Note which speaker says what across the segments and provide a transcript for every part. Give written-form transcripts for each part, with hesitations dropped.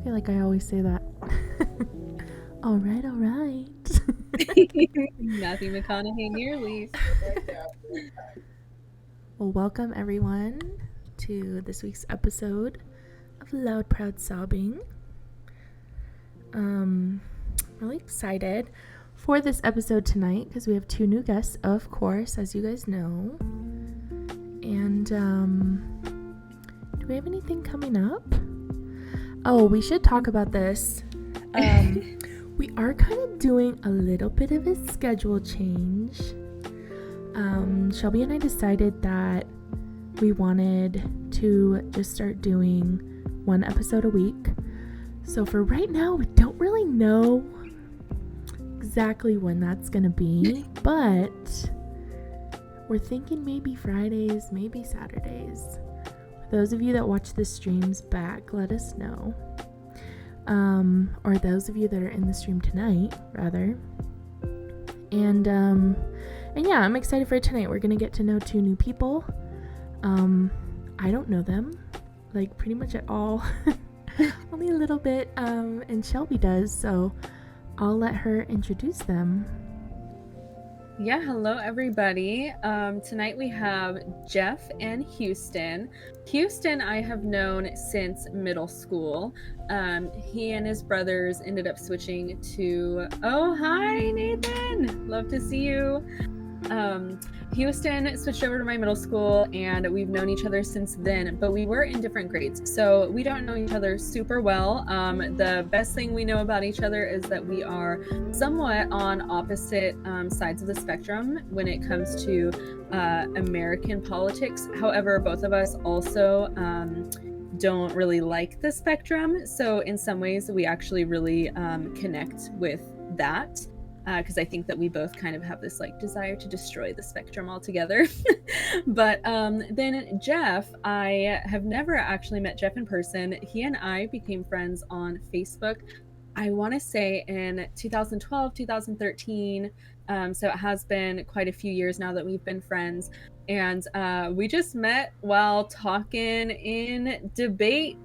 Speaker 1: feel like I always say that. All right.
Speaker 2: Matthew McConaughey nearly.
Speaker 1: Well, welcome everyone to this week's episode of Loud Proud Sobbing. Really excited for this episode tonight because we have two new guests, of course, as you guys know. And do we have anything coming up? Oh, we should talk about this. We are kind of doing a little bit of a schedule change. Shelby and I decided that we wanted to just start doing one episode a week. So for right now, we don't really know exactly when that's gonna be, but we're thinking maybe Fridays, maybe Saturdays. For those of you that watch the streams back, let us know. Or those of you that are in the stream tonight, rather. And yeah, I'm excited for tonight. We're gonna get to know two new people. I don't know them, like pretty much at all. Only a little bit, and Shelby does, so I'll let her introduce them.
Speaker 2: Yeah, hello everybody. Tonight we have Jeff and Houston. Houston I have known since middle school. He and his brothers ended up switching to... Oh, hi Nathan! Love to see you. Houston switched over to my middle school and we've known each other since then, but we were in different grades, so we don't know each other super well. The best thing we know about each other is that we are somewhat on opposite sides of the spectrum when it comes to American politics. However, both of us also don't really like the spectrum, so in some ways we actually really connect with that. Because I think that we both kind of have this like desire to destroy the spectrum altogether. But then Jeff, I have never actually met Jeff in person. He and I became friends on Facebook, I want to say in 2012, 2013. So it has been quite a few years now that we've been friends. And we just met while talking in debate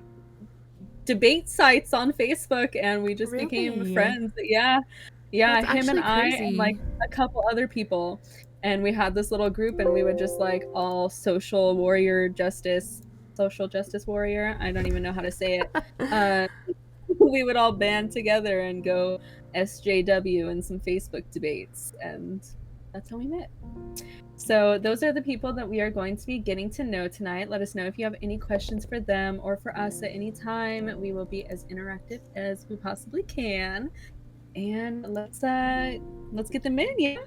Speaker 2: sites on Facebook, and we just became friends. Yeah,
Speaker 1: That's
Speaker 2: him and I
Speaker 1: crazy.
Speaker 2: and like a couple other people, and we had this little group, and we would just like all social justice warrior, I don't even know how to say it. We would all band together and go SJW in some Facebook debates, and that's how we met. So those are the people that we are going to be getting to know tonight. Let us know if you have any questions for them or for us at any time. We will be as interactive as we possibly can. And let's get them in, yeah?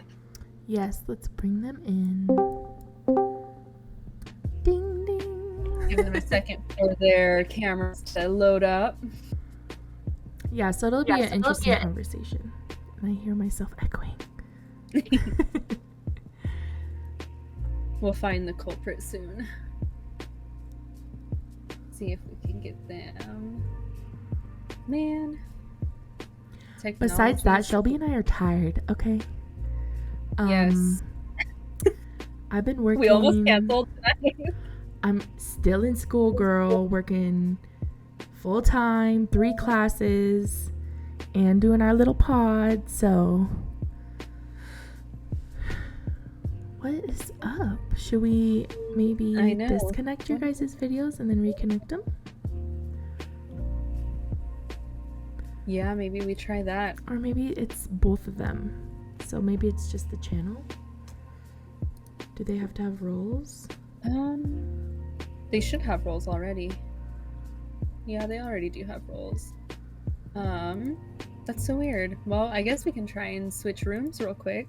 Speaker 1: Yes, let's bring them in. Ding ding.
Speaker 2: Give them a second for their cameras to load up.
Speaker 1: Yeah, so it'll be an interesting conversation. And I hear myself echoing.
Speaker 2: We'll find the culprit soon. See if we can get them. Man. Technology.
Speaker 1: Besides that, Shelby and I are tired, okay?
Speaker 2: Yes.
Speaker 1: I've been working.
Speaker 2: We almost canceled tonight.
Speaker 1: I'm still in school, girl, working full-time, 3 classes, and doing our little pod, so... What is up? Should we maybe disconnect your guys' videos and then reconnect them?
Speaker 2: Yeah, maybe we try that.
Speaker 1: Or maybe it's both of them. So maybe it's just the channel. Do they have to have roles?
Speaker 2: They should have roles already. Yeah, they already do have roles. That's so weird. Well, I guess we can try and switch rooms real quick.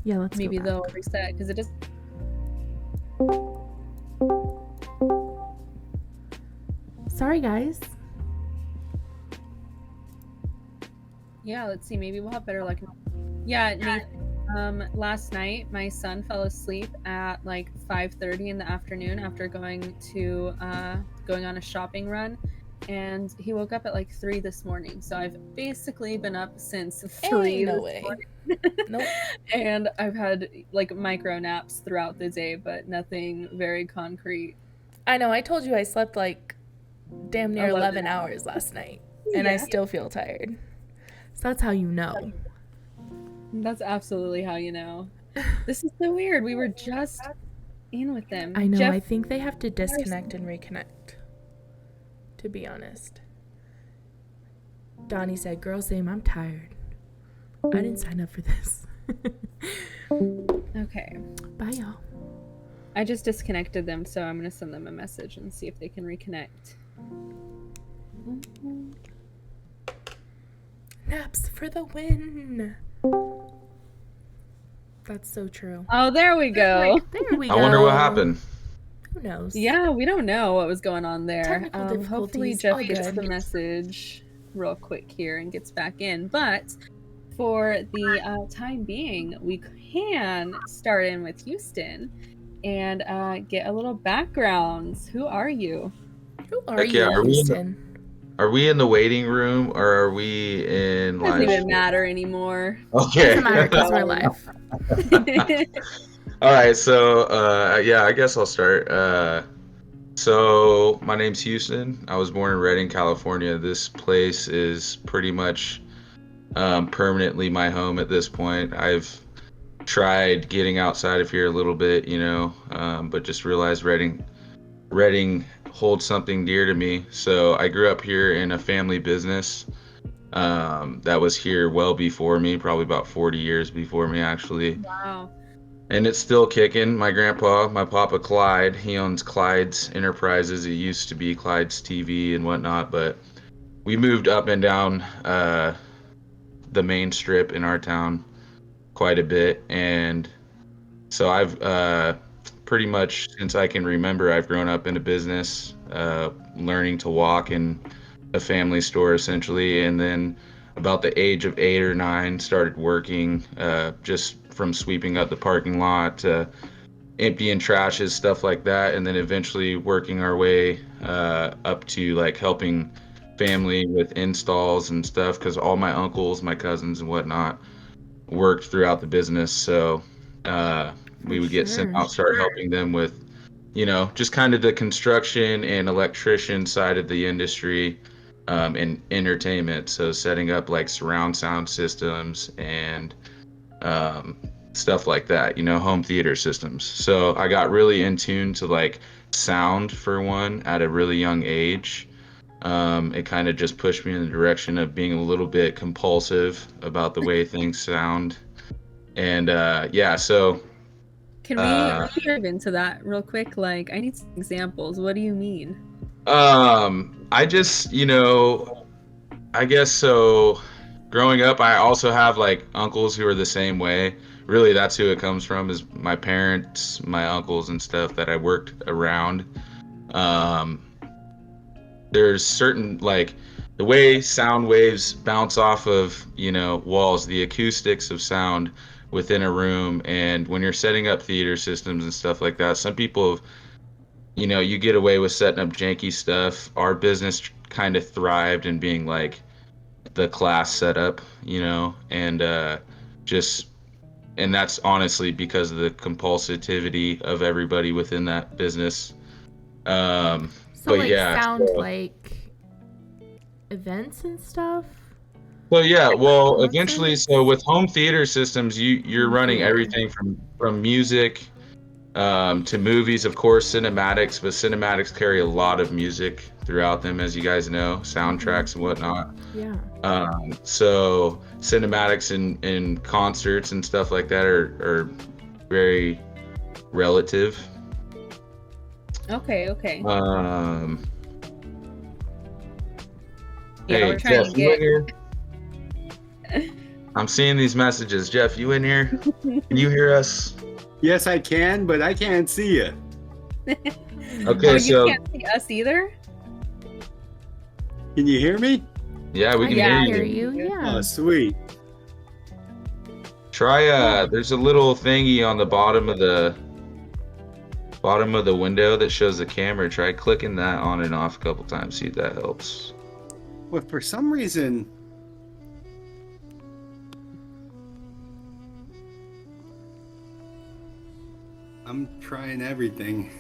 Speaker 1: Yeah, let's
Speaker 2: maybe
Speaker 1: go
Speaker 2: they'll reset because it just...
Speaker 1: Sorry, guys.
Speaker 2: Yeah, let's see. Maybe we'll have better luck. Yeah, Nathan, last night my son fell asleep at like 5:30 in the afternoon after going on a shopping run, and he woke up at like 3 this morning. So I've basically been up since 3
Speaker 1: no
Speaker 2: this
Speaker 1: way.
Speaker 2: morning.
Speaker 1: Nope.
Speaker 2: And I've had like micro naps throughout the day, but nothing very concrete.
Speaker 1: I know. I told you I slept like damn near 11 hours last night. and I
Speaker 2: Yeah.
Speaker 1: still feel tired. So that's how you know.
Speaker 2: That's absolutely how you know. This is so weird. We were just in with them.
Speaker 1: I know,
Speaker 2: Jeff,
Speaker 1: I think they have to disconnect and reconnect, to be honest. Donnie said, girl, same, I'm tired. I didn't sign up for this.
Speaker 2: okay.
Speaker 1: Bye, y'all.
Speaker 2: I just disconnected them, so I'm going to send them a message and see if they can reconnect.
Speaker 1: Naps for the win. That's so true.
Speaker 2: Oh, there we go.
Speaker 1: There we go.
Speaker 3: I wonder what happened.
Speaker 1: Who knows?
Speaker 2: Yeah, we don't know what was going on there.
Speaker 1: Technical
Speaker 2: Hopefully
Speaker 1: difficulties,
Speaker 2: Jeff
Speaker 1: all
Speaker 2: gets
Speaker 1: good.
Speaker 2: the message real quick here and gets back in. But for the time being, we can start in with Houston and get a little background. Who are you?
Speaker 1: Who are
Speaker 3: Heck
Speaker 1: you,
Speaker 3: yeah,
Speaker 1: Houston?
Speaker 3: Are we in the waiting room or are we in
Speaker 2: Doesn't
Speaker 3: live?
Speaker 2: even matter anymore.
Speaker 3: Okay.
Speaker 1: Doesn't matter because we're live.
Speaker 3: All right, so yeah, I guess I'll start. So my name's Houston. I was born in Redding, California. This place is pretty much permanently my home at this point. I've tried getting outside of here a little bit, but just realized Reading holds something dear to me. So I grew up here in a family business that was here well before me, probably about 40 years before me, actually.
Speaker 2: Wow.
Speaker 3: And it's still kicking. My grandpa, my papa Clyde, he owns Clyde's Enterprises. It used to be Clyde's TV and whatnot, but we moved up and down the main strip in our town quite a bit. And so I've pretty much since I can remember, I've grown up in a business, learning to walk in a family store essentially, and then about the age of 8 or 9, started working, just from sweeping up the parking lot to emptying trashes, stuff like that, and then eventually working our way up to like helping family with installs and stuff, because all my uncles, my cousins, and whatnot worked throughout the business. So we would get sent out, start helping them with, just kind of the construction and electrician side of the industry, and entertainment. So setting up like surround sound systems and stuff like that, home theater systems. So I got really in tune to like sound for one at a really young age. It kind of just pushed me in the direction of being a little bit compulsive about the way things sound. And yeah, so
Speaker 2: Can we dive into that real quick? Like, I need some examples. What do you mean?
Speaker 3: I just, I guess so. Growing up, I also have like uncles who are the same way. Really, that's who it comes from, is my parents, my uncles and stuff that I worked around. Um, there's certain like the way sound waves bounce off of, walls, the acoustics of sound within a room, and when you're setting up theater systems and stuff like that, some people, you get away with setting up janky stuff. Our business kind of thrived in being like the class setup, and just, and that's honestly because of the compulsivity of everybody within that business.
Speaker 1: So
Speaker 3: but
Speaker 1: like
Speaker 3: yeah,
Speaker 1: sound like events and stuff.
Speaker 3: So yeah, well,
Speaker 1: Concerts?
Speaker 3: eventually, so with home theater systems, you're
Speaker 1: Home
Speaker 3: running
Speaker 1: theater.
Speaker 3: everything from music, to movies, of course, cinematics, but cinematics carry a lot of music throughout them, as you guys know, soundtracks and whatnot.
Speaker 1: Yeah.
Speaker 3: So cinematics and concerts and stuff like that are very relative.
Speaker 2: Okay.
Speaker 3: Um,
Speaker 2: Yeah,
Speaker 3: hey,
Speaker 2: we're trying
Speaker 3: Jeff,
Speaker 2: to
Speaker 3: you in
Speaker 2: get.
Speaker 3: here? I'm seeing these messages. Jeff, you in here? Can you hear us?
Speaker 4: Yes, I can, but I can't see you.
Speaker 3: Okay,
Speaker 2: Oh,
Speaker 3: so
Speaker 2: you can't see us either?
Speaker 4: Can you hear me?
Speaker 3: yeah, we
Speaker 1: I
Speaker 3: can
Speaker 1: can
Speaker 3: hear
Speaker 1: hear
Speaker 3: you.
Speaker 1: you. Yeah.
Speaker 4: Oh, sweet.
Speaker 3: Try there's a little thingy on the bottom of the window that shows the camera. Try clicking that on and off a couple times, see if that helps.
Speaker 4: Well, for some reason, I'm trying everything.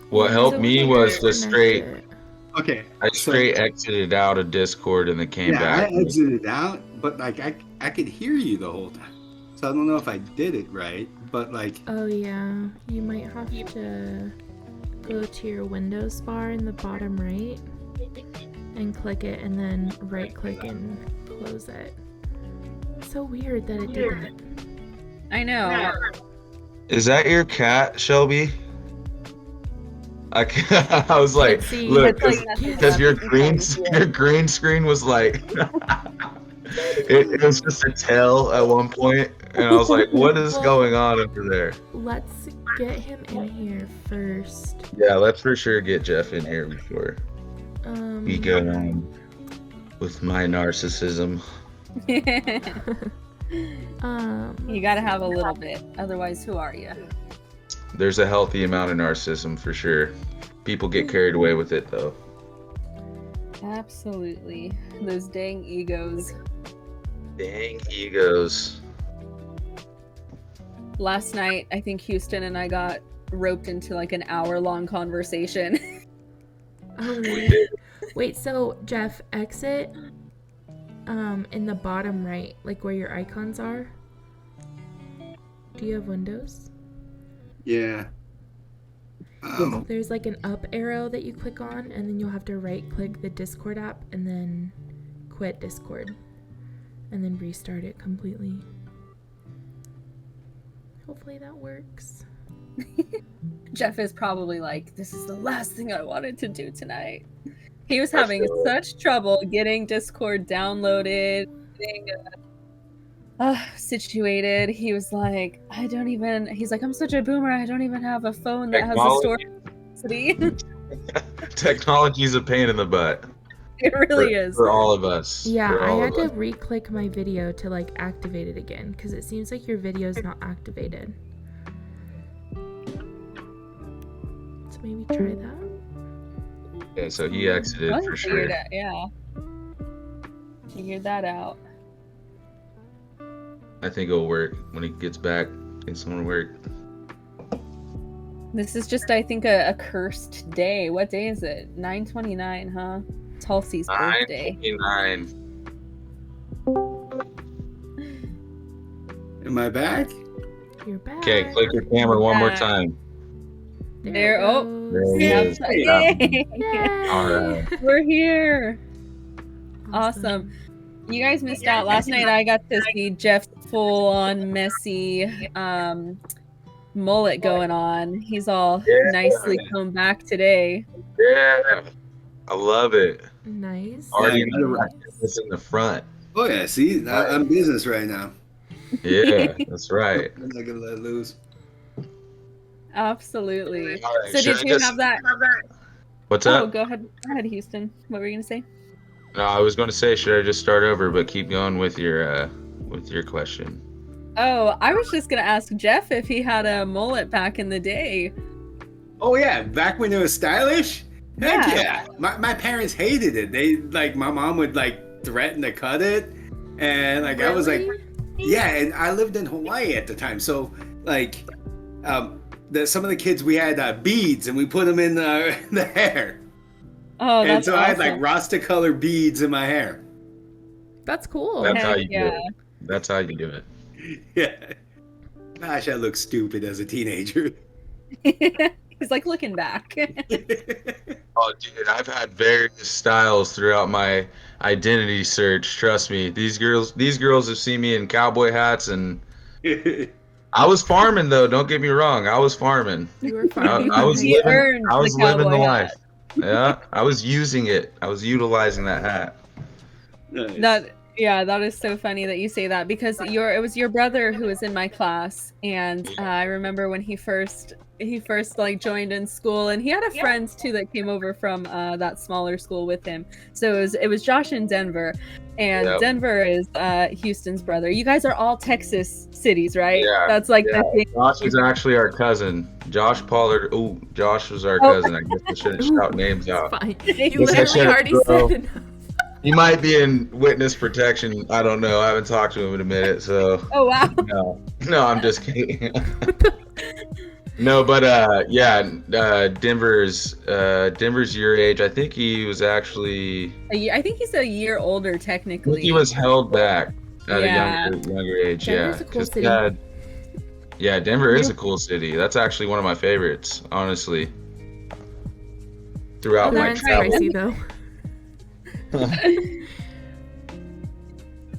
Speaker 3: What helped me was the straight
Speaker 4: Okay.
Speaker 3: I
Speaker 4: so-
Speaker 3: straight exited out of Discord and then came
Speaker 4: yeah,
Speaker 3: back.
Speaker 4: I exited out, but like I could hear you the whole time. So I don't know if I did it right, but like
Speaker 1: Oh yeah, you might have to go to your Windows bar in the bottom right and click it, and then right click and close it. So weird that it did that.
Speaker 2: I know.
Speaker 3: Is that your cat, Shelby? I was like,
Speaker 1: Let's see.
Speaker 3: look,
Speaker 2: It's like nothing
Speaker 3: because your
Speaker 2: else.
Speaker 3: green screen was like, it was just a tail at one point, and I was like, what is
Speaker 1: Well-
Speaker 3: going on over there?
Speaker 1: Let's get him in here first.
Speaker 3: Yeah, let's for sure get Jeff in here before we go on with my narcissism.
Speaker 2: You gotta have a little bit, otherwise, who are you?
Speaker 3: There's a healthy amount of narcissism for sure. People get carried away with it though.
Speaker 2: Absolutely, those dang egos.
Speaker 3: Dang egos.
Speaker 2: Last night, I think Houston and I got roped into like an hour-long conversation.
Speaker 1: Oh,
Speaker 3: We
Speaker 1: really?
Speaker 3: did.
Speaker 1: Wait, so Jeff, exit in the bottom right, like where your icons are. Do you have Windows?
Speaker 4: yeah.
Speaker 1: There's like an up arrow that you click on, and then you'll have to right click the Discord app and then quit Discord and then restart it completely. Hopefully that works.
Speaker 2: Jeff is probably like, this is the last thing I wanted to do tonight. He was having such trouble getting Discord downloaded, getting situated. He was like, he's like, I'm such a boomer, I don't even have a phone that has a storage capacity.
Speaker 3: Technology's a pain in the butt.
Speaker 2: It really is.
Speaker 3: For all of us.
Speaker 1: Yeah,
Speaker 3: For
Speaker 1: I
Speaker 3: all
Speaker 1: had
Speaker 3: of
Speaker 1: to
Speaker 3: us.
Speaker 1: re-click my video to like activate it again because it seems like your video is not activated. So maybe try that.
Speaker 3: Okay, so he exited
Speaker 2: Well,
Speaker 3: for
Speaker 2: you
Speaker 3: sure.
Speaker 2: figured it, yeah. Figured that out.
Speaker 3: I think it'll work when he gets back. It's gonna work.
Speaker 2: This is just, I think, a cursed day. What day is it? 9/29, huh? Tulsi's birthday.
Speaker 3: 9:29.
Speaker 4: Am I back?
Speaker 1: You're back.
Speaker 3: Okay, click your camera one more
Speaker 2: Back.
Speaker 3: time.
Speaker 1: There it
Speaker 2: Oh,
Speaker 1: goes.
Speaker 3: there it is.
Speaker 2: Yay!
Speaker 1: Yay!
Speaker 3: Alright.
Speaker 2: We're here. Awesome. You guys missed out. Last night I got to see Jeff's full-on messy mullet going on. He's all nicely come back today.
Speaker 3: Yeah. I love it.
Speaker 1: Nice.
Speaker 3: Already
Speaker 4: Yeah, you gotta-
Speaker 3: this in the front.
Speaker 4: Oh yeah, see, I'm business right now.
Speaker 3: Yeah, that's right.
Speaker 4: I'm not gonna let it loose.
Speaker 2: Absolutely.
Speaker 3: All right,
Speaker 2: So
Speaker 3: should
Speaker 2: did
Speaker 3: I
Speaker 2: you
Speaker 3: just-
Speaker 2: have that?
Speaker 3: What's
Speaker 2: Oh,
Speaker 3: up?
Speaker 2: go ahead, Houston. What were you gonna say?
Speaker 3: No, I was going to say, should I just start over? But keep going with your question.
Speaker 2: Oh, I was just gonna ask Jeff if he had a mullet back in the day.
Speaker 4: Oh yeah, back when it was stylish. Heck
Speaker 2: Yeah.
Speaker 4: yeah. My parents hated it. They like my mom would like threaten to cut it, and like I was like,
Speaker 1: Really?
Speaker 4: yeah. And I lived in Hawaii at the time, so like, some of the kids we had beads, and we put them in the hair,
Speaker 2: Oh,
Speaker 4: and
Speaker 2: that's
Speaker 4: so I had like
Speaker 2: awesome.
Speaker 4: Rasta color beads in my hair.
Speaker 1: That's cool.
Speaker 3: That's how
Speaker 2: Heck
Speaker 3: you do
Speaker 2: yeah.
Speaker 3: it. That's how you do it.
Speaker 4: Yeah. Gosh, I look stupid as a teenager.
Speaker 2: He's like looking back.
Speaker 3: Oh, dude, I've had various styles throughout my identity search. Trust me, these girls have seen me in cowboy hats, and I was farming though. Don't get me wrong, I was farming.
Speaker 1: You were fine.
Speaker 3: I was
Speaker 2: He
Speaker 3: living.
Speaker 2: earned
Speaker 3: I was
Speaker 2: the
Speaker 3: living the
Speaker 2: cowboy
Speaker 3: life.
Speaker 2: hat.
Speaker 3: Yeah, I was using it. I was utilizing that hat.
Speaker 4: Nice.
Speaker 2: That is so funny that you say that because it was your brother who was in my class, and I remember when he first like joined in school, and he had a friend too that came over from that smaller school with him. So it was Josh in Denver, and
Speaker 3: Yep.
Speaker 2: Denver is Houston's brother. You guys are all Texas cities, right?
Speaker 3: Yeah,
Speaker 2: That's like
Speaker 3: yeah.
Speaker 2: the thing.
Speaker 3: Josh is actually our cousin. Josh Pollard. Ooh, Josh was our
Speaker 2: Oh.
Speaker 3: cousin. I guess I shouldn't
Speaker 1: Ooh,
Speaker 3: shout names out.
Speaker 1: Fine.
Speaker 2: Yes,
Speaker 1: You
Speaker 3: I
Speaker 1: literally
Speaker 3: should've,
Speaker 1: already
Speaker 3: bro.
Speaker 1: said enough.
Speaker 3: He might be in witness protection. I don't know. I haven't talked to him in a minute, so
Speaker 2: Oh wow.
Speaker 3: no, I'm just kidding. No, but Denver's your age. I think he was actually.
Speaker 2: I think he's a year older
Speaker 3: I think
Speaker 2: technically.
Speaker 3: he was held back at a
Speaker 2: Yeah.
Speaker 3: younger age.
Speaker 1: Denver's a cool
Speaker 3: 'Cause
Speaker 1: city.
Speaker 3: Denver is a cool city. That's actually one of my favorites, honestly. Throughout my
Speaker 1: Rent's
Speaker 3: travels.
Speaker 1: pricey though.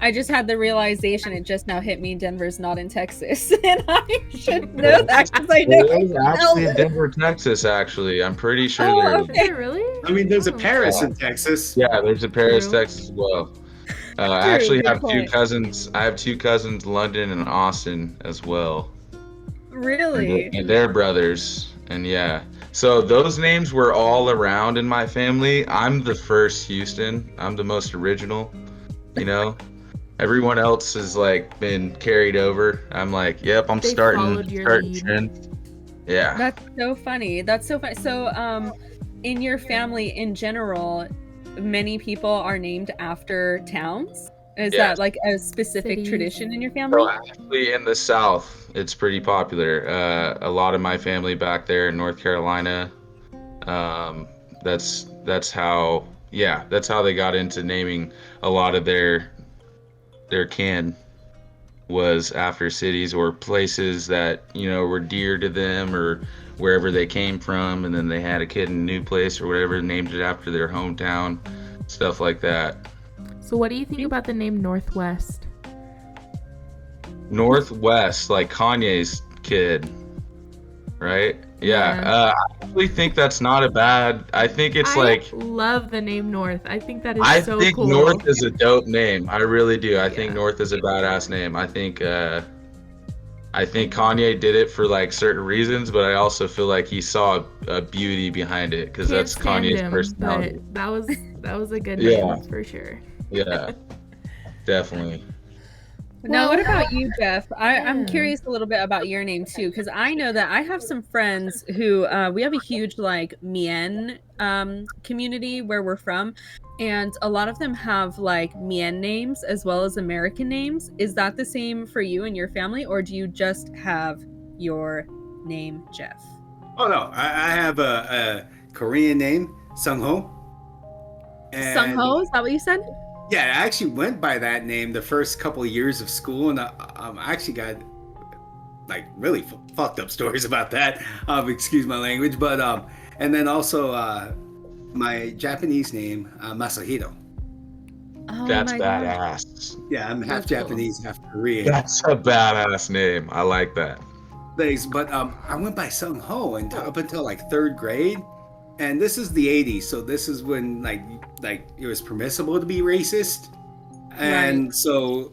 Speaker 2: I just had the realization, it just now hit me, Denver's not in Texas. And I should know that because I know.
Speaker 3: It is actually in Denver, Texas, actually. I'm pretty sure
Speaker 2: Oh,
Speaker 3: there is.
Speaker 2: okay.
Speaker 1: Is it really?
Speaker 4: I mean, there's a
Speaker 1: Oh.
Speaker 4: Paris in Texas.
Speaker 3: Yeah, there's a Paris,
Speaker 1: True.
Speaker 3: Texas as well. I actually
Speaker 2: good
Speaker 3: have two
Speaker 2: point.
Speaker 3: cousins. I have two cousins, London and Austin, as well.
Speaker 2: Really?
Speaker 3: And they're brothers. And yeah. So those names were all around in my family. I'm the first Houston. I'm the most original, you know? Everyone else has like been carried over. I'm like, yep, I'm
Speaker 1: They
Speaker 3: starting
Speaker 1: followed your lead.
Speaker 3: trends. Yeah.
Speaker 2: That's so funny. That's so funny. So, in your family in general, many people are named after towns. Is
Speaker 3: Yeah.
Speaker 2: that like a specific
Speaker 1: Cities.
Speaker 2: tradition in your family?
Speaker 3: So actually in the South, it's pretty popular. A lot of my family back there in North Carolina, that's how they got into naming a lot of their kin was after cities or places that, you know, were dear to them or wherever they came from, and then they had a kid in a new place or whatever, named it after their hometown, stuff like that.
Speaker 1: So what do you think about the name Northwest?
Speaker 3: Northwest, like Kanye's kid, right?
Speaker 1: Yeah.
Speaker 3: I actually think that's not a bad. I think it's
Speaker 1: I love the name North. I think that is
Speaker 3: I
Speaker 1: so
Speaker 3: think
Speaker 1: cool.
Speaker 3: North is a dope name. I really do. I think
Speaker 1: Yeah.
Speaker 3: North is a badass name. I think Kanye did it for like certain reasons, but I also feel like he saw a beauty behind it because
Speaker 1: Can't
Speaker 3: that's
Speaker 1: stand
Speaker 3: Kanye's
Speaker 1: him,
Speaker 3: personality.
Speaker 1: but that was a good
Speaker 3: Yeah.
Speaker 1: name for sure.
Speaker 3: Yeah, definitely.
Speaker 2: Now,
Speaker 1: Well,
Speaker 2: what about you, Jeff? I'm
Speaker 1: yeah.
Speaker 2: curious a little bit about your name too, because I know that I have some friends who we have a huge like Mien community where we're from, and a lot of them have like Mien names as well as American names. Is that the same for you and your family, or do you just have your name, Jeff?
Speaker 4: Oh no, I have a Korean name, Sung Ho.
Speaker 2: Sung Ho, is that what you said?
Speaker 4: Yeah, I actually went by that name the first couple of years of school, and I actually got like really fucked up stories about that. Excuse my language, but and then also my Japanese name, Masahiro.
Speaker 2: Oh
Speaker 3: That's
Speaker 2: my gosh.
Speaker 3: badass.
Speaker 4: Yeah, I'm half
Speaker 1: That's cool.
Speaker 4: Japanese, half Korean.
Speaker 3: That's a badass name. I like that.
Speaker 4: Thanks, but I went by Sung Ho and up until like third grade, and this is the '80s, so this is when like it was permissible to be racist, and so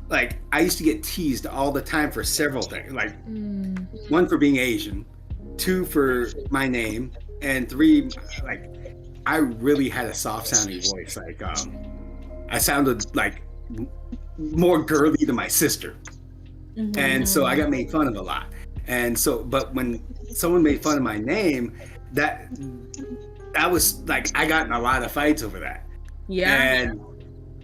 Speaker 4: like I used to get teased all the time for several things, like one for being Asian, two for my name, and three like I really had a soft sounding voice, like I sounded like more girly than my sister.
Speaker 2: Mhm.
Speaker 4: And so I got made fun of a lot. And so, but when someone made fun of my name, that was like I got in a lot of fights over that.
Speaker 2: Yeah.
Speaker 4: And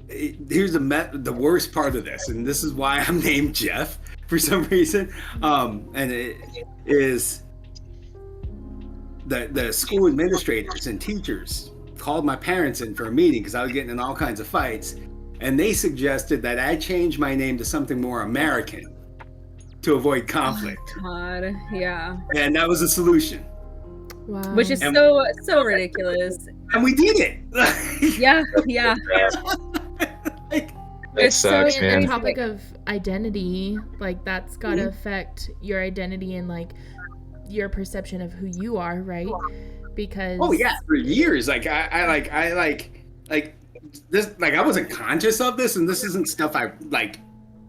Speaker 4: here's the worst part of this, and this is why I'm named Jeff for some reason. And it is the school administrators and teachers called my parents in for a meeting because I was getting in all kinds of fights, and they suggested that I change my name to something more American to avoid conflict.
Speaker 2: Oh, God, yeah.
Speaker 4: And that was the solution.
Speaker 1: Wow.
Speaker 2: Which is
Speaker 4: And-
Speaker 2: so ridiculous.
Speaker 4: And we did it.
Speaker 2: Yeah, yeah.
Speaker 4: Like,
Speaker 3: That
Speaker 2: It's so
Speaker 3: sucks,
Speaker 1: and
Speaker 3: man.
Speaker 1: the topic of identity, like that's got to
Speaker 4: Mhm.
Speaker 1: affect your identity and like your perception of who you are, right? Because
Speaker 4: oh yeah, for years. Like I like this. Like I wasn't conscious of this, and this isn't stuff I like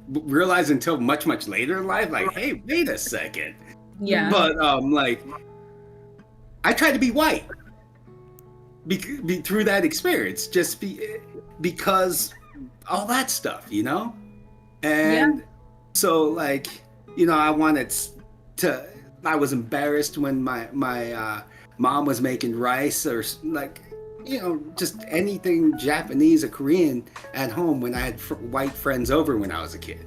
Speaker 4: realized until much later in life. Like, hey, wait a second.
Speaker 2: Yeah.
Speaker 4: But like I tried to be white through that experience, because all that stuff, you know. And so like, you know, I wanted to. I was embarrassed when my mom was making rice or like, you know, just anything Japanese or Korean at home when I had white friends over when I was a kid.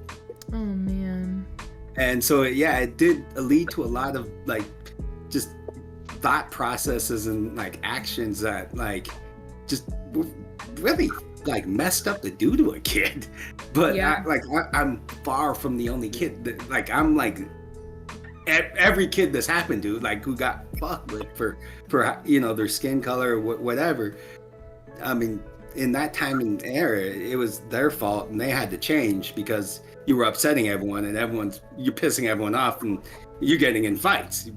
Speaker 1: Oh man.
Speaker 4: And so yeah, it did lead to a lot of like just thought processes and like actions that like just really like messed up to do to a kid. But
Speaker 2: Yeah.
Speaker 4: I'm far from the only kid that, like, I'm like every kid this happened to, like, who got fucked with for you know, their skin color or whatever. I mean, in that time and era, it was their fault and they had to change because you were upsetting everyone and you're pissing everyone off and you're getting in fights.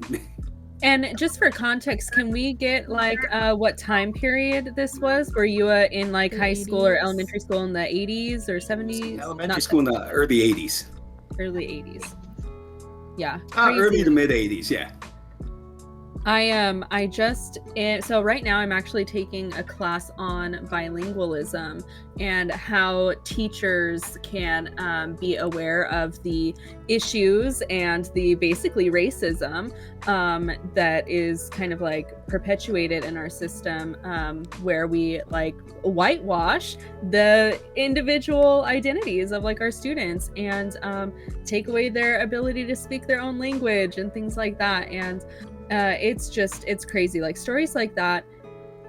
Speaker 2: And just for context, can we get like what time period this was? Were you in like
Speaker 1: The
Speaker 2: high school or
Speaker 1: 80s.
Speaker 2: elementary school in the 80s or 70s?
Speaker 4: Elementary
Speaker 2: Not
Speaker 4: school in the early 80s.
Speaker 2: early 80s. Yeah.
Speaker 4: Early
Speaker 2: crazy.
Speaker 4: to mid 80s, yeah.
Speaker 2: So right now I'm actually taking a class on bilingualism and how teachers can be aware of the issues and the basically racism that is kind of like perpetuated in our system, where we like whitewash the individual identities of like our students and take away their ability to speak their own language and things like that. And it's crazy. Like stories like that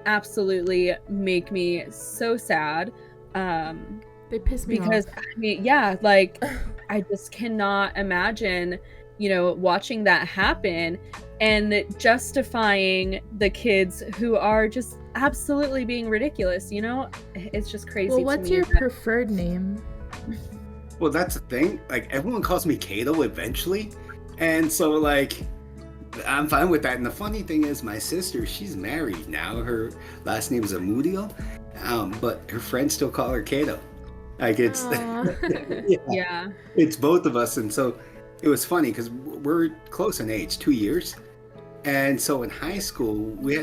Speaker 2: absolutely make me so sad.
Speaker 1: They piss me
Speaker 2: Because
Speaker 1: off.
Speaker 2: I mean, yeah, like I just cannot imagine, you know, watching that happen and justifying the kids who are just absolutely being ridiculous, you know? It's just crazy.
Speaker 1: Well,
Speaker 2: to
Speaker 1: what's
Speaker 2: me
Speaker 1: your
Speaker 2: that-
Speaker 1: preferred name?
Speaker 4: Well, that's the thing. Like, everyone calls me Kato eventually. And so, like, I'm fine with that. And the funny thing is, my sister, she's married now. Her last name is Amudio, but her friends still call her Kato. Like, it's
Speaker 1: Aw.
Speaker 2: Yeah.
Speaker 4: it's both of us. And so it was funny because we're close in age, 2 years. And so in high school, we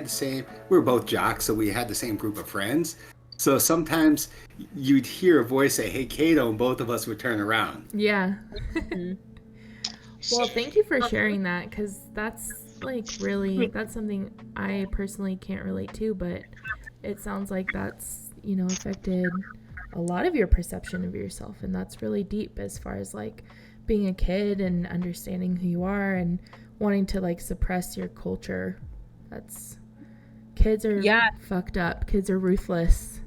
Speaker 4: were both jocks, so we had the same group of friends. So sometimes you'd hear a voice say, "Hey, Kato," and both of us would turn around.
Speaker 1: Yeah.
Speaker 2: Mhm.
Speaker 1: Well, thank you for sharing that, because that's like really, that's something I personally can't relate to, but it sounds like that's, you know, affected a lot of your perception of yourself, and that's really deep as far as like being a kid and understanding who you are and wanting to like suppress your culture. That's, kids are
Speaker 2: Yeah.
Speaker 1: fucked up. Kids are ruthless.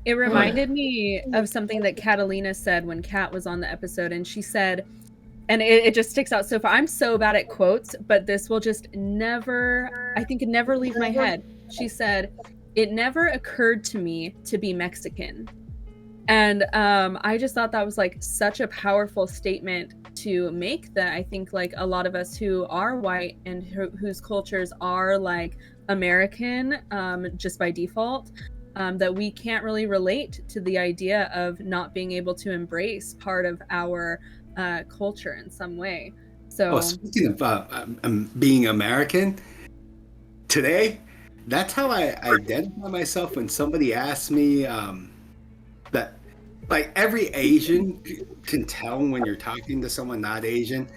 Speaker 2: It reminded me of something that Catalina said when Kat was on the episode, and she said, and it just sticks out so far. I'm so bad at quotes, but this will just never leave my head. She said, "It never occurred to me to be Mexican." And I just thought that was like such a powerful statement to make, that I think like a lot of us who are white and whose cultures are like American just by default, that we can't really relate to the idea of not being able to embrace part of our culture in some way. So
Speaker 4: Oh, speaking of being American, today, that's how I identify myself when somebody asks me that, like, every Asian can tell when you're talking to someone not Asian,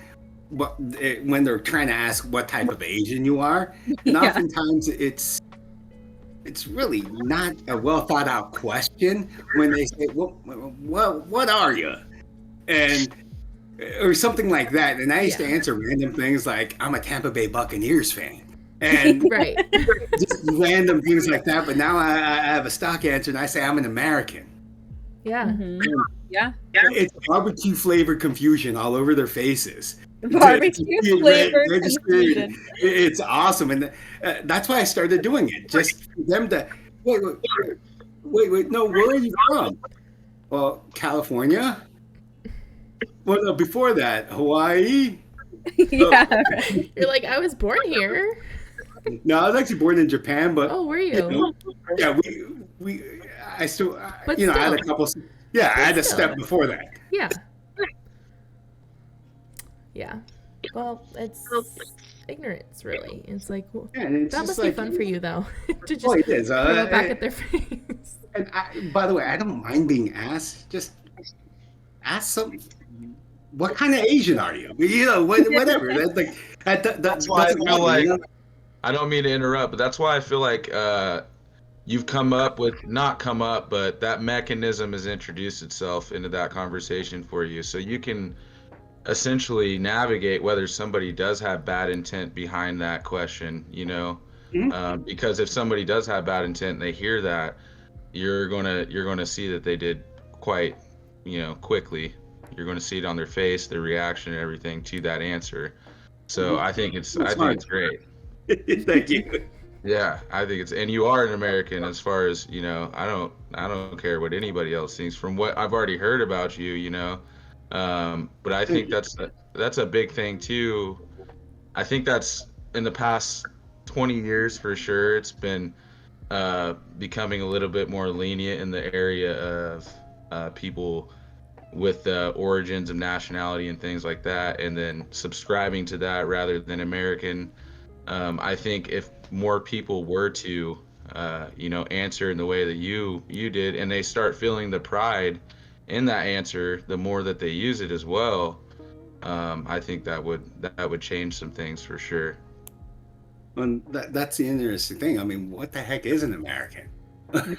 Speaker 4: but when they're trying to ask what type of Asian you are, and
Speaker 2: Yeah.
Speaker 4: oftentimes it's really not a well thought out question when they say, what are you? And or something like that. And I used to answer random things like, "I'm a Tampa Bay Buccaneers fan." And
Speaker 1: Right.
Speaker 4: just random things like that. But now I have a stock answer and I say I'm an American.
Speaker 1: Yeah.
Speaker 2: Mhm. Yeah.
Speaker 4: It's barbecue flavored confusion all over their faces.
Speaker 2: Barbecue
Speaker 4: To
Speaker 2: flavored
Speaker 4: register,
Speaker 2: confusion.
Speaker 4: It's awesome. And that's why I started doing it. Just for them to, wait, no, where are you from? Well, California. Well, no, before that, Hawaii.
Speaker 2: Yeah. Right.
Speaker 1: You're like, I was born here.
Speaker 4: No, I was actually born in Japan, but
Speaker 1: Oh, were
Speaker 4: you
Speaker 1: you?
Speaker 4: know, yeah, I still,
Speaker 1: But
Speaker 4: you know, I had a
Speaker 1: still.
Speaker 4: couple. Yeah, I had a
Speaker 1: still.
Speaker 4: step before that.
Speaker 1: Yeah. Yeah. Well, it's ignorance, really. It's like, well,
Speaker 4: Yeah, and it's
Speaker 1: that
Speaker 4: just
Speaker 1: must be fun for you, though, to just
Speaker 4: Oh, it is.
Speaker 1: throw it back at their face.
Speaker 4: And by the way, I don't mind being asked. Just ask some. What kind of Asian are you? You know, whatever. That's like
Speaker 3: That's why I
Speaker 4: doesn't
Speaker 3: feel
Speaker 4: matter,
Speaker 3: like,
Speaker 4: you know?
Speaker 3: I don't mean to interrupt, but that's why I feel like you've not come up, but that mechanism has introduced itself into that conversation for you. So you can essentially navigate whether somebody does have bad intent behind that question, because if somebody does have bad intent and they hear that, you're gonna see that they did quite, quickly. You're gonna see it on their face, their reaction, and everything to that answer. So I think it's
Speaker 4: That's
Speaker 3: I think
Speaker 4: smart.
Speaker 3: it's great.
Speaker 4: Thank you.
Speaker 3: Yeah, I think and you are an American as far as, I don't care what anybody else thinks from what I've already heard about you, but I
Speaker 4: Thank
Speaker 3: think
Speaker 4: you.
Speaker 3: that's a big thing too. I think that's in the past 20 years for sure. It's been becoming a little bit more lenient in the area of people with origins of nationality and things like that, and then subscribing to that rather than American. I think if more people were to, answer in the way that you did, and they start feeling the pride in that answer, the more that they use it as well, I think that would change some things for sure.
Speaker 4: And that's the interesting thing. I mean, what the heck is an American?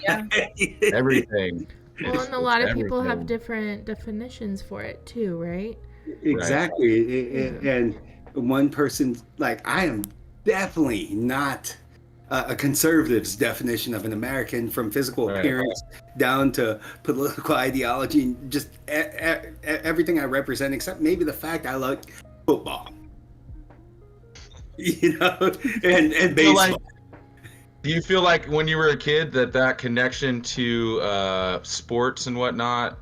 Speaker 2: Yeah.
Speaker 3: Everything.
Speaker 1: Well, and a
Speaker 3: It's
Speaker 1: lot of people have
Speaker 3: everything.
Speaker 1: different definitions for it too, right?
Speaker 3: Right.
Speaker 4: Exactly.
Speaker 1: Yeah.
Speaker 4: And one person, like, I am definitely not a conservative's definition of an American, from physical
Speaker 3: Right.
Speaker 4: appearance down to political ideology, and just everything I represent, except maybe the fact I like football, you know, and
Speaker 3: Feel like
Speaker 4: baseball.
Speaker 3: Do you feel like when you were a kid that connection to sports and whatnot,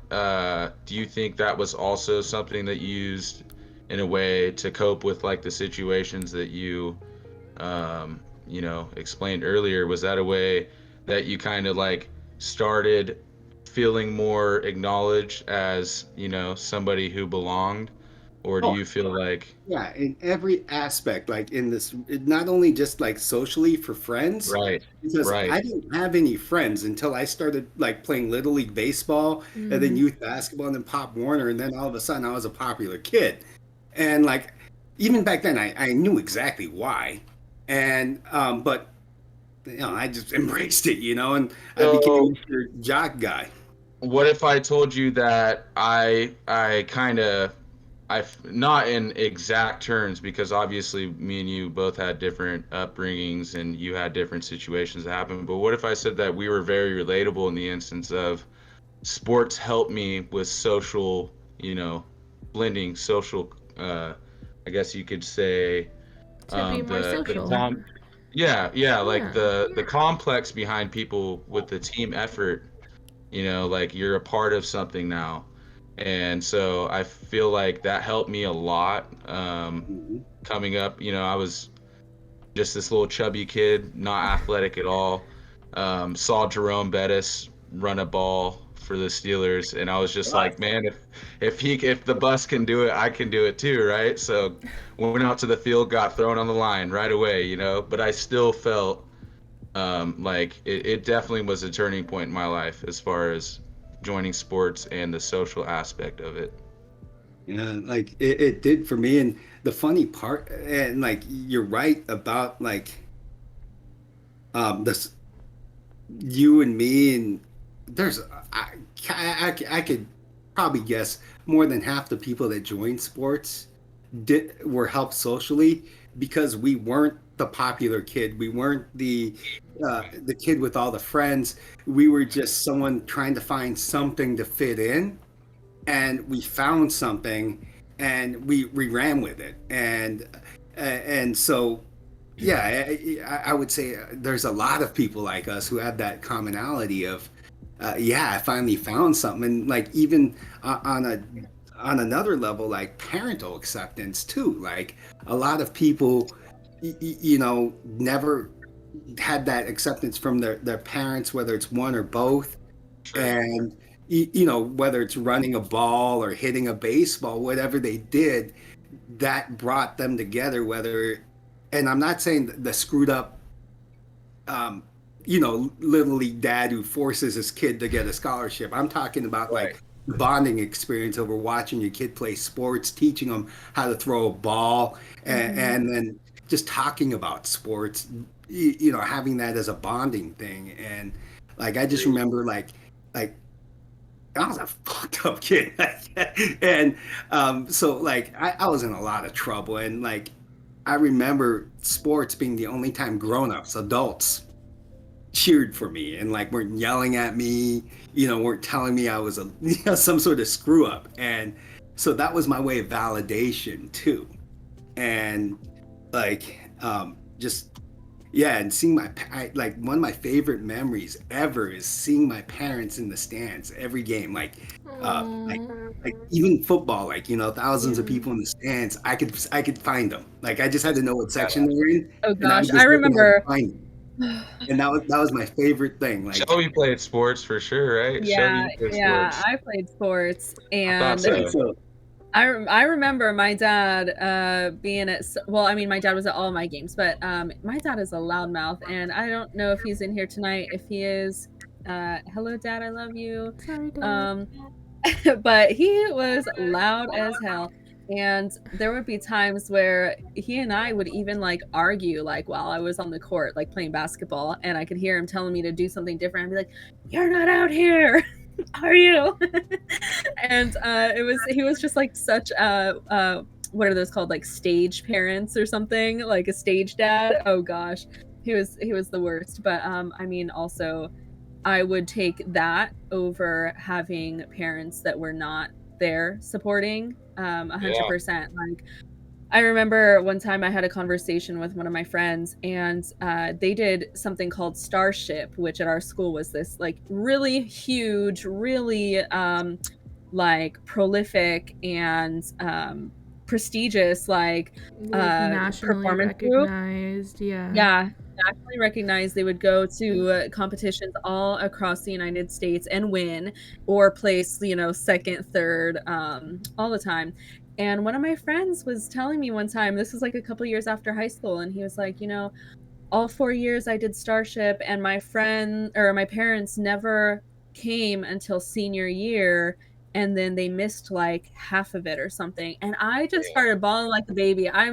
Speaker 3: do you think that was also something that you used in a way to cope with like the situations that explained earlier? Was that a way that you kind of like started feeling more acknowledged as, somebody who belonged? Or do
Speaker 4: Oh,
Speaker 3: you feel like,
Speaker 4: yeah, in every aspect, like in this, not only just like socially for friends,
Speaker 3: right,
Speaker 4: because
Speaker 3: right,
Speaker 4: I didn't have any friends until I started like playing Little League baseball and then
Speaker 1: Mm.
Speaker 4: youth basketball and then Pop Warner, and then all of a sudden I was a popular kid. And like even back then I knew exactly why. And but I just embraced it, and I became
Speaker 3: so
Speaker 4: Mr. Jock guy.
Speaker 3: what if I told you that I kind of not in exact terms, because obviously me and you both had different upbringings and you had different situations that happened, but what if I said that we were very relatable in the instance of sports helped me with social, blending social, I guess you could say,
Speaker 1: To be more
Speaker 3: the
Speaker 1: social.
Speaker 3: yeah, like
Speaker 1: Yeah.
Speaker 3: the complex behind people with the team effort, like you're a part of something now. And so I feel like that helped me a lot,
Speaker 4: Mhm.
Speaker 3: coming up. I was just this little chubby kid, not athletic at all. Saw Jerome Bettis run a ball for the Steelers, and I was just
Speaker 4: Right.
Speaker 3: like, man, if the bus can do it, I can do it too, right? So went out to the field, got thrown on the line right away, but I still felt like it definitely was a turning point in my life as far as joining sports and the social aspect of it.
Speaker 4: Like it did for me. And the funny part, and like you're right about like this, you and me, and there's I could probably guess more than half the people that joined sports were helped socially because we weren't the popular kid. We weren't the kid with all the friends. We were just someone trying to find something to fit in, and we found something, and we ran with it. And so yeah, I would say there's a lot of people like us who have that commonality of yeah, I finally found something. And like even on another level, like parental acceptance too. Like a lot of people never had that acceptance from their parents, whether it's one or both.
Speaker 3: True.
Speaker 4: And whether it's running a ball or hitting a baseball, whatever they did, that brought them together. And I'm not saying the screwed up um little league dad who forces his kid to get a scholarship. I'm talking about
Speaker 3: Right.
Speaker 4: like the bonding experience over watching your kid play sports, teaching them how to throw a ball,
Speaker 1: Mm-hmm.
Speaker 4: and then just talking about sports, having that as a bonding thing. And like I just
Speaker 3: Agreed.
Speaker 4: remember like I was a fucked up kid. And so like I was in a lot of trouble. And like I remember sports being the only time grown-ups, adults, cheered for me and like weren't yelling at me, weren't telling me I was a some sort of screw up. And so that was my way of validation too. And like just yeah, and seeing like one of my favorite memories ever is seeing my parents in the stands every game. Like even football, like thousands of people in the stands. I could find them. Like I just had to know what section they were in,
Speaker 2: Oh
Speaker 4: and I
Speaker 2: gosh,
Speaker 4: would
Speaker 2: I
Speaker 4: just look and I would
Speaker 2: remember.
Speaker 4: find them. And that was my favorite thing. Like
Speaker 3: Shelby played sports for sure, right? Shelby,
Speaker 2: Yeah,
Speaker 3: you played
Speaker 2: yeah,
Speaker 3: sports.
Speaker 2: I played sports,
Speaker 3: I thought
Speaker 2: and
Speaker 4: yeah,
Speaker 3: so.
Speaker 4: so
Speaker 2: I remember my dad being at well, I mean, my dad was at all my games, but my dad is a loudmouth, and I don't know if he's in here tonight. If he is, hello, Dad, I love you.
Speaker 1: Sorry, Dad.
Speaker 2: But he was loud as hell. And there would be times where he and I would even like argue, like while I was on the court, like playing basketball, and I could hear him telling me to do something different. I'd be like, "You're not out here, are you?" And he was just like such a what are those called, like stage parents or something, like a stage dad. Oh gosh, he was the worst. But I mean, also I would take that over having parents that were not there supporting 100%. Like I remember one time I had a conversation with one of my friends, and they did something called Starship, which at our school was this like really huge, really like prolific and prestigious like
Speaker 1: Nationally
Speaker 2: performance group.
Speaker 1: recognized.
Speaker 2: Yeah, nationally recognized. They would go to competitions all across the United States and win or place, second, third, all the time. And one of my friends was telling me one time, this was like a couple years after high school, and he was like, all 4 years I did Starship, and my parents never came until senior year, and then they missed like half of it or something. And I just started bawling like a baby. I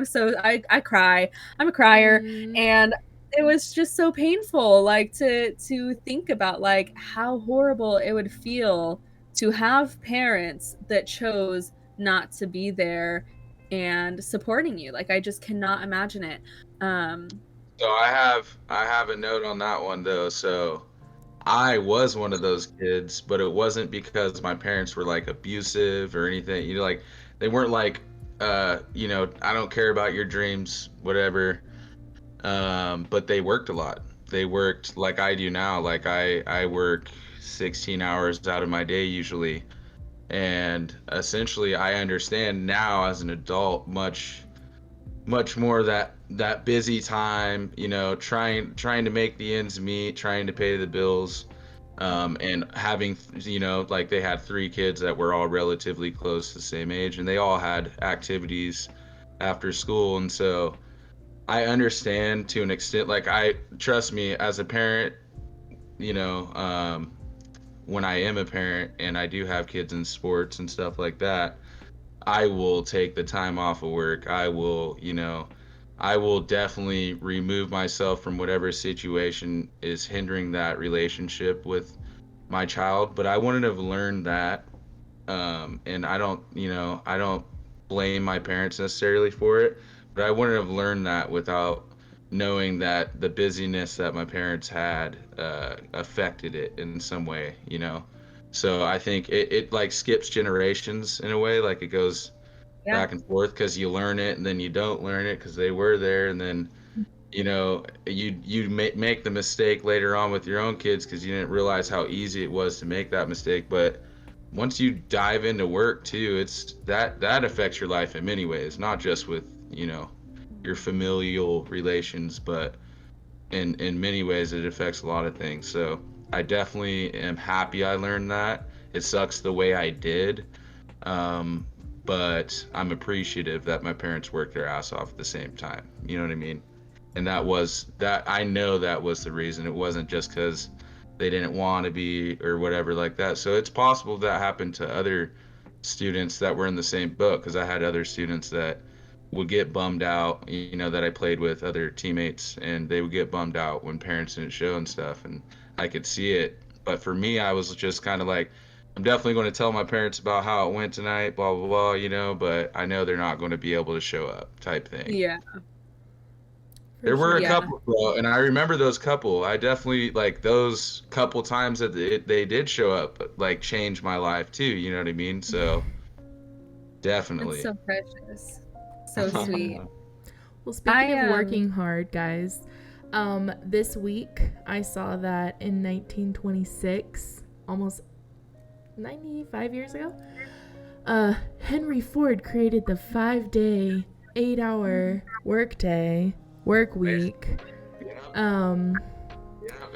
Speaker 2: cry. I'm a crier. And it was just so painful, like to think about like how horrible it would feel to have parents that chose not to be there and supporting you. Like I just cannot imagine it.
Speaker 3: So I have a note on that one though. So I was one of those kids, but it wasn't because my parents were like abusive or anything. Like they weren't like I don't care about your dreams, whatever. But they worked a lot. They worked like I do now. Like I work 16 hours out of my day usually. And essentially I understand now as an adult much more that busy time, trying to make the ends meet, trying to pay the bills, and having, like they had 3 kids that were all relatively close to the same age, and they all had activities after school. And so I understand to an extent, like I trust me as a parent, you know, um, when I am a parent and I do have kids in sports and stuff like that, I will take the time off of work. I will definitely remove myself from whatever situation is hindering that relationship with my child. But I wouldn't have learned that. And I don't blame my parents necessarily for it, but I wouldn't have learned that without knowing that the busyness that my parents had affected it in some way. So I think it like skips generations in a way, like it goes
Speaker 2: Yeah.
Speaker 3: back and forth because you learn it and then you don't learn it because they were there, and then you make the mistake later on with your own kids because you didn't realize how easy it was to make that mistake. But once you dive into work too, it's that affects your life in many ways, not just with your familial relations, but in many ways it affects a lot of things. So I definitely am happy I learned that. It sucks the way I did, um, but I'm appreciative that my parents worked their ass off at the same time. You know what I mean? And that I know that was the reason. It wasn't just because they didn't want to be or whatever like that. So it's possible that happened to other students that were in the same boat, because I had other students that would get bummed out, that I played with, other teammates, and they would get bummed out when parents didn't show and stuff, and I could see it. But for me, I was just kind of like, I'm definitely going to tell my parents about how it went tonight, blah blah blah, but I know they're not going to be able to show up, type thing.
Speaker 2: Yeah.
Speaker 3: There were a
Speaker 2: Yeah.
Speaker 3: couple, though, and I remember those couple. I definitely like those couple times that they did show up, like changed my life too. You know what I mean? So definitely.
Speaker 2: It's so precious. So sweet.
Speaker 1: Well, speaking
Speaker 2: I,
Speaker 1: of working hard, guys, this week I saw that in 1926, almost 95 years ago, Henry Ford created the 5-day, 8-hour work week.
Speaker 3: Yeah, and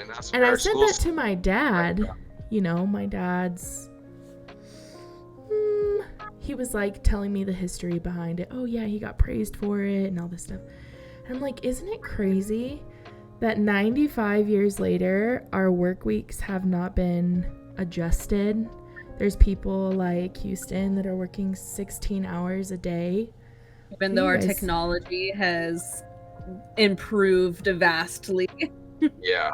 Speaker 3: that's
Speaker 1: And
Speaker 3: where
Speaker 1: I
Speaker 3: our
Speaker 1: said
Speaker 3: schools-
Speaker 1: that to my dad. My dad's. He was like telling me the history behind it. Oh yeah, he got praised for it and all this stuff. And I'm like, isn't it crazy that 95 years later, our work weeks have not been adjusted? There's people like Houston that are working 16 hours a day.
Speaker 2: even though our
Speaker 1: guys-
Speaker 2: technology has improved vastly.
Speaker 3: Yeah,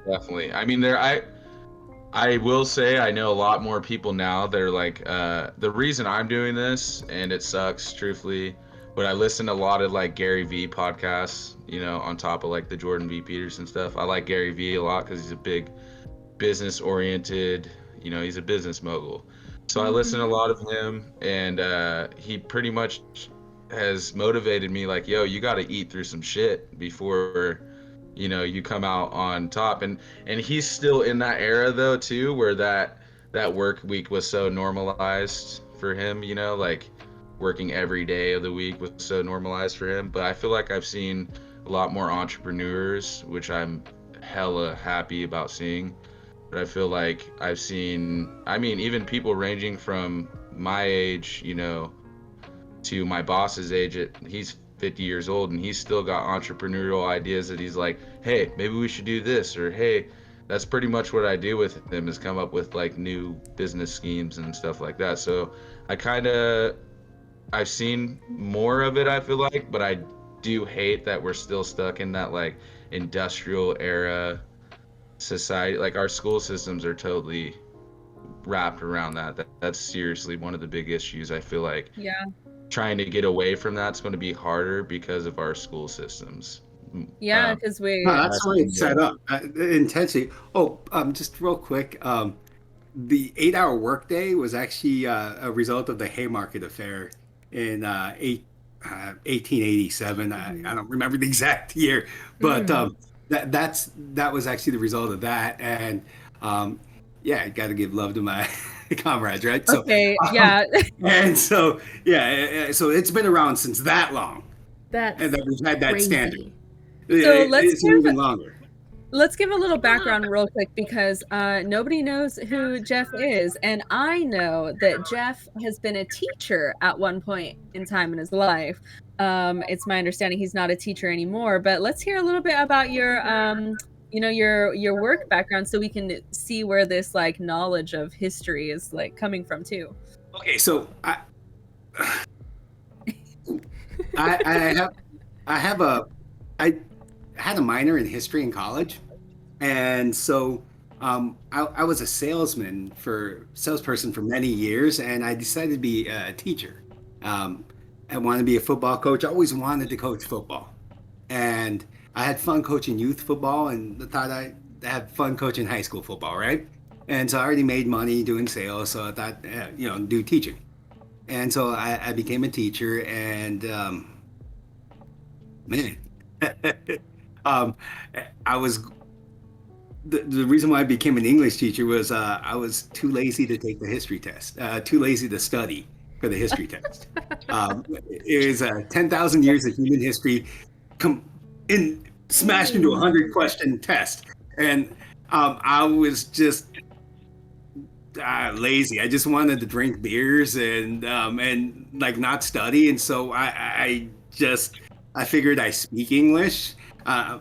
Speaker 3: definitely. I mean, I will say I know a lot more people now that are like, the reason I'm doing this, and it sucks, truthfully, but I listen to a lot of like Gary V podcasts, on top of like the Jordan B. Peterson stuff. I like Gary V a lot because he's a big business oriented, he's a business mogul. So I listen to a lot of him, and he pretty much has motivated me like, yo, you got to eat through some shit before you come out on top. And he's still in that era though too, where that work week was so normalized for him, like working every day of the week was so normalized for him. But I feel like I've seen a lot more entrepreneurs, which I'm hella happy about seeing. But I feel like I've seen, even people ranging from my age, to my boss's age. He's 50 years old and he's still got entrepreneurial ideas that he's like, hey, maybe we should do this, or hey, that's pretty much what I do with him, is come up with like new business schemes and stuff like that. So I've seen more of it, I feel like, but I do hate that we're still stuck in that like industrial era society. Like our school systems are totally wrapped around that's seriously one of the big issues. I feel like
Speaker 2: Yeah.
Speaker 3: trying to get away from that's going to be harder because of our school systems.
Speaker 2: Yeah, because we.
Speaker 4: No, that's why it's set up. Intensity. Oh, just real quick. The 8-hour workday was actually a result of the Haymarket Affair in 1887. I don't remember the exact year, but that was actually the result of that. And yeah, I got to give love to my comrades, right? So,
Speaker 2: Okay, yeah.
Speaker 4: And so so it's been around since that long,
Speaker 1: That's
Speaker 4: and that we've had that
Speaker 1: crazy.
Speaker 4: standard.
Speaker 2: So
Speaker 4: It's even longer.
Speaker 2: Let's give a little background real quick, because nobody knows who Jeff is. And I know that Jeff has been a teacher at one point in time in his life. It's my understanding he's not a teacher anymore, but let's hear a little bit about your your work background, so we can see where this like knowledge of history is like coming from too.
Speaker 4: Okay, so I had a minor in history in college, and so I was a salesperson for many years, and I decided to be a teacher. I wanted to be a football coach. I always wanted to coach football, and I had fun coaching youth football, and thought I had fun coaching high school football, right? And so I already made money doing sales, so I thought, do teaching. And so I became a teacher, and man, I was the reason why I became an English teacher was I was too lazy to take the history test, too lazy to study for the history test. It was 10,000 years of human history smashed into a 100-question test, and I was just lazy. I just wanted to drink beers and like not study, and so I figured I speak English. I'll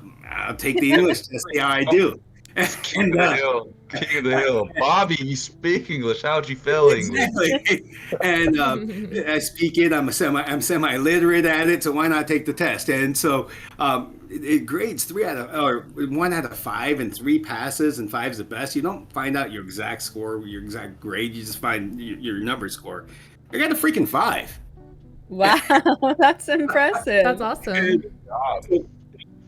Speaker 4: take the English test, see how I do.
Speaker 3: King
Speaker 4: And
Speaker 3: of the hill. King of the hill. Bobby, you speak English. How'd you fail English?
Speaker 4: exactly. And I speak it. I'm semi-literate at it, so why not take the test? And so it grades 1 out of 5 and 3 passes, and 5 is the best. You don't find out your exact score, your exact grade. You just find your number score. I got a freaking 5.
Speaker 2: Wow, that's impressive.
Speaker 1: That's awesome.
Speaker 3: Good job.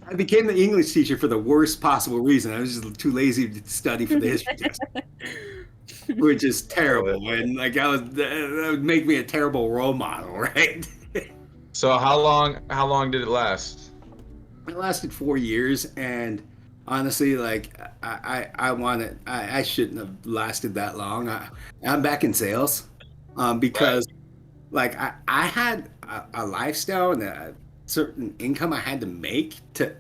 Speaker 4: I became the English teacher for the worst possible reason. I was just too lazy to study for the history test, which is terrible. And like that would make me a terrible role model, right?
Speaker 3: So how long did it last?
Speaker 4: It lasted 4 years, and honestly, like I shouldn't have lasted that long. I'm back in sales, because like I had a lifestyle and a certain income I had to make to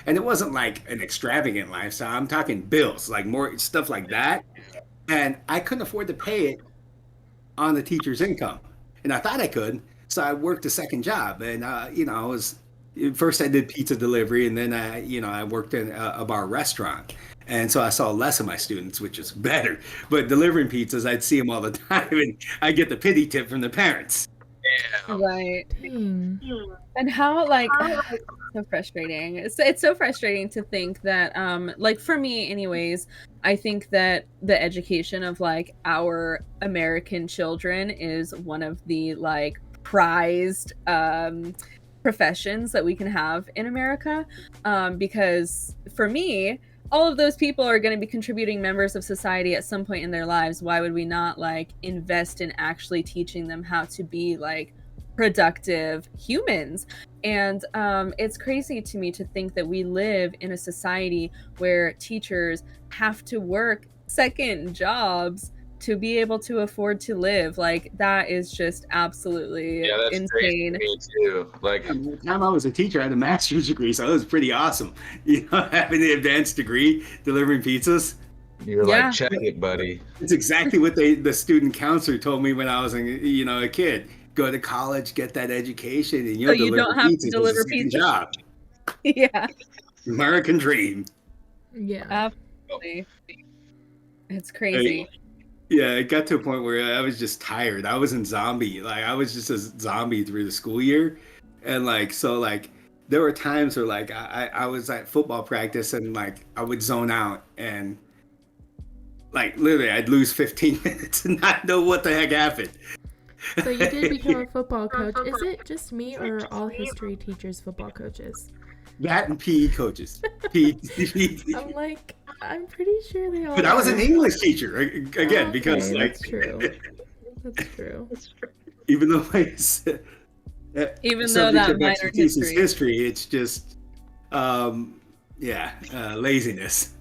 Speaker 4: and it wasn't like an extravagant lifestyle. I'm talking bills, like more stuff like that, and I couldn't afford to pay it on the teacher's income, and I thought I could, so I worked a second job, and I was first I did pizza delivery, and then I worked in a bar restaurant, and so I saw less of my students, which is better. But delivering pizzas, I'd see them all the time, and I get the pity tip from the parents.
Speaker 3: Yeah.
Speaker 2: Right.
Speaker 1: Dang.
Speaker 2: And how, like, so frustrating. It's so frustrating to think that, like, for me anyways, I think that the education of like our American children is one of the like prized professions that we can have in America, because for me, all of those people are going to be contributing members of society at some point in their lives. Why would we not like invest in actually teaching them how to be like productive humans? And it's crazy to me to think that we live in a society where teachers have to work second jobs to be able to afford to live. Like that is just absolutely
Speaker 3: That's
Speaker 2: insane.
Speaker 3: crazy to me too. Like,
Speaker 4: By the time I was a teacher, I had a master's degree, so it was pretty awesome. Having the advanced degree, delivering pizzas.
Speaker 3: you're
Speaker 2: Yeah.
Speaker 3: like, check it, buddy.
Speaker 4: It's exactly what the student counselor told me when I was a kid. Go to college, get that education, and you'll
Speaker 2: So you
Speaker 4: deliver
Speaker 2: don't have to
Speaker 4: pizzas as a
Speaker 2: deliver
Speaker 4: second
Speaker 2: pizzas.
Speaker 4: job.
Speaker 2: Yeah,
Speaker 4: American dream.
Speaker 1: Yeah.
Speaker 2: absolutely. It's crazy.
Speaker 4: Yeah, it got to a point where I was just tired. I was in zombie. Like I was just a zombie through the school year. And there were times where like I was at football practice and like I would zone out and like literally I'd lose 15 minutes and not know what the heck happened.
Speaker 1: So you did become a football coach. Is it just me or are all history teachers football coaches?
Speaker 4: That and PE coaches. PE.
Speaker 1: I'm like, I'm pretty sure they all
Speaker 4: But I was an
Speaker 1: are.
Speaker 4: English teacher again because
Speaker 1: Okay,
Speaker 4: like
Speaker 1: that's true. That's true.
Speaker 4: even though
Speaker 2: Even though
Speaker 4: subject
Speaker 2: that
Speaker 4: of
Speaker 2: minor
Speaker 4: expertise is
Speaker 2: history.
Speaker 4: history, it's just laziness.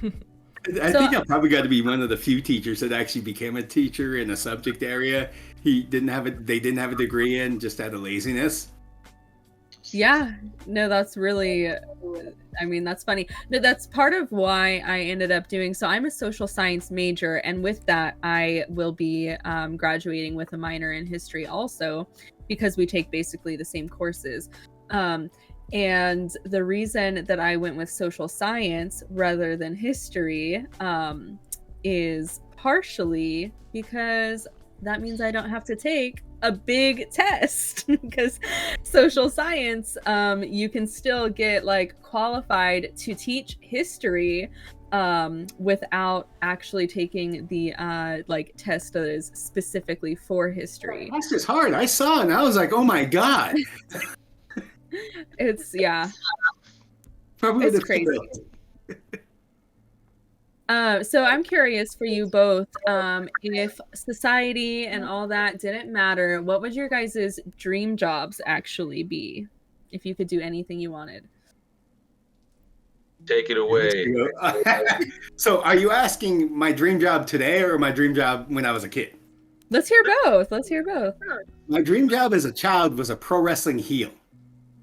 Speaker 4: I
Speaker 2: So-
Speaker 4: think I probably got to be one of the few teachers that actually became a teacher in a subject area they didn't have a degree in, just out of laziness.
Speaker 2: Yeah, no, that's really, I mean, that's funny. No, that's part of why I ended up doing, so I'm a social science major, and with that, I will be graduating with a minor in history also, because we take basically the same courses. And the reason that I went with social science rather than history is partially because that means I don't have to take a big test because social science, you can still get like qualified to teach history without actually taking the like test that is specifically for history.
Speaker 4: That's just hard. I saw it and I was like, oh my god.
Speaker 2: It's
Speaker 4: Probably
Speaker 2: It's
Speaker 4: would've
Speaker 2: crazy.
Speaker 4: failed.
Speaker 2: So I'm curious for you both, if society and all that didn't matter, what would your guys' dream jobs actually be? If you could do anything you wanted.
Speaker 3: Take it away.
Speaker 4: So are you asking my dream job today or my dream job when I was a kid?
Speaker 2: Let's hear both.
Speaker 4: My dream job as a child was a pro wrestling heel.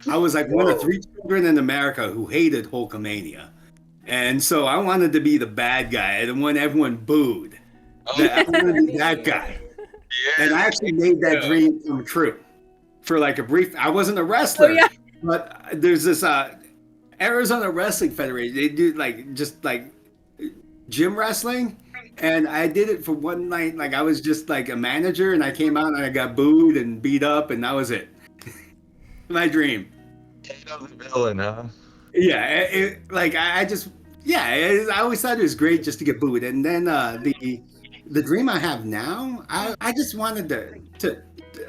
Speaker 4: I was like one of 3 children in America who hated Hulkamania. And so I wanted to be the bad guy, the one everyone booed. I wanted to be that guy.
Speaker 3: Yeah.
Speaker 4: And I actually made that dream come true. For like a brief, I wasn't a wrestler, but there's this Arizona Wrestling Federation. They do like just like gym wrestling, and I did it for one night. Like I was just like a manager, and I came out and I got booed and beat up, and that was it. My dream.
Speaker 3: Kano the villain, huh?
Speaker 4: Yeah, like I just yeah, I always thought it was great just to get booed, and then the dream I have now, I just wanted to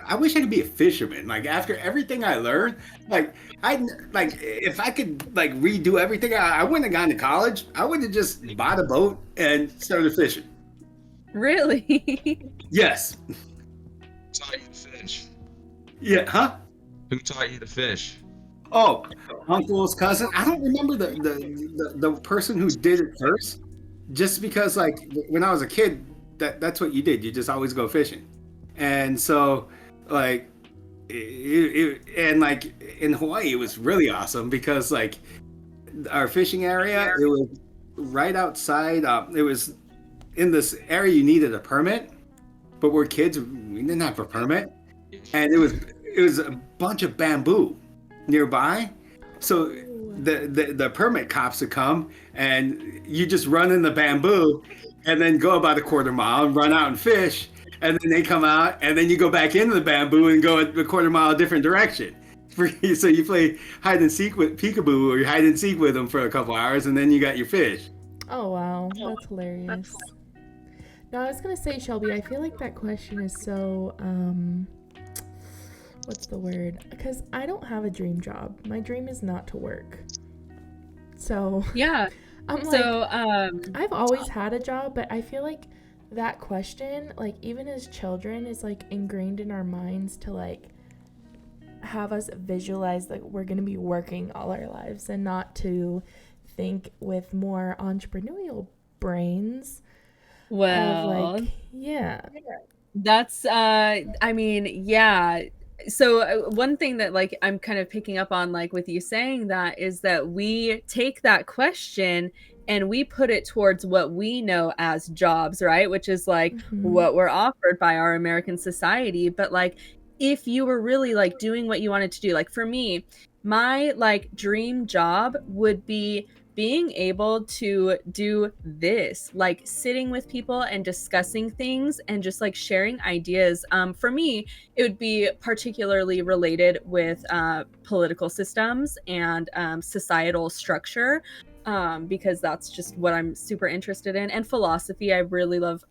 Speaker 4: I wish I could be a fisherman. Like after everything I learned, like I like if I could like redo everything, I wouldn't have gone to college. I would have just bought a boat and started fishing.
Speaker 2: Really?
Speaker 4: Yes.
Speaker 3: Who taught you to fish?
Speaker 4: Yeah. Huh?
Speaker 3: Who taught you to fish?
Speaker 4: Oh, uncle's cousin. I don't remember the person who did it first. Just because like when I was a kid, that's what you did. You just always go fishing, and so like and like in Hawaii, it was really awesome because like our fishing area, it was right outside. It was in this area you needed a permit, but we're kids. We didn't have a permit, and it was a bunch of bamboo nearby. So the permit cops would come and you just run in the bamboo and then go about a quarter mile and run out and fish. And then they come out and then you go back into the bamboo and go a quarter mile a different direction. So you play hide and seek with peekaboo or you hide and seek with them for a couple hours and then you got your fish.
Speaker 1: Oh wow, that's hilarious. Now I was gonna say, Shelby, I feel like that question is so what's the word? Because I don't have a dream job. My dream is not to work. So
Speaker 2: Yeah.
Speaker 1: I'm like,
Speaker 2: So,
Speaker 1: I've always had a job, but I feel like that question, like even as children, is like ingrained in our minds to like have us visualize like we're gonna be working all our lives and not to think with more entrepreneurial brains.
Speaker 2: well,
Speaker 1: Of like, yeah.
Speaker 2: that's, I mean, yeah. So one thing that like I'm kind of picking up on like with you saying that is that we take that question and we put it towards what we know as jobs, right? Which is like what we're offered by our American society. But like if you were really like doing what you wanted to do, like for me, my like dream job would be being able to do this, like sitting with people and discussing things and just like sharing ideas. For me, it would be particularly related with political systems and societal structure, because that's just what I'm super interested in. And philosophy, I really love.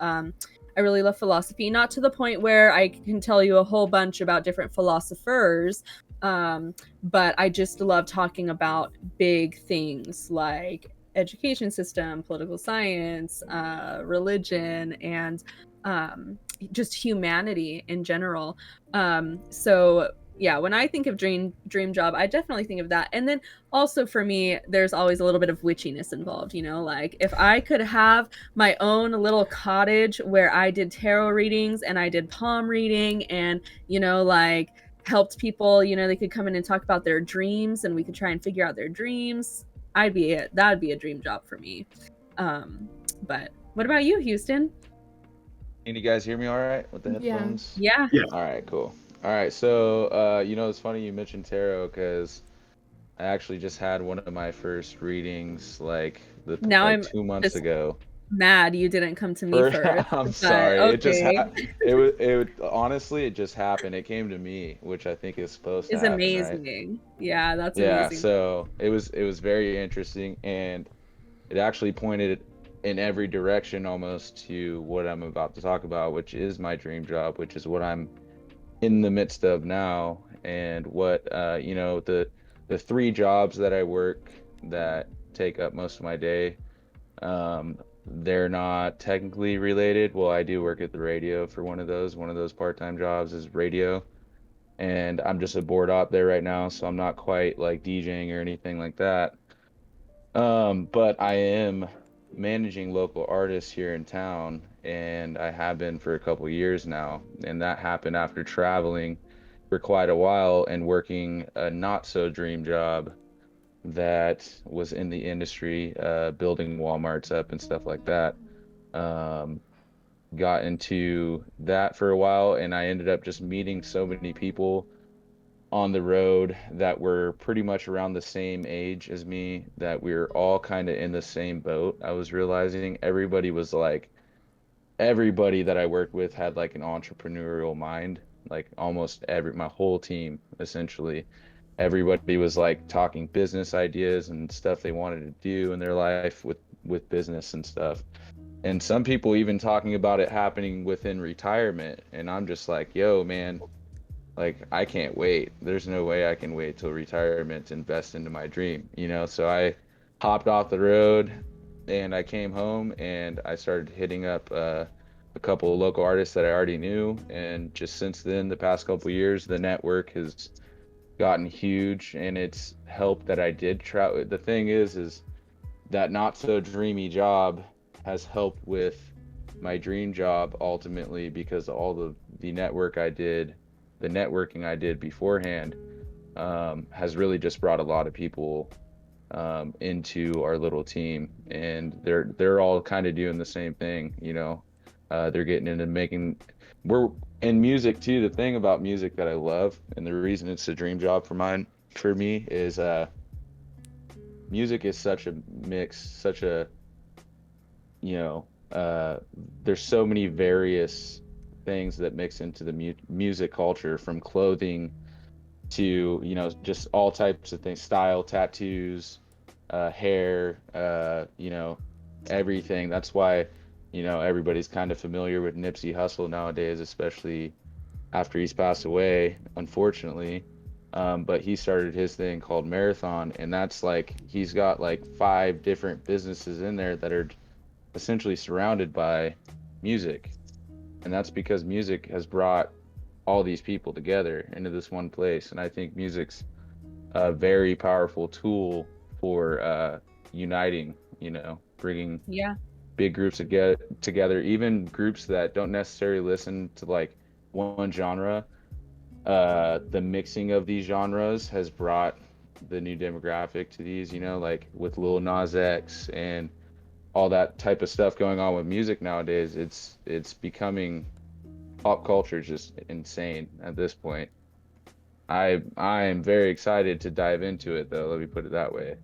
Speaker 2: I really love philosophy, not to the point where I can tell you a whole bunch about different philosophers, but I just love talking about big things like education system, political science, religion, and just humanity in general. So yeah, when I think of dream job, I definitely think of that. And then also for me, there's always a little bit of witchiness involved, you know, like if I could have my own little cottage where I did tarot readings and I did palm reading and, you know, like helped people, you know, they could come in and talk about their dreams and we could try and figure out their dreams. That would be a dream job for me. But what about you, Houston?
Speaker 3: Can you guys hear me all right with the
Speaker 1: Yeah.
Speaker 3: headphones?
Speaker 2: Yeah.
Speaker 3: All right, cool. All right, so you know, it's funny you mentioned tarot because I actually just had one of my first readings
Speaker 2: Now I'm
Speaker 3: 2 months
Speaker 2: just
Speaker 3: ago.
Speaker 2: mad you didn't come to me first.
Speaker 3: I'm
Speaker 2: But
Speaker 3: sorry.
Speaker 2: okay.
Speaker 3: Honestly, it just happened. It came to me, which I think is supposed to
Speaker 2: Is
Speaker 3: happen, right?
Speaker 2: amazing. Yeah, that's
Speaker 3: Yeah,
Speaker 2: amazing.
Speaker 3: so it was very interesting and it actually pointed in every direction almost to what I'm about to talk about, which is my dream job, which is what I'm in the midst of now, and what you know, the three jobs that I work that take up most of my day. They're not technically related. Well, I do work at the radio for one of those. One of those part-time jobs is radio, and I'm just a board op there right now, so I'm not quite like DJing or anything like that. But I am managing local artists here in town, and I have been for a couple years now. And that happened after traveling for quite a while and working a not so dream job that was in the industry, building Walmarts up and stuff like that. Um, got into that for a while, and I ended up just meeting so many people on the road that were pretty much around the same age as me, that we were all kind of in the same boat. I was realizing everybody that I worked with had like an entrepreneurial mind, like almost my whole team essentially. Everybody was like talking business ideas and stuff they wanted to do in their life with business and stuff. And some people even talking about it happening within retirement. And I'm just like, yo, man, like I can't wait. There's no way I can wait till retirement to invest into my dream, you know? So I hopped off the road and I came home and I started hitting up a couple of local artists that I already knew. And just since then, the past couple of years, the network has gotten huge and it's helped that I did try. The thing is that not so dreamy job has helped with my dream job ultimately, because all the networking I did beforehand has really just brought a lot of people into our little team, and they're all kind of doing the same thing, you know. They're getting into making, we're in music too. The thing about music that I love, and the reason it's a dream job for me is music is such a mix, such a, you know, there's so many various things that mix into the music culture, from clothing to, you know, just all types of things, style, tattoos, hair, you know, everything. That's why, you know, everybody's kind of familiar with Nipsey Hussle nowadays, especially after he's passed away, unfortunately. But he started his thing called Marathon, and that's like, he's got like 5 different businesses in there that are essentially surrounded by music. And that's because music has brought all these people together into this one place. And I think music's a very powerful tool for uniting, you know, bringing big groups together, even groups that don't necessarily listen to like one genre. The mixing of these genres has brought the new demographic to these, you know, like with Lil Nas X and all that type of stuff going on with music nowadays. It's becoming, pop culture is just insane at this point. I am very excited to dive into it, though. Let me put it that way.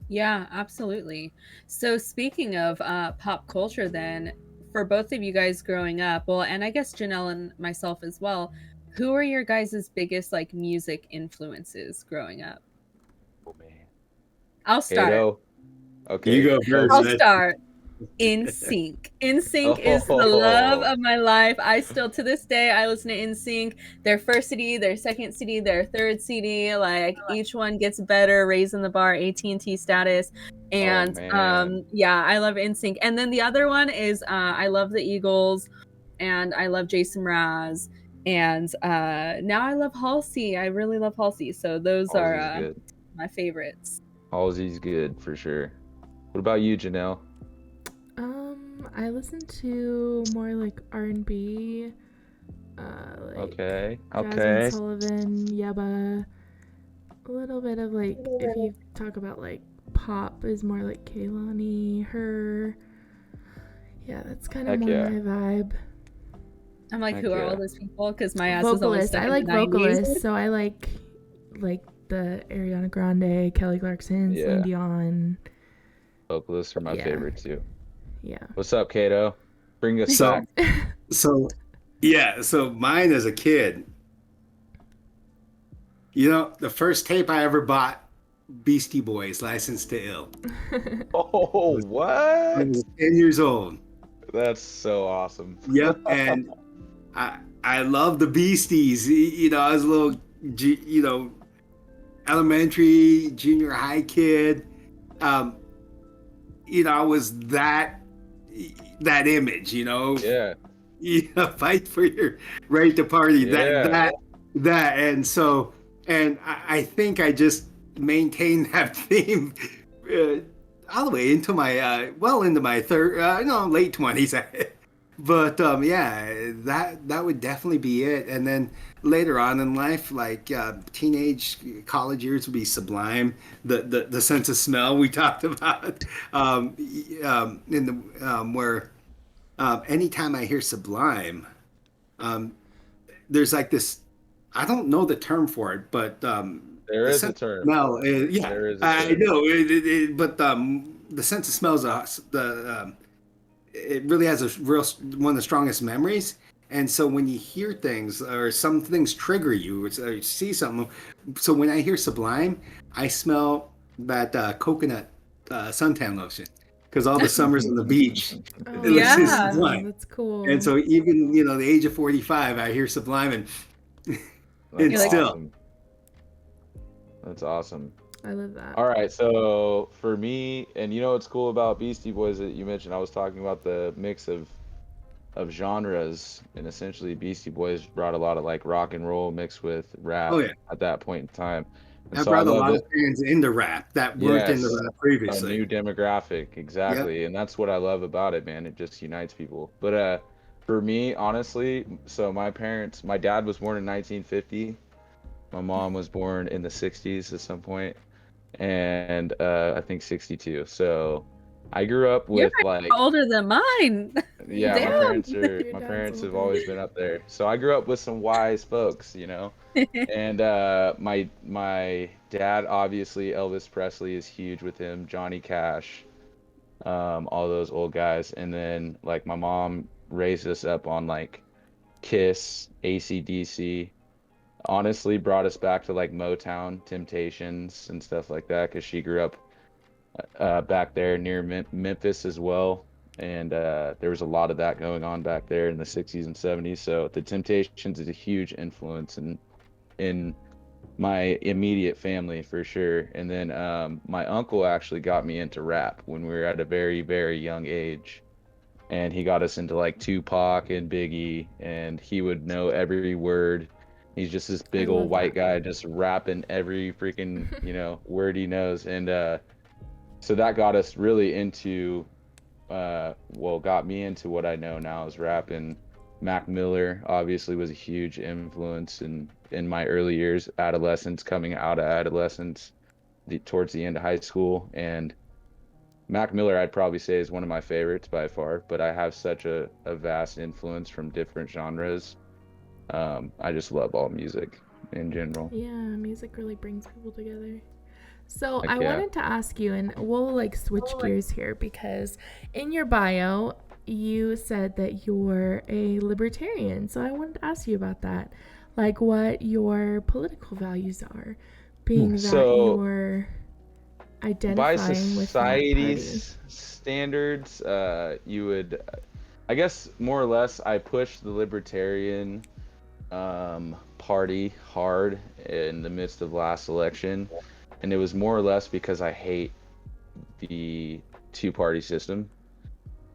Speaker 2: Yeah, absolutely. So speaking of pop culture, then, for both of you guys growing up, well, and I guess Janelle and myself as well, who are your guys' biggest like music influences growing up?
Speaker 3: Oh man.
Speaker 2: I'll start.
Speaker 3: Kato. Okay.
Speaker 4: You go first.
Speaker 2: I'll start. NSYNC. NSYNC is the love of my life. I still, to this day, I listen to NSYNC. Their first CD, their second CD, their third CD, like each one gets better, raising the bar, AT&T status. And yeah, I love NSYNC. And then the other one is I love the Eagles, and I love Jason Mraz, and now I love Halsey. I really love Halsey. So those are
Speaker 3: good.
Speaker 2: my favorites.
Speaker 3: Halsey's good for sure. What about you, Janelle?
Speaker 1: I listen to more like R&B, like Jasmine Sullivan, Yebba, a little bit of like, if you talk about like pop, is more like Kehlani, her. Yeah, that's kind of more my vibe.
Speaker 2: I'm like, who are all those people? Because my ass is always
Speaker 1: Vocalists.
Speaker 2: stuck
Speaker 1: I
Speaker 2: in
Speaker 1: like
Speaker 2: the 90s.
Speaker 1: vocalists, so I like the Ariana Grande, Kelly Clarkson, Celine Dion.
Speaker 3: Vocalists are my favorite too.
Speaker 1: Yeah.
Speaker 3: What's up, Kato? Bring us back.
Speaker 4: So mine as a kid, you know, the first tape I ever bought, Beastie Boys, License to Ill.
Speaker 3: Oh, what?
Speaker 4: I was 10 years old.
Speaker 3: That's so awesome.
Speaker 4: Yep, and I love the Beasties. You know, I was a little, you know, elementary, junior high kid. You know, I was that image, you know.
Speaker 3: Yeah.
Speaker 4: You know, fight for your right to party.
Speaker 3: Yeah.
Speaker 4: That, and so, and I think I just maintained that theme all the way into my into my late 20s. But yeah, that would definitely be it. And then later on in life, like teenage, college years, would be Sublime. The sense of smell we talked about. In the where anytime I hear Sublime, there's like this I don't know the term for it, but
Speaker 3: There
Speaker 4: the
Speaker 3: is a
Speaker 4: sense of
Speaker 3: term.
Speaker 4: smell, yeah,
Speaker 3: There is a
Speaker 4: I
Speaker 3: term.
Speaker 4: know, but the sense of smell is it really has a real one of the strongest memories. And so when you hear things or some things trigger you, or you see something. So when I hear Sublime, I smell that coconut suntan lotion because all the summers on the beach,
Speaker 1: Oh,
Speaker 4: listen to
Speaker 2: Yeah.
Speaker 1: wow,
Speaker 4: Sublime.
Speaker 1: that's cool.
Speaker 4: And so even the age of 45, I hear Sublime, and
Speaker 3: That's
Speaker 2: You're
Speaker 4: it's
Speaker 2: like,
Speaker 4: still
Speaker 3: awesome. That's awesome.
Speaker 1: I love that.
Speaker 3: All right, so for me, and you know what's cool about Beastie Boys that you mentioned, I was talking about the mix of genres, and essentially Beastie Boys brought a lot of like rock and roll mixed with
Speaker 4: oh
Speaker 3: rap
Speaker 4: yeah,
Speaker 3: at that point in time. And
Speaker 4: that
Speaker 3: so I
Speaker 4: brought a
Speaker 3: love
Speaker 4: lot of
Speaker 3: it.
Speaker 4: fans into rap that weren't into
Speaker 3: Yes,
Speaker 4: rap
Speaker 3: a
Speaker 4: previously.
Speaker 3: new demographic,
Speaker 4: Yep.
Speaker 3: exactly. And that's what I love about it, man. It just unites people. But for me, honestly, so my dad was born in 1950. My mom was born in the 60s at some point, and I think 62. So I grew up
Speaker 2: you're
Speaker 3: with like,
Speaker 2: older than mine.
Speaker 3: yeah,
Speaker 1: Yeah, your
Speaker 3: my
Speaker 1: dad's
Speaker 3: parents have
Speaker 1: older.
Speaker 3: always been up there. So I grew up with some wise folks, you know. And my dad, obviously Elvis Presley is huge with him, Johnny Cash, all those old guys. And then like my mom raised us up on like Kiss, AC/DC. Honestly, brought us back to like Motown, Temptations, and stuff like that because she grew up back there near Memphis as well. And there was a lot of that going on back there in the 60s and 70s. So the Temptations is a huge influence in my immediate family for sure. And then my uncle actually got me into rap when we were at a very, very young age. And he got us into like Tupac and Biggie, and he would know every word. He's just this
Speaker 1: I
Speaker 3: big old
Speaker 1: love
Speaker 3: white
Speaker 1: that.
Speaker 3: guy just rapping every freaking, word he knows. And so that got us really into well, got me into what I know now is rap. And Mac Miller obviously was a huge influence in my early years, adolescence, coming out of adolescence, towards the end of high school. And Mac Miller, I'd probably say, is one of my favorites by far, but I have such a vast influence from different genres. I just love all music in general.
Speaker 1: Yeah, music really brings people together. So
Speaker 3: Like,
Speaker 1: I
Speaker 3: yeah.
Speaker 1: wanted to ask you, and we'll like switch gears here because in your bio you said that you're a libertarian. So I wanted to ask you about that, like what your political values are, being that
Speaker 3: So
Speaker 1: you're
Speaker 3: by
Speaker 1: identifying with that party.
Speaker 3: society's standards, you would, I guess, more or less, I push the libertarian party hard in the midst of last election, and it was more or less because I hate the two-party system.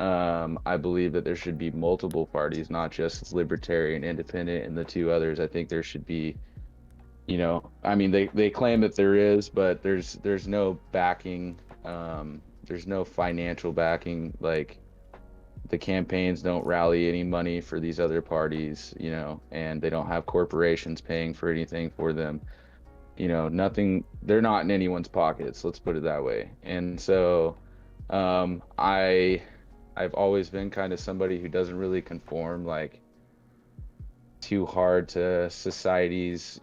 Speaker 3: I believe that there should be multiple parties, not just libertarian, independent, and the two others. I think there should be, I mean, they claim that there is, but there's no backing. There's no financial backing. Like the campaigns don't rally any money for these other parties, and they don't have corporations paying for anything for them. Nothing, they're not in anyone's pockets, let's put it that way. And so I've always been kind of somebody who doesn't really conform like too hard to society's,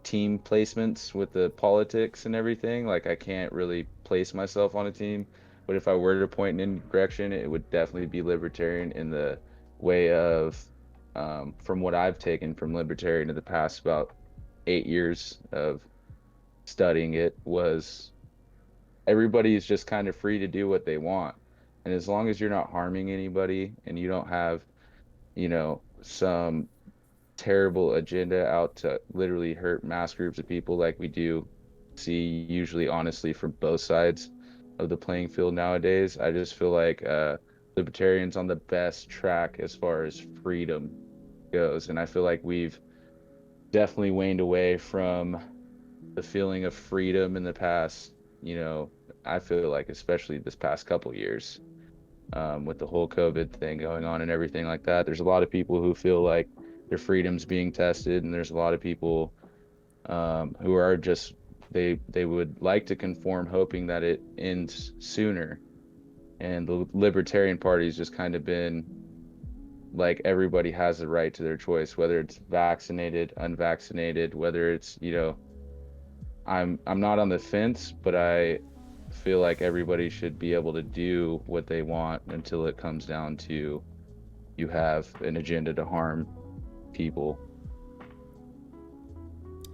Speaker 3: team placements with the politics and everything. Like I can't really place myself on a team, but if I were to point in any direction, it would definitely be libertarian in the way of, from what I've taken from libertarian in the past about 8 years of studying it, was everybody is just kind of free to do what they want. And as long as you're not harming anybody and you don't have, some terrible agenda out to literally hurt mass groups of people like we do see usually honestly from both sides of the playing field nowadays, I just feel like libertarians on the best track as far as freedom goes. And I feel like we've definitely waned away from the feeling of freedom in the past, you know, I feel like especially this past couple years, with the whole COVID thing going on and everything like that. There's a lot of people who feel like their freedom's being tested, and there's a lot of people who are just they would like to conform, hoping that it ends sooner. And the Libertarian Party's just kind of been like everybody has the right to their choice, whether it's vaccinated, unvaccinated, whether it's, I'm not on the fence, but I feel like everybody should be able to do what they want until it comes down to you have an agenda to harm people.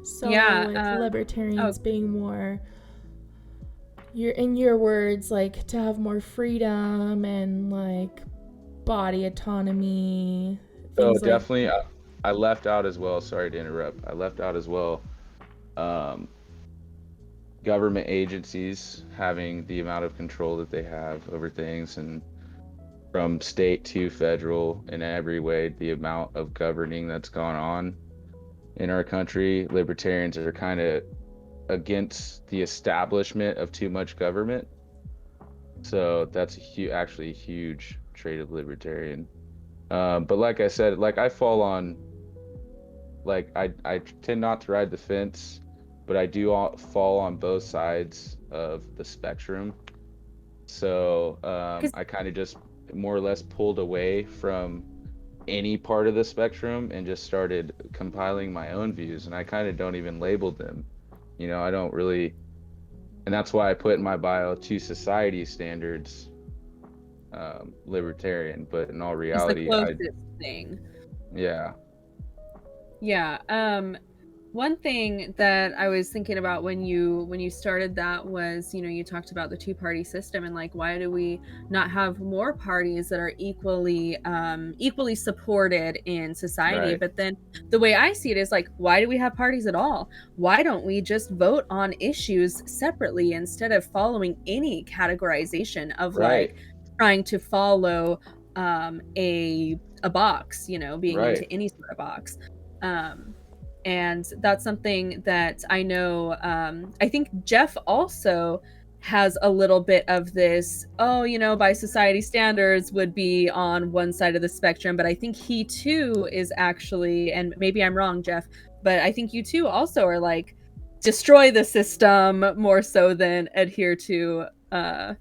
Speaker 1: So
Speaker 2: Yeah,
Speaker 1: like libertarians being more, in your words, like to have more freedom and like body autonomy,
Speaker 3: So
Speaker 1: things like
Speaker 3: definitely, I left out as well. Sorry to interrupt. I left out as well. Um, Government agencies having the amount of control that they have over things, and from state to federal in every way, the amount of governing that's gone on in our country. Libertarians are kind of against the establishment of too much government. So that's actually a huge trait of libertarian. But like I said, like I fall on, like I tend not to ride the fence, but I do fall on both sides of the spectrum. So I kind of just more or less pulled away from any part of the spectrum and just started compiling my own views, and I kind of don't even label them. I don't really, and that's why I put in my bio, to society standards, libertarian, but in all
Speaker 2: it's the
Speaker 3: reality,
Speaker 2: closest thing.
Speaker 3: yeah.
Speaker 2: Yeah. One thing that I was thinking about when you started that was, you talked about the two-party system and like, why do we not have more parties that are equally supported in society?
Speaker 3: Right.
Speaker 2: But then the way I see it is like, why do we have parties at all? Why don't we just vote on issues separately instead of following any categorization of
Speaker 3: Right.
Speaker 2: like trying to follow a box, being
Speaker 3: Right.
Speaker 2: into any sort of box. And that's something that I know, I think Jeff also has a little bit of this, by society standards would be on one side of the spectrum, but I think he too is actually, and maybe I'm wrong, Jeff, but I think you too also are like, destroy the system more so than adhere to
Speaker 4: Oh,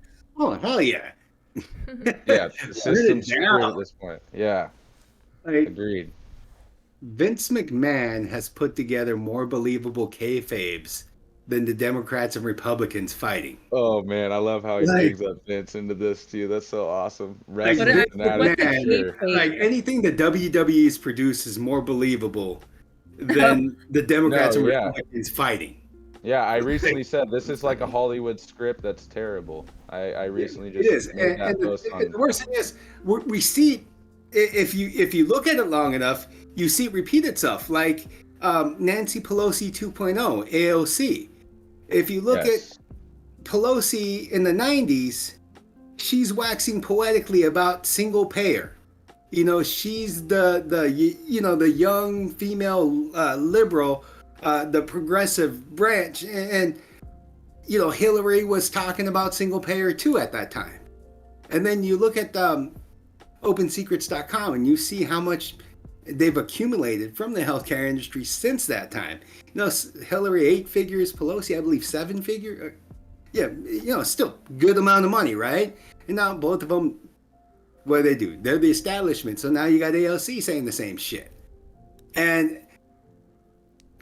Speaker 4: hell yeah.
Speaker 3: Yeah, the
Speaker 4: Put it
Speaker 3: system's screwed
Speaker 4: down.
Speaker 3: at this point. Yeah,
Speaker 4: Like,
Speaker 3: agreed.
Speaker 4: Vince McMahon has put together more believable kayfabes than the Democrats and Republicans fighting.
Speaker 3: Oh man, I love how he
Speaker 4: Like,
Speaker 3: brings up Vince into this too. That's so awesome.
Speaker 4: like
Speaker 2: what
Speaker 3: Wrestling
Speaker 4: Vince
Speaker 3: fanatic
Speaker 2: what's a
Speaker 3: for
Speaker 4: McMahon,
Speaker 3: sure.
Speaker 2: kayfabe?
Speaker 4: like anything that WWE's produced is more believable than the Democrats
Speaker 3: No,
Speaker 4: and
Speaker 3: yeah.
Speaker 4: Republicans fighting.
Speaker 3: Yeah, I recently said this is like a Hollywood script that's terrible. I recently
Speaker 4: It
Speaker 3: just
Speaker 4: is,
Speaker 3: made that
Speaker 4: and
Speaker 3: post
Speaker 4: the
Speaker 3: on.
Speaker 4: worst thing is we see if you look at it long enough, you see it repeat itself. Like Nancy Pelosi 2.0 AOC. If you look at
Speaker 3: Yes.
Speaker 4: Pelosi in the 90s, she's waxing poetically about single payer. She's the young female liberal, the progressive branch, and Hillary was talking about single payer too at that time. And then you look at OpenSecrets.com and you see how much they've accumulated from the healthcare industry since that time. Hillary 8 figures, Pelosi I believe 7 figure. Yeah, still good amount of money, right? And now both of them, what do? They're the establishment. So now you got ALC saying the same shit. And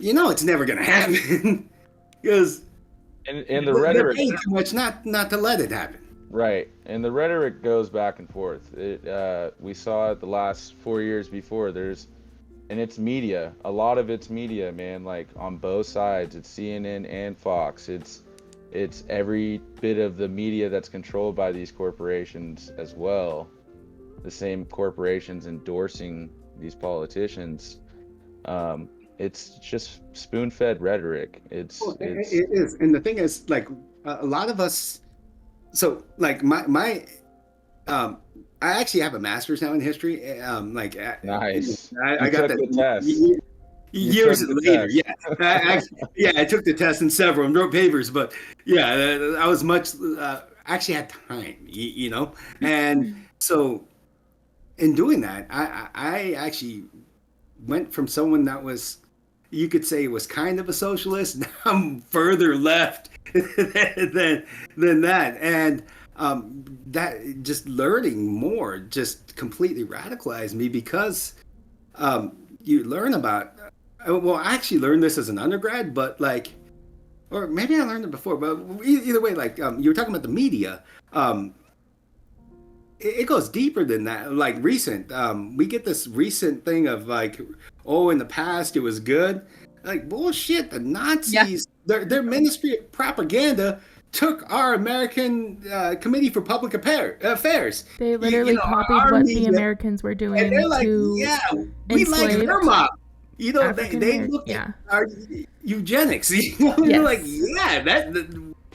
Speaker 4: it's never going to happen because
Speaker 3: And the
Speaker 4: they're
Speaker 3: rhetoric,
Speaker 4: paid too much not to let it happen.
Speaker 3: right? And the rhetoric goes back and forth. We saw it the last 4 years before. And it's media. A lot of it's media, man. Like on both sides, it's CNN and Fox. It's every bit of the media that's controlled by these corporations as well. The same corporations endorsing these politicians. It's just spoon-fed rhetoric. It
Speaker 4: is, and the thing is, like a lot of us. So, like my I actually have a master's now in history.
Speaker 3: nice.
Speaker 4: I got that
Speaker 3: the test.
Speaker 4: years
Speaker 3: took the
Speaker 4: later.
Speaker 3: test.
Speaker 4: I took the test in several and wrote papers, but yeah, I was much actually had time, and so in doing that, I actually went from someone that was, you could say, was kind of a socialist. Now I'm further left than that, and that just learning more just completely radicalized me because you learn about. Well, I actually learned this as an undergrad, but like, or maybe I learned it before. But either way, like you were talking about the media. It goes deeper than that. Like recent, we get this recent thing of like, oh, in the past it was good. Like bullshit. The Nazis, their Ministry of Propaganda took our American Committee for Public Affairs.
Speaker 1: They literally copied
Speaker 4: our
Speaker 1: what
Speaker 4: media,
Speaker 1: the Americans were doing
Speaker 4: and they're like,
Speaker 1: to
Speaker 4: yeah, we like
Speaker 1: enslaved
Speaker 4: Hermop. They
Speaker 1: African
Speaker 4: look
Speaker 1: yeah.
Speaker 4: at our eugenics. They're like, yeah,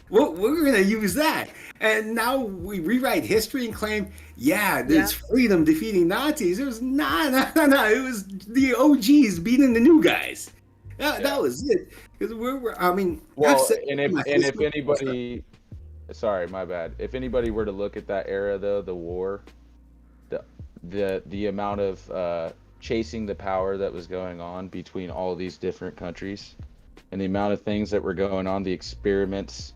Speaker 4: we're gonna use that. And now we rewrite history and claim, there's freedom defeating Nazis. It was no. It was the OGs beating the new guys. That was it. Because I mean,
Speaker 3: well, and if anybody, sorry, my bad. If anybody were to look at that era, though, the war, the amount of chasing the power that was going on between all these different countries, and the amount of things that were going on, the experiments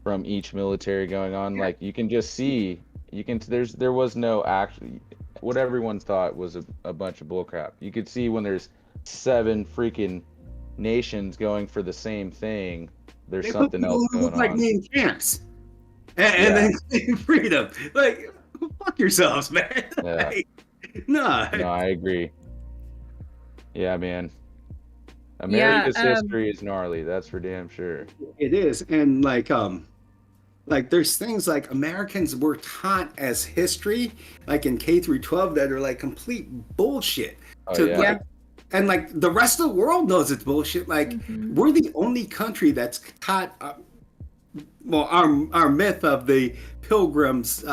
Speaker 3: from each military going on, like you can just see, there was no actually, what everyone thought was a bunch of bullcrap. You could see when there's 7 freaking nations going for the same thing, there's something else going on.
Speaker 4: Like me in camps, and then freedom. Like, fuck yourselves, man.
Speaker 3: Yeah.
Speaker 4: Like, no,
Speaker 3: I agree. Yeah, man. America's history is gnarly. That's for damn sure.
Speaker 4: It is, and like there's things like Americans were taught as history, like in K through 12, that are like complete bullshit. And like the rest of the world knows it's bullshit. Like we're the only country that's taught. Our myth of the pilgrims,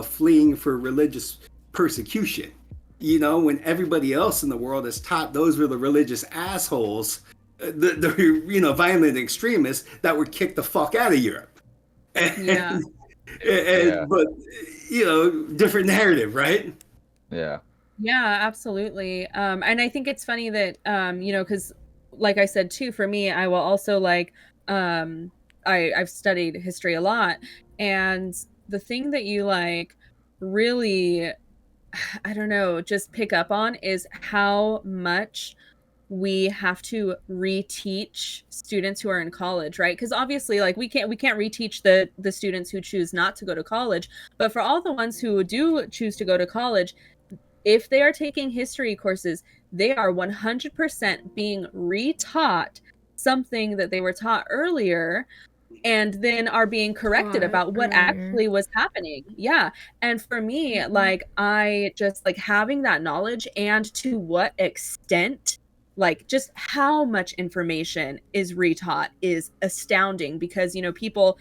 Speaker 4: fleeing for religious persecution. When everybody else in the world is taught those were the religious assholes, the violent extremists that were kicked the fuck out of Europe. But different narrative, right?
Speaker 2: Yeah, absolutely. And I think it's funny that because like I said too, for me, I will also like I've studied history a lot, and the thing that you like really, I don't know, just pick up on is how much we have to reteach students who are in college, right? Because obviously, like we can't reteach the students who choose not to go to college, but for all the ones who do choose to go to college, if they are taking history courses, they are 100% being retaught something that they were taught earlier, and then are being corrected about what actually was happening. Yeah. And for me, like, I just like having that knowledge, and to what extent, like just how much information is retaught is astounding, because people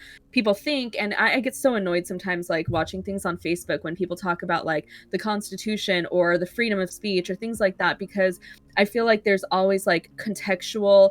Speaker 2: think, and I get so annoyed sometimes like watching things on Facebook when people talk about like the Constitution or the freedom of speech or things like that, because I feel like there's always like contextual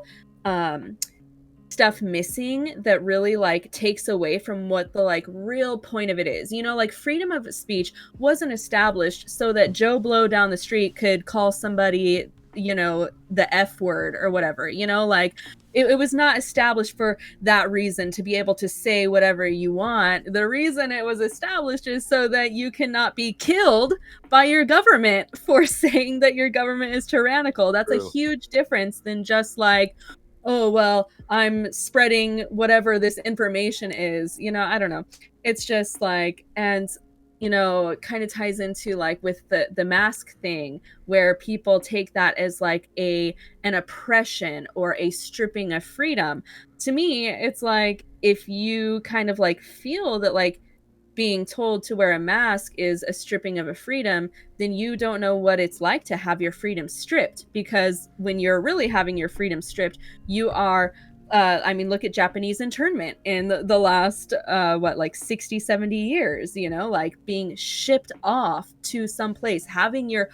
Speaker 2: stuff missing that really like takes away from what the like real point of it is. Like freedom of speech wasn't established so that Joe Blow down the street could call somebody the F word or whatever, like it was not established for that reason, to be able to say whatever you want. The reason it was established is so that you cannot be killed by your government for saying that your government is tyrannical. That's a huge difference than just like, oh, well, I'm spreading whatever this information is. I don't know. It's just like, and it kind of ties into like with the mask thing, where people take that as like an oppression or a stripping of freedom. To me, it's like, if you kind of like feel that like being told to wear a mask is a stripping of a freedom, then you don't know what it's like to have your freedom stripped. Because when you're really having your freedom stripped, you are look at Japanese internment in the last, 60, 70 years, like being shipped off to some place, having your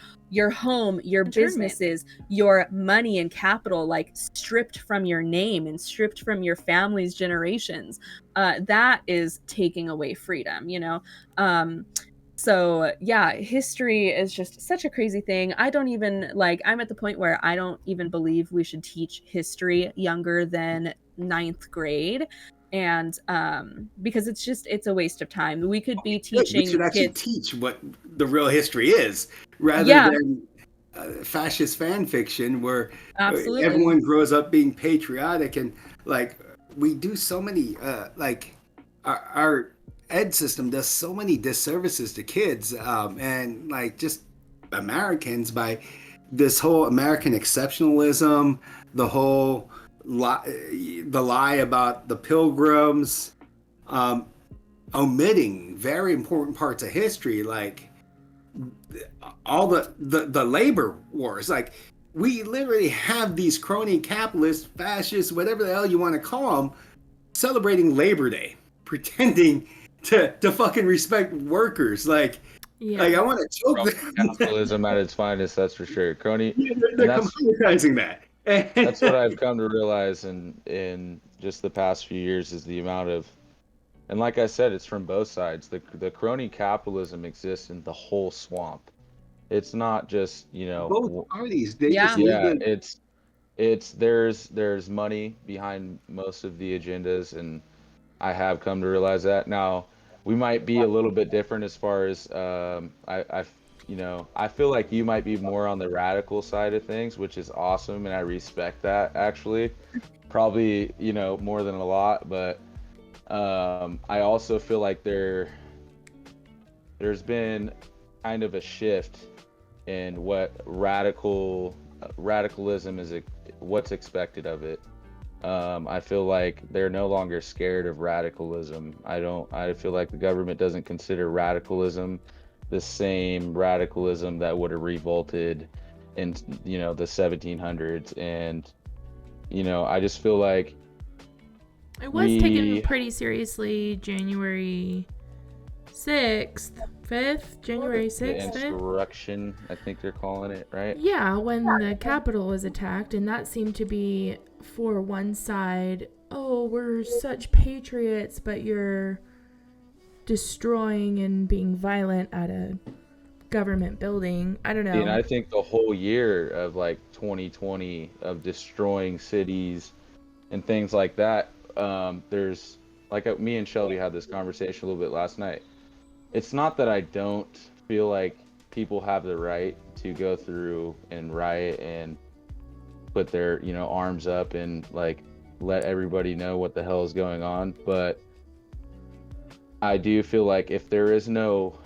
Speaker 2: home, your businesses, your money and capital, like stripped from your name and stripped from your family's generations. That is taking away freedom, So yeah, history is just such a crazy thing. I don't even I'm at the point where I don't even believe we should teach history younger than 9th grade, And because it's a waste of time. We could be
Speaker 4: We
Speaker 2: teaching
Speaker 4: should actually
Speaker 2: kids.
Speaker 4: teach what the real history is, rather
Speaker 2: Yeah,
Speaker 4: than fascist fan fiction where
Speaker 2: absolutely.
Speaker 4: everyone grows up being patriotic. And like we do so many like our ed system does so many disservices to kids, and like just Americans by this whole American exceptionalism, the whole the lie about the pilgrims, um, omitting very important parts of history, like all the labor wars. Like we literally have these crony capitalists, fascists, whatever the hell you want to call them, celebrating Labor Day, pretending to fucking respect workers. Like I want to choke them.
Speaker 3: Capitalism at its finest, that's for sure. Crony, and
Speaker 4: They're commoditizing that.
Speaker 3: that's what I've come to realize in just the past few years is the amount of, and like I said, it's from both sides. The crony capitalism exists in the whole swamp. It's not just,
Speaker 4: Both parties, they just
Speaker 2: Yeah.
Speaker 4: need
Speaker 3: yeah,
Speaker 4: to.
Speaker 3: it's there's money behind most of the agendas, and I have come to realize that. Now, we might be a little bit different as far as I feel like you might be more on the radical side of things, which is awesome, and I respect that actually. Probably, more than a lot, but I also feel like there's been kind of a shift in what radicalism is, what's expected of it. I feel like they're no longer scared of radicalism. I feel like the government doesn't consider radicalism the same radicalism that would have revolted in, the 1700s. And, I just feel like
Speaker 1: It was taken pretty seriously January 6th, 5th, January 6th,
Speaker 3: the
Speaker 1: 5th.
Speaker 3: insurrection, I think they're calling it, right?
Speaker 1: Yeah, when the Capitol was attacked, and that seemed to be for one side, oh, we're such patriots, but you're destroying and being violent at a government building. I don't know.
Speaker 3: And I think the whole year of like 2020 of destroying cities and things like that, there's like me and Shelby had this conversation a little bit last night. It's not that I don't feel like people have the right to go through and riot and put their, arms up and like let everybody know what the hell is going on, but I do feel like if there is no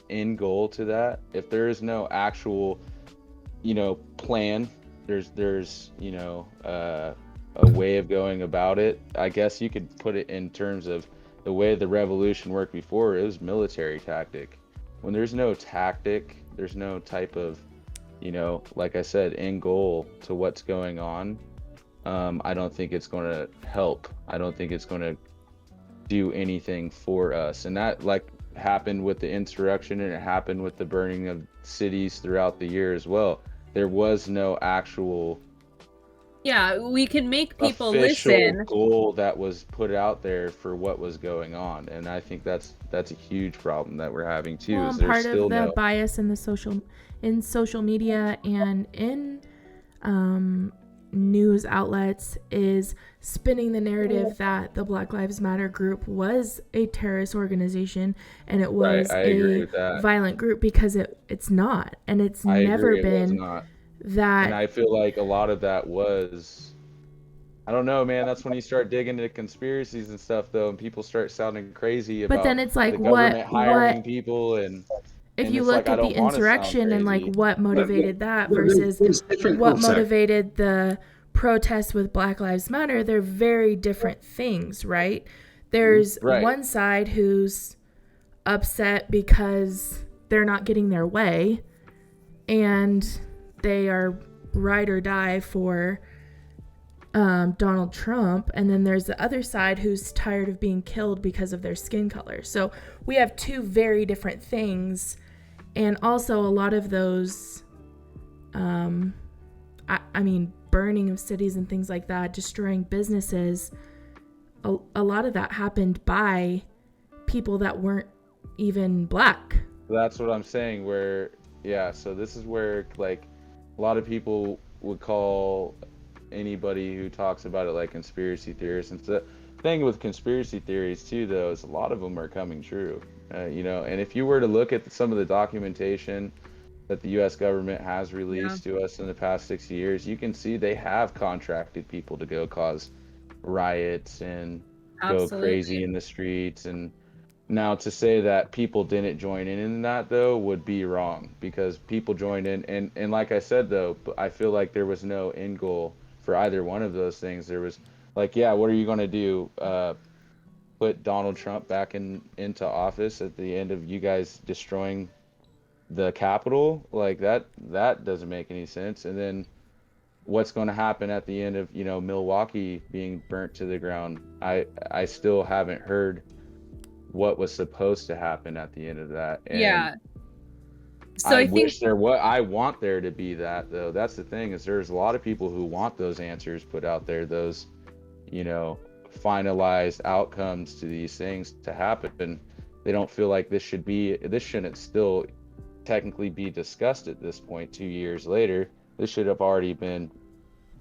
Speaker 3: end goal to that, if there is no actual, plan, there's a way of going about it. I guess you could put it in terms of the way the revolution worked before. It was military tactic. When there's no tactic, there's no type of, like I said, end goal to what's going on. I don't think it's going to help. I don't think it's going to do anything for us. And that happened with the insurrection, and it happened with the burning of cities throughout the year as well. There was no actual
Speaker 2: We can make people
Speaker 3: official
Speaker 2: listen.
Speaker 3: goal that was put out there for what was going on, and I think that's a huge problem that we're having too.
Speaker 1: Well,
Speaker 3: Is there's
Speaker 1: part
Speaker 3: still
Speaker 1: of the
Speaker 3: no
Speaker 1: bias in social media and in news outlets is spinning the narrative that the Black Lives Matter group was a terrorist organization and it was
Speaker 3: I agree
Speaker 1: a
Speaker 3: with that.
Speaker 1: violent group, because it's not, and it's
Speaker 3: I
Speaker 1: never
Speaker 3: agree, it was
Speaker 1: been
Speaker 3: not.
Speaker 1: that.
Speaker 3: And I feel like a lot of that was, I don't know, man. That's when you start digging into conspiracies and stuff, though, and people start sounding crazy about
Speaker 1: But then it's like,
Speaker 3: the government hiring
Speaker 1: what
Speaker 3: people, and
Speaker 1: if you
Speaker 3: it's
Speaker 1: look
Speaker 3: like, I
Speaker 1: at the
Speaker 3: don't wanna sound
Speaker 1: insurrection and like
Speaker 3: crazy.
Speaker 1: what motivated that versus
Speaker 4: There's different.
Speaker 1: what
Speaker 4: Sorry.
Speaker 1: motivated the protests with Black Lives Matter, they're very different things, right? There's
Speaker 3: Right.
Speaker 1: one side who's upset because they're not getting their way and they are ride or die for Donald Trump, and then there's the other side who's tired of being killed because of their skin color. So we have two very different things, and also a lot of those I mean, burning of cities and things like that, destroying businesses, a lot of that happened by people that weren't even black.
Speaker 3: That's what I'm saying. So this is where like a lot of people would call anybody who talks about it like conspiracy theorists and stuff. thing with conspiracy theories too, though, is a lot of them are coming true. You know, and if you were to look at some of the documentation that the U.S. government has
Speaker 2: Yeah,
Speaker 3: released to us in the past 60 years, you can see they have contracted people to go cause riots and go crazy
Speaker 2: absolutely.
Speaker 3: in the streets. And now to say that people didn't join in that though would be wrong, because people joined in, and like I said though, I feel like there was no end goal for either one of those things. There was like, yeah, what are you going to do? Put Donald Trump back into office at the end of you guys destroying the Capitol? Like that doesn't make any sense. And then what's going to happen at the end of, you know, Milwaukee being burnt to the ground? I still haven't heard what was supposed to happen at the end of that. And
Speaker 2: Yeah. So I think
Speaker 3: I want there to be that, though. That's the thing, is there's a lot of people who want those answers put out there, those, you know, finalized outcomes to these things to happen. They don't feel like this shouldn't still technically be discussed at this point 2 years later. This should have already been,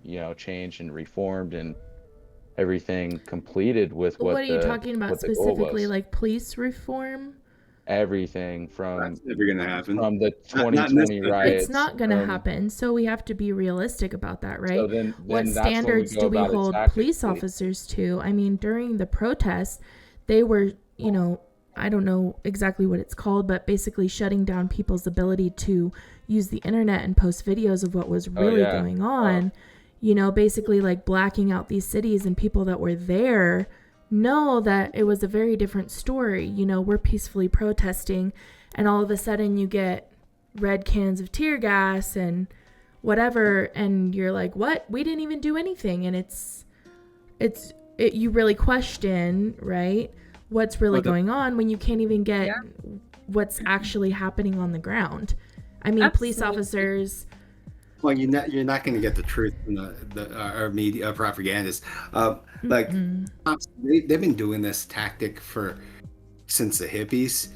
Speaker 3: you know, changed and reformed and everything completed with
Speaker 1: What are you talking about
Speaker 3: what the goal
Speaker 1: specifically,
Speaker 3: was.
Speaker 1: like police reform?
Speaker 3: Everything
Speaker 4: That's never gonna happen.
Speaker 3: from the
Speaker 4: Not in this
Speaker 3: 2020
Speaker 4: country.
Speaker 3: riots.
Speaker 1: It's not going to happen. So we have to be realistic about that, right?
Speaker 3: So then
Speaker 1: What
Speaker 3: that's when we
Speaker 1: standards
Speaker 3: go
Speaker 1: do we
Speaker 3: about it
Speaker 1: hold police
Speaker 3: tactically.
Speaker 1: officers to? I mean, during the protests, they were, you know, I don't know exactly what it's called, but basically shutting down people's ability to use the internet and post videos of what was really
Speaker 3: yeah.
Speaker 1: going on. You know, basically like blacking out these cities, and people that were there know that it was a very different story. You know, we're peacefully protesting, and all of a sudden you get red cans of tear gas and whatever, and you're like, what? We didn't even do anything. And you really question, right, what's really going on when you can't even get what's actually happening on the ground. I mean, police
Speaker 2: absolutely.
Speaker 1: officers.
Speaker 4: Well, you're not going to get the truth from the our media propagandists. Like they've been doing this tactic since the hippies,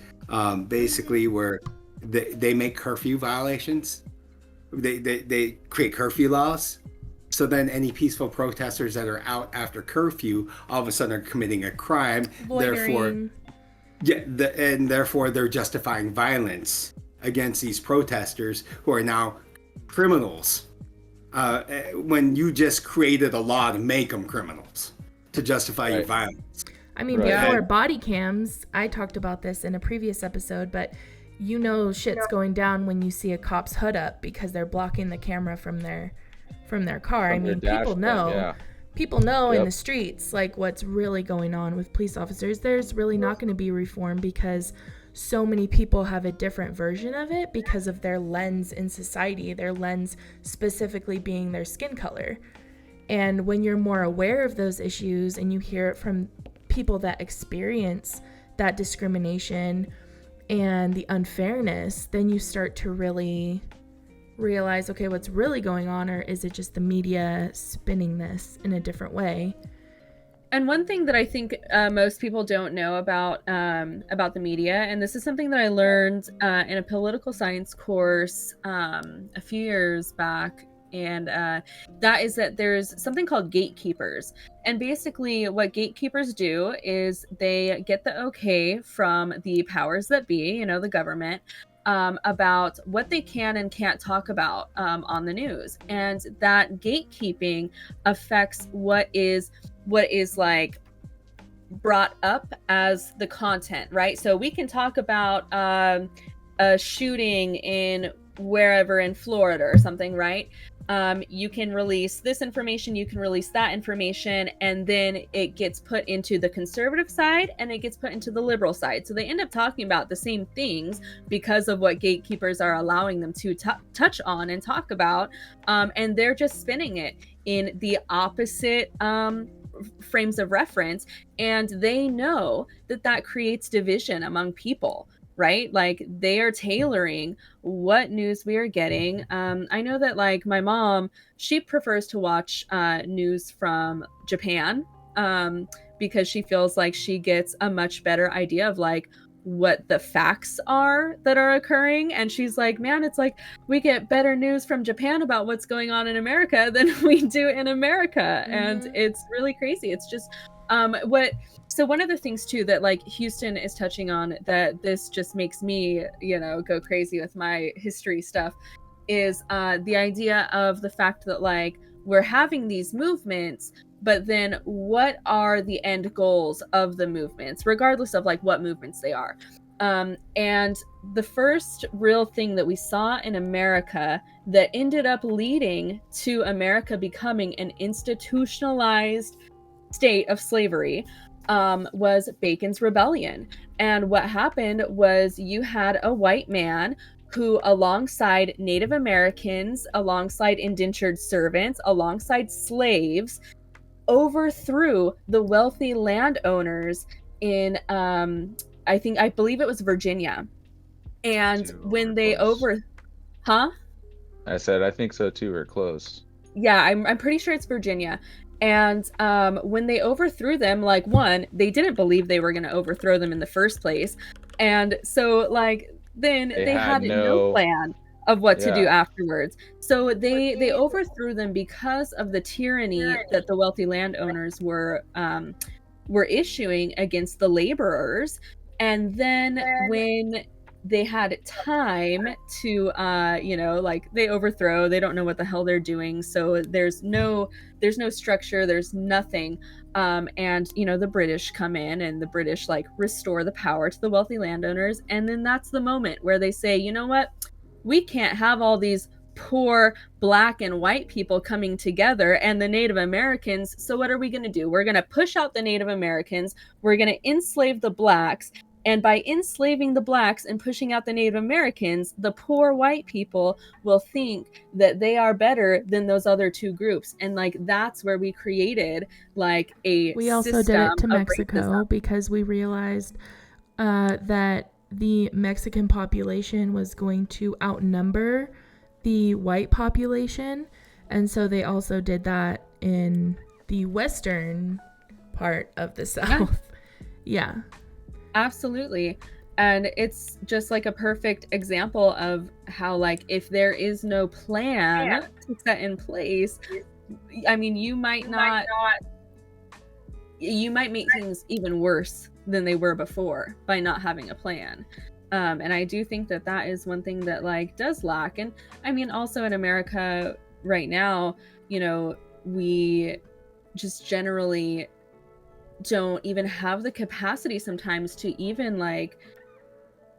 Speaker 4: basically, where they make curfew violations. They create curfew laws. So then any peaceful protesters that are out after curfew all of a sudden are committing a crime.
Speaker 1: Loitering.
Speaker 4: And therefore they're justifying violence against these protesters who are now criminals. When you just created a law to make them criminals, to justify your violence.
Speaker 1: I mean, before body cams, I talked about this in a previous episode, but you know shit's going down when you see a cop's hood up because they're blocking the camera from their car. I mean, people know. People know in the streets like what's really going on with police officers. There's really not going to be reform because so many people have a different version of it because of their lens in society, their lens specifically being their skin color. And when you're more aware of those issues and you hear it from people that experience that discrimination and the unfairness, then you start to really realize, okay, what's really going on, or is it just the media spinning this in a different way?
Speaker 2: And one thing that I think most people don't know about the media, and this is something that I learned in a political science course a few years back, and that is that there's something called gatekeepers. And basically what gatekeepers do is they get the okay from the powers that be, you know, the government, about what they can and can't talk about on the news. And that gatekeeping affects what is like brought up as the content, right? So we can talk about a shooting in wherever in Florida or something, right? You can release this information, you can release that information, and then it gets put into the conservative side and it gets put into the liberal side. So they end up talking about the same things because of what gatekeepers are allowing them to touch on and talk about, and they're just spinning it in the opposite frames of reference, and they know that creates division among people, right? Like they are tailoring what news we are getting. I know that like my mom, she prefers to watch news from Japan because she feels like she gets a much better idea of like what the facts are that are occurring. And she's like, man, it's like we get better news from Japan about what's going on in America than we do in America. And it's really crazy. It's just So one of the things too that like Houston is touching on, that this just makes me, go crazy with my history stuff, is the idea of the fact that like we're having these movements, but then what are the end goals of the movements, regardless of like what movements they are. And the first real thing that we saw in America that ended up leading to America becoming an institutionalized state of slavery was Bacon's Rebellion. And what happened was you had a white man who, alongside Native Americans, alongside indentured servants, alongside slaves, overthrew the wealthy landowners in I believe it was Virginia. And
Speaker 3: Too,
Speaker 2: when
Speaker 3: we're
Speaker 2: they
Speaker 3: close. I said I think so too. We're close.
Speaker 2: Yeah, I'm pretty sure it's Virginia. And when they overthrew them, like, one, they didn't believe they were going to overthrow them in the first place. And so, like, then they had no plan of what to do afterwards. So they overthrew them because of the tyranny that the wealthy landowners were issuing against the laborers. And then when they had time to like, they overthrow, they don't know what the hell they're doing, so there's no structure, there's nothing, and the British come in, and the British like restore the power to the wealthy landowners. And then that's the moment where they say, you know what, we can't have all these poor black and white people coming together and the Native Americans, so what are we going to do? We're going to push out the Native Americans, we're going to enslave the blacks, and by enslaving the blacks and pushing out the Native Americans, the poor white people will think that they are better than those other two groups. And like, that's where we created like a
Speaker 1: We also did it to Mexico because we realized that the Mexican population was going to outnumber the white population. And so they also did that in the western part of the South. Yeah.
Speaker 2: Absolutely. And it's just like a perfect example of how, like, if there is no plan to set in place, I mean, you might make things even worse than they were before by not having a plan. And I do think that that is one thing that like does lack. And I mean, also in America right now, we just generally don't even have the capacity sometimes to even like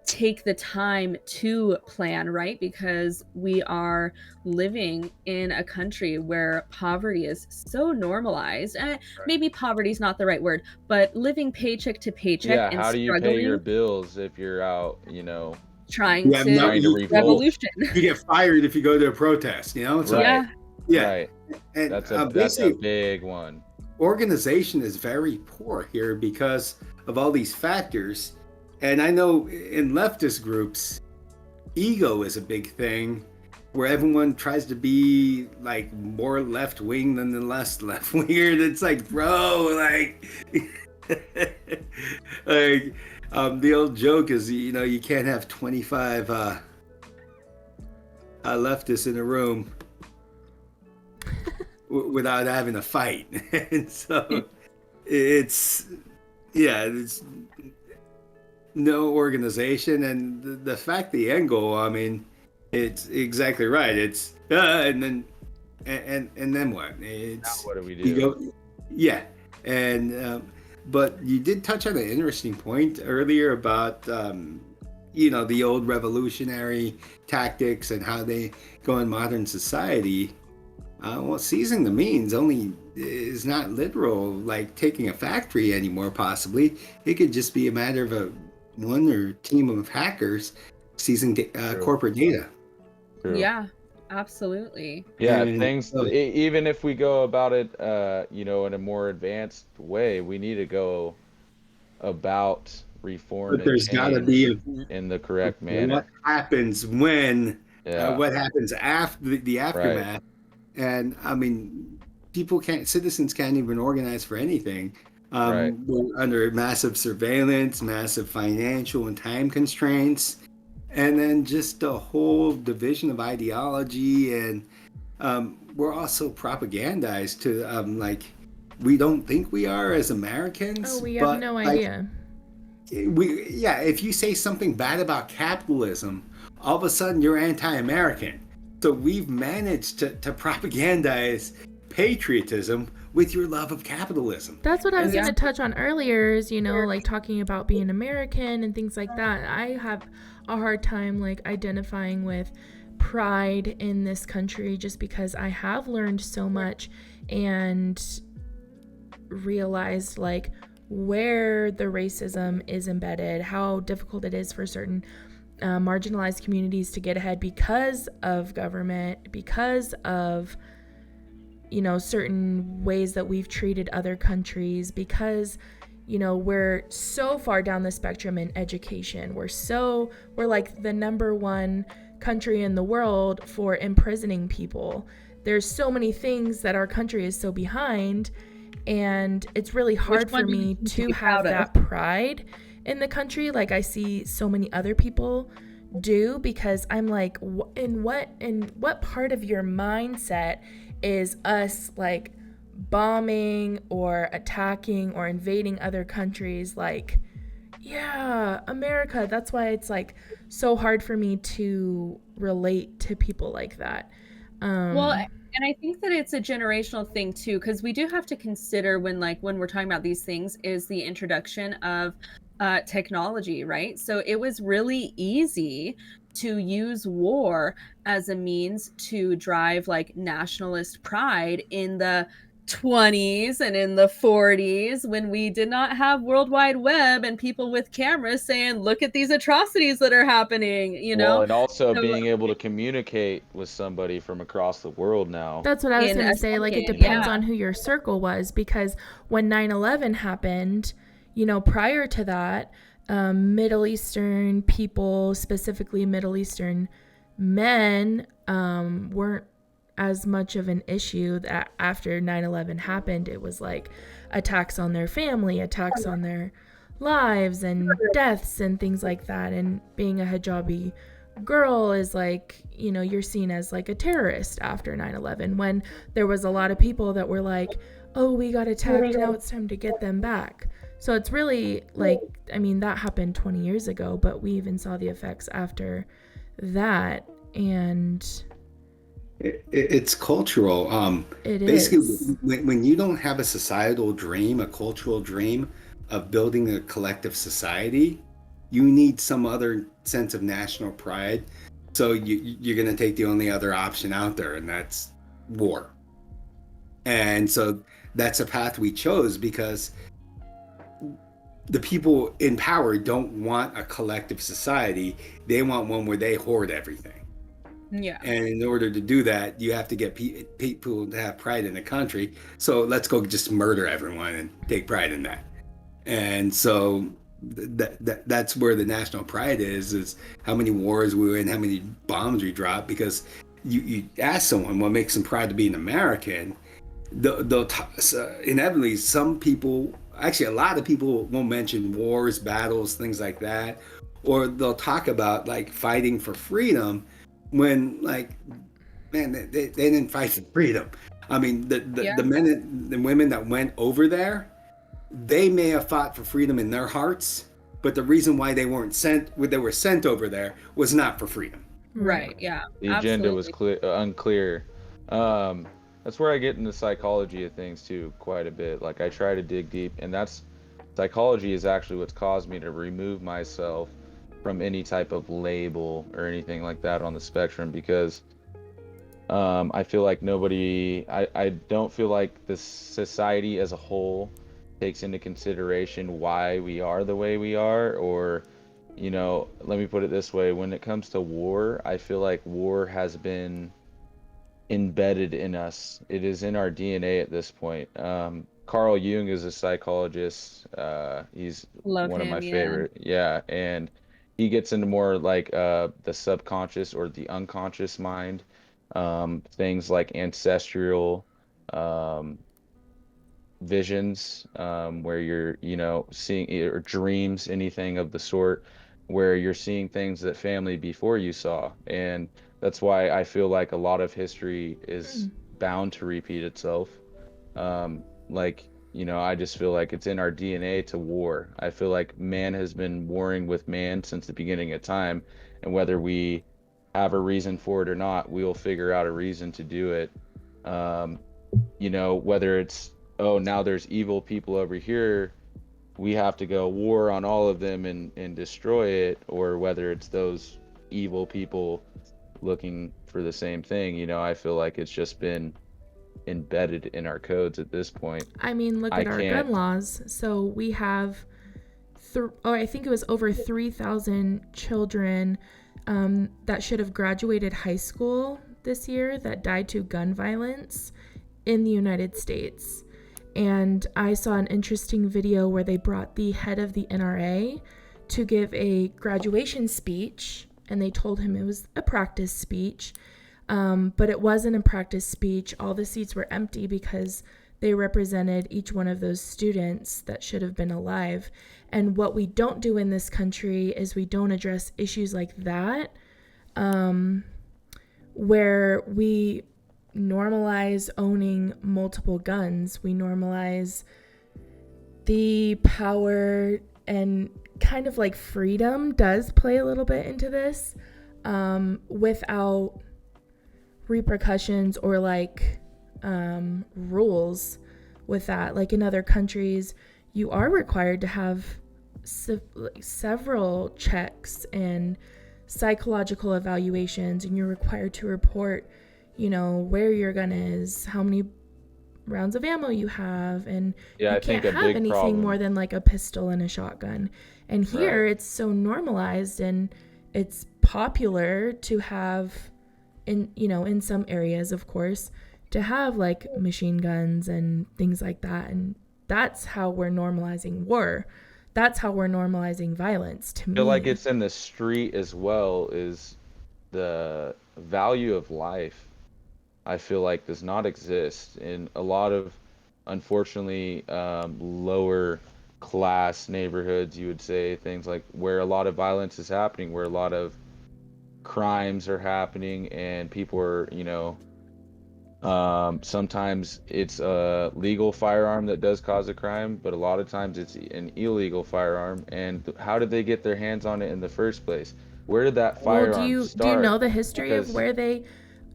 Speaker 2: take the time to plan, right? Because we are living in a country where poverty is so normalized. Maybe poverty is not the right word, but living paycheck to paycheck and
Speaker 3: how do you pay your bills if you're out,
Speaker 2: trying to revolution?
Speaker 4: You get fired if you go to a protest, So,
Speaker 3: right.
Speaker 4: Yeah.
Speaker 3: Right.
Speaker 4: And
Speaker 3: that's a big one.
Speaker 4: Organization is very poor here because of all these factors. And I know in leftist groups, ego is a big thing where everyone tries to be like more left wing than the less left winger. It's like, bro, like, the old joke is, you can't have 25 leftists in a room without having a fight. And so it's no organization. And the fact the end goal, I mean, it's exactly right. It's and then what? It's
Speaker 3: now what do we do?
Speaker 4: But you did touch on an interesting point earlier about the old revolutionary tactics and how they go in modern society. Seizing the means only is not literal, like taking a factory anymore, possibly. It could just be a matter of one or team of hackers seizing corporate data.
Speaker 3: True.
Speaker 2: Yeah, absolutely.
Speaker 3: Yeah, even if we go about it, in a more advanced way, we need to go about reform.
Speaker 4: But there's got to be
Speaker 3: in the correct manner.
Speaker 4: What happens when? What happens after the aftermath? Right. And I mean, citizens can't even organize for anything. We're under massive surveillance, massive financial and time constraints, and then just a whole division of ideology. And we're also propagandized to we don't think we are as Americans.
Speaker 1: Oh, we have no idea.
Speaker 4: If you say something bad about capitalism, all of a sudden you're anti-American. So we've managed to propagandize patriotism with your love of capitalism.
Speaker 1: That's what I was going to touch on earlier is, like talking about being American and things like that. I have a hard time like identifying with pride in this country just because I have learned so much and realized like where the racism is embedded, how difficult it is for certain marginalized communities to get ahead because of government, because of certain ways that we've treated other countries, because we're so far down the spectrum in education. We're like the number one country in the world for imprisoning people. There's so many things that our country is so behind, and it's really hard for me to have that pride in the country like I see so many other people do, because I'm like, in what part of your mindset is us like bombing or attacking or invading other countries? Like, yeah, America. That's why it's like so hard for me to relate to people like that.
Speaker 2: And I think that it's a generational thing too, because we do have to consider when we're talking about these things is the introduction of technology, right? So it was really easy to use war as a means to drive like nationalist pride in the 20s and in the 40s when we did not have World Wide Web and people with cameras saying, look at these atrocities that are happening,
Speaker 3: Well, and also being able to communicate with somebody from across the world now.
Speaker 1: That's what I was going to say. Like, it depends on who your circle was, because when 9/11 happened, prior to that, Middle Eastern people, specifically Middle Eastern men, weren't as much of an issue. That after 9/11 happened, it was like attacks on their family, attacks on their lives, and deaths and things like that. And being a hijabi girl is like, you're seen as like a terrorist after 9/11, when there was a lot of people that were like, oh, we got attacked, now it's time to get them back. So it's really like, that happened 20 years ago, but we even saw the effects after that. And
Speaker 4: it's cultural. Basically, when you don't have a societal dream, a cultural dream of building a collective society, you need some other sense of national pride. So you're going to take the only other option out there, and that's war. And so that's a path we chose because the people in power don't want a collective society. They want one where they hoard everything.
Speaker 2: Yeah.
Speaker 4: And in order to do that, you have to get people to have pride in the country. So let's go just murder everyone and take pride in that. And so that's where the national pride is how many wars we win, how many bombs we drop. Because you ask someone what makes them proud to be an American, they'll inevitably, some people, actually a lot of people won't mention wars, battles, things like that. Or they'll talk about like fighting for freedom, when like, man, they didn't fight for freedom. I mean, the men and the women that went over there, they may have fought for freedom in their hearts, but the reason why they were sent over there was not for freedom.
Speaker 2: Right. Yeah.
Speaker 3: The agenda was unclear. That's where I get into psychology of things too, quite a bit. Like I try to dig deep, and psychology is actually what's caused me to remove myself from any type of label or anything like that on the spectrum, because I feel like I don't feel like the society as a whole takes into consideration why we are the way we are, or let me put it this way: when it comes to war, I feel like war has been embedded in us. It is in our DNA at this point. Carl Jung is a psychologist. He's one of my favorite. Yeah, and he gets into more like the subconscious or the unconscious mind, things like ancestral visions, where you're seeing, or dreams, anything of the sort, where you're seeing things that family before you saw. And that's why I feel like a lot of history is bound to repeat itself. Like I just feel like it's in our DNA to war. I feel like man has been warring with man since the beginning of time, and whether we have a reason for it or not, we'll figure out a reason to do it. Um, whether it's, oh, now there's evil people over here, we have to go war on all of them and destroy it, or whether it's those evil people looking for the same thing. I feel like it's just been embedded in our codes at this point.
Speaker 1: I mean, look at our gun laws. So we have, I think it was over 3,000 children that should have graduated high school this year that died to gun violence in the United States. And I saw an interesting video where they brought the head of the NRA to give a graduation speech, and they told him it was a practice speech. But it wasn't a practice speech. All the seats were empty because they represented each one of those students that should have been alive. And what we don't do in this country is we don't address issues like that, where we normalize owning multiple guns. We normalize the power, and kind of like freedom does play a little bit into this, without repercussions or like rules with that. Like in other countries, you are required to have several checks and psychological evaluations, and you're required to report, where your gun is, how many rounds of ammo you have, and you can't have anything more than like a pistol and a shotgun. And here it's so normalized, and it's popular to have, in some areas, of course, to have like machine guns and things like that. And that's how we're normalizing war. That's how we're normalizing violence, to me.
Speaker 3: I feel like it's in the street as well, is the value of life. I feel like does not exist in a lot of, unfortunately, lower class neighborhoods, you would say, things like where a lot of violence is happening, where a lot of crimes are happening, and people are, sometimes it's a legal firearm that does cause a crime, but a lot of times it's an illegal firearm. And how did they get their hands on it in the first place? Where did that firearm start?
Speaker 1: Do you know the history of where they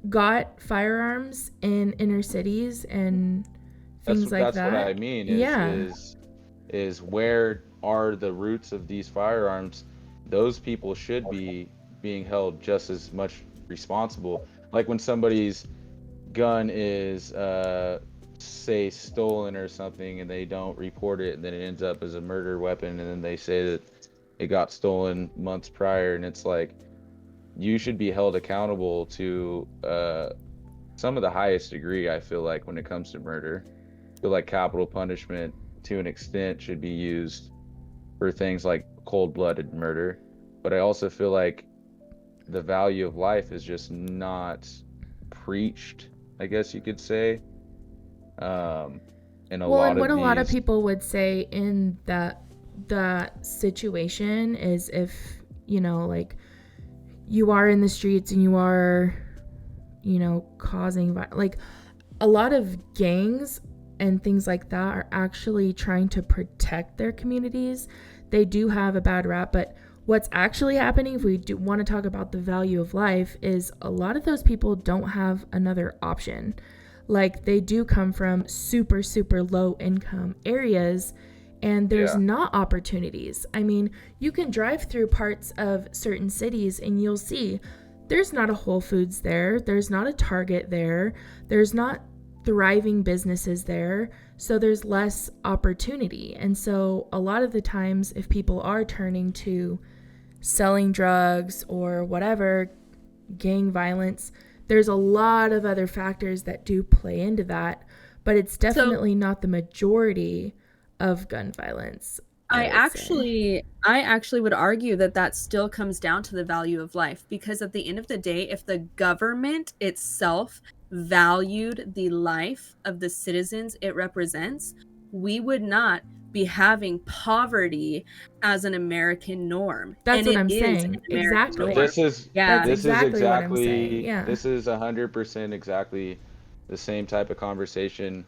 Speaker 1: got firearms in inner cities and things like that?
Speaker 3: That's what I mean. Is where are the roots of these firearms? Those people should be being held just as much responsible. Like when somebody's gun is say stolen or something, and they don't report it, and then it ends up as a murder weapon, and then they say that it got stolen months prior, and it's like, you should be held accountable to some of the highest degree. I feel like when it comes to murder, I feel like capital punishment to an extent should be used for things like cold-blooded murder, but I also feel like the value of life is just not preached, I guess you could say. And a lot of people would say in that situation is, if like you are in the streets and you are causing like a lot of gangs and things like that are actually trying to protect their communities. They do have a bad rap, but what's actually happening, if we do want to talk about the value of life, is a lot of those people don't have another option. Like they do come from super, super low income areas, and there's not opportunities. I mean, you can drive through parts of certain cities and you'll see there's not a Whole Foods there. There's not a Target there. There's not thriving businesses there. So there's less opportunity. And so a lot of the times, if people are turning to selling drugs or whatever, gang violence, there's a lot of other factors that do play into that, but it's definitely not the majority of gun violence. I actually
Speaker 2: would argue that still comes down to the value of life, because at the end of the day, if the government itself valued the life of the citizens it represents, we would not be having poverty as an American norm.
Speaker 1: That's what I'm saying. Exactly.
Speaker 3: This is exactly 100% exactly the same type of conversation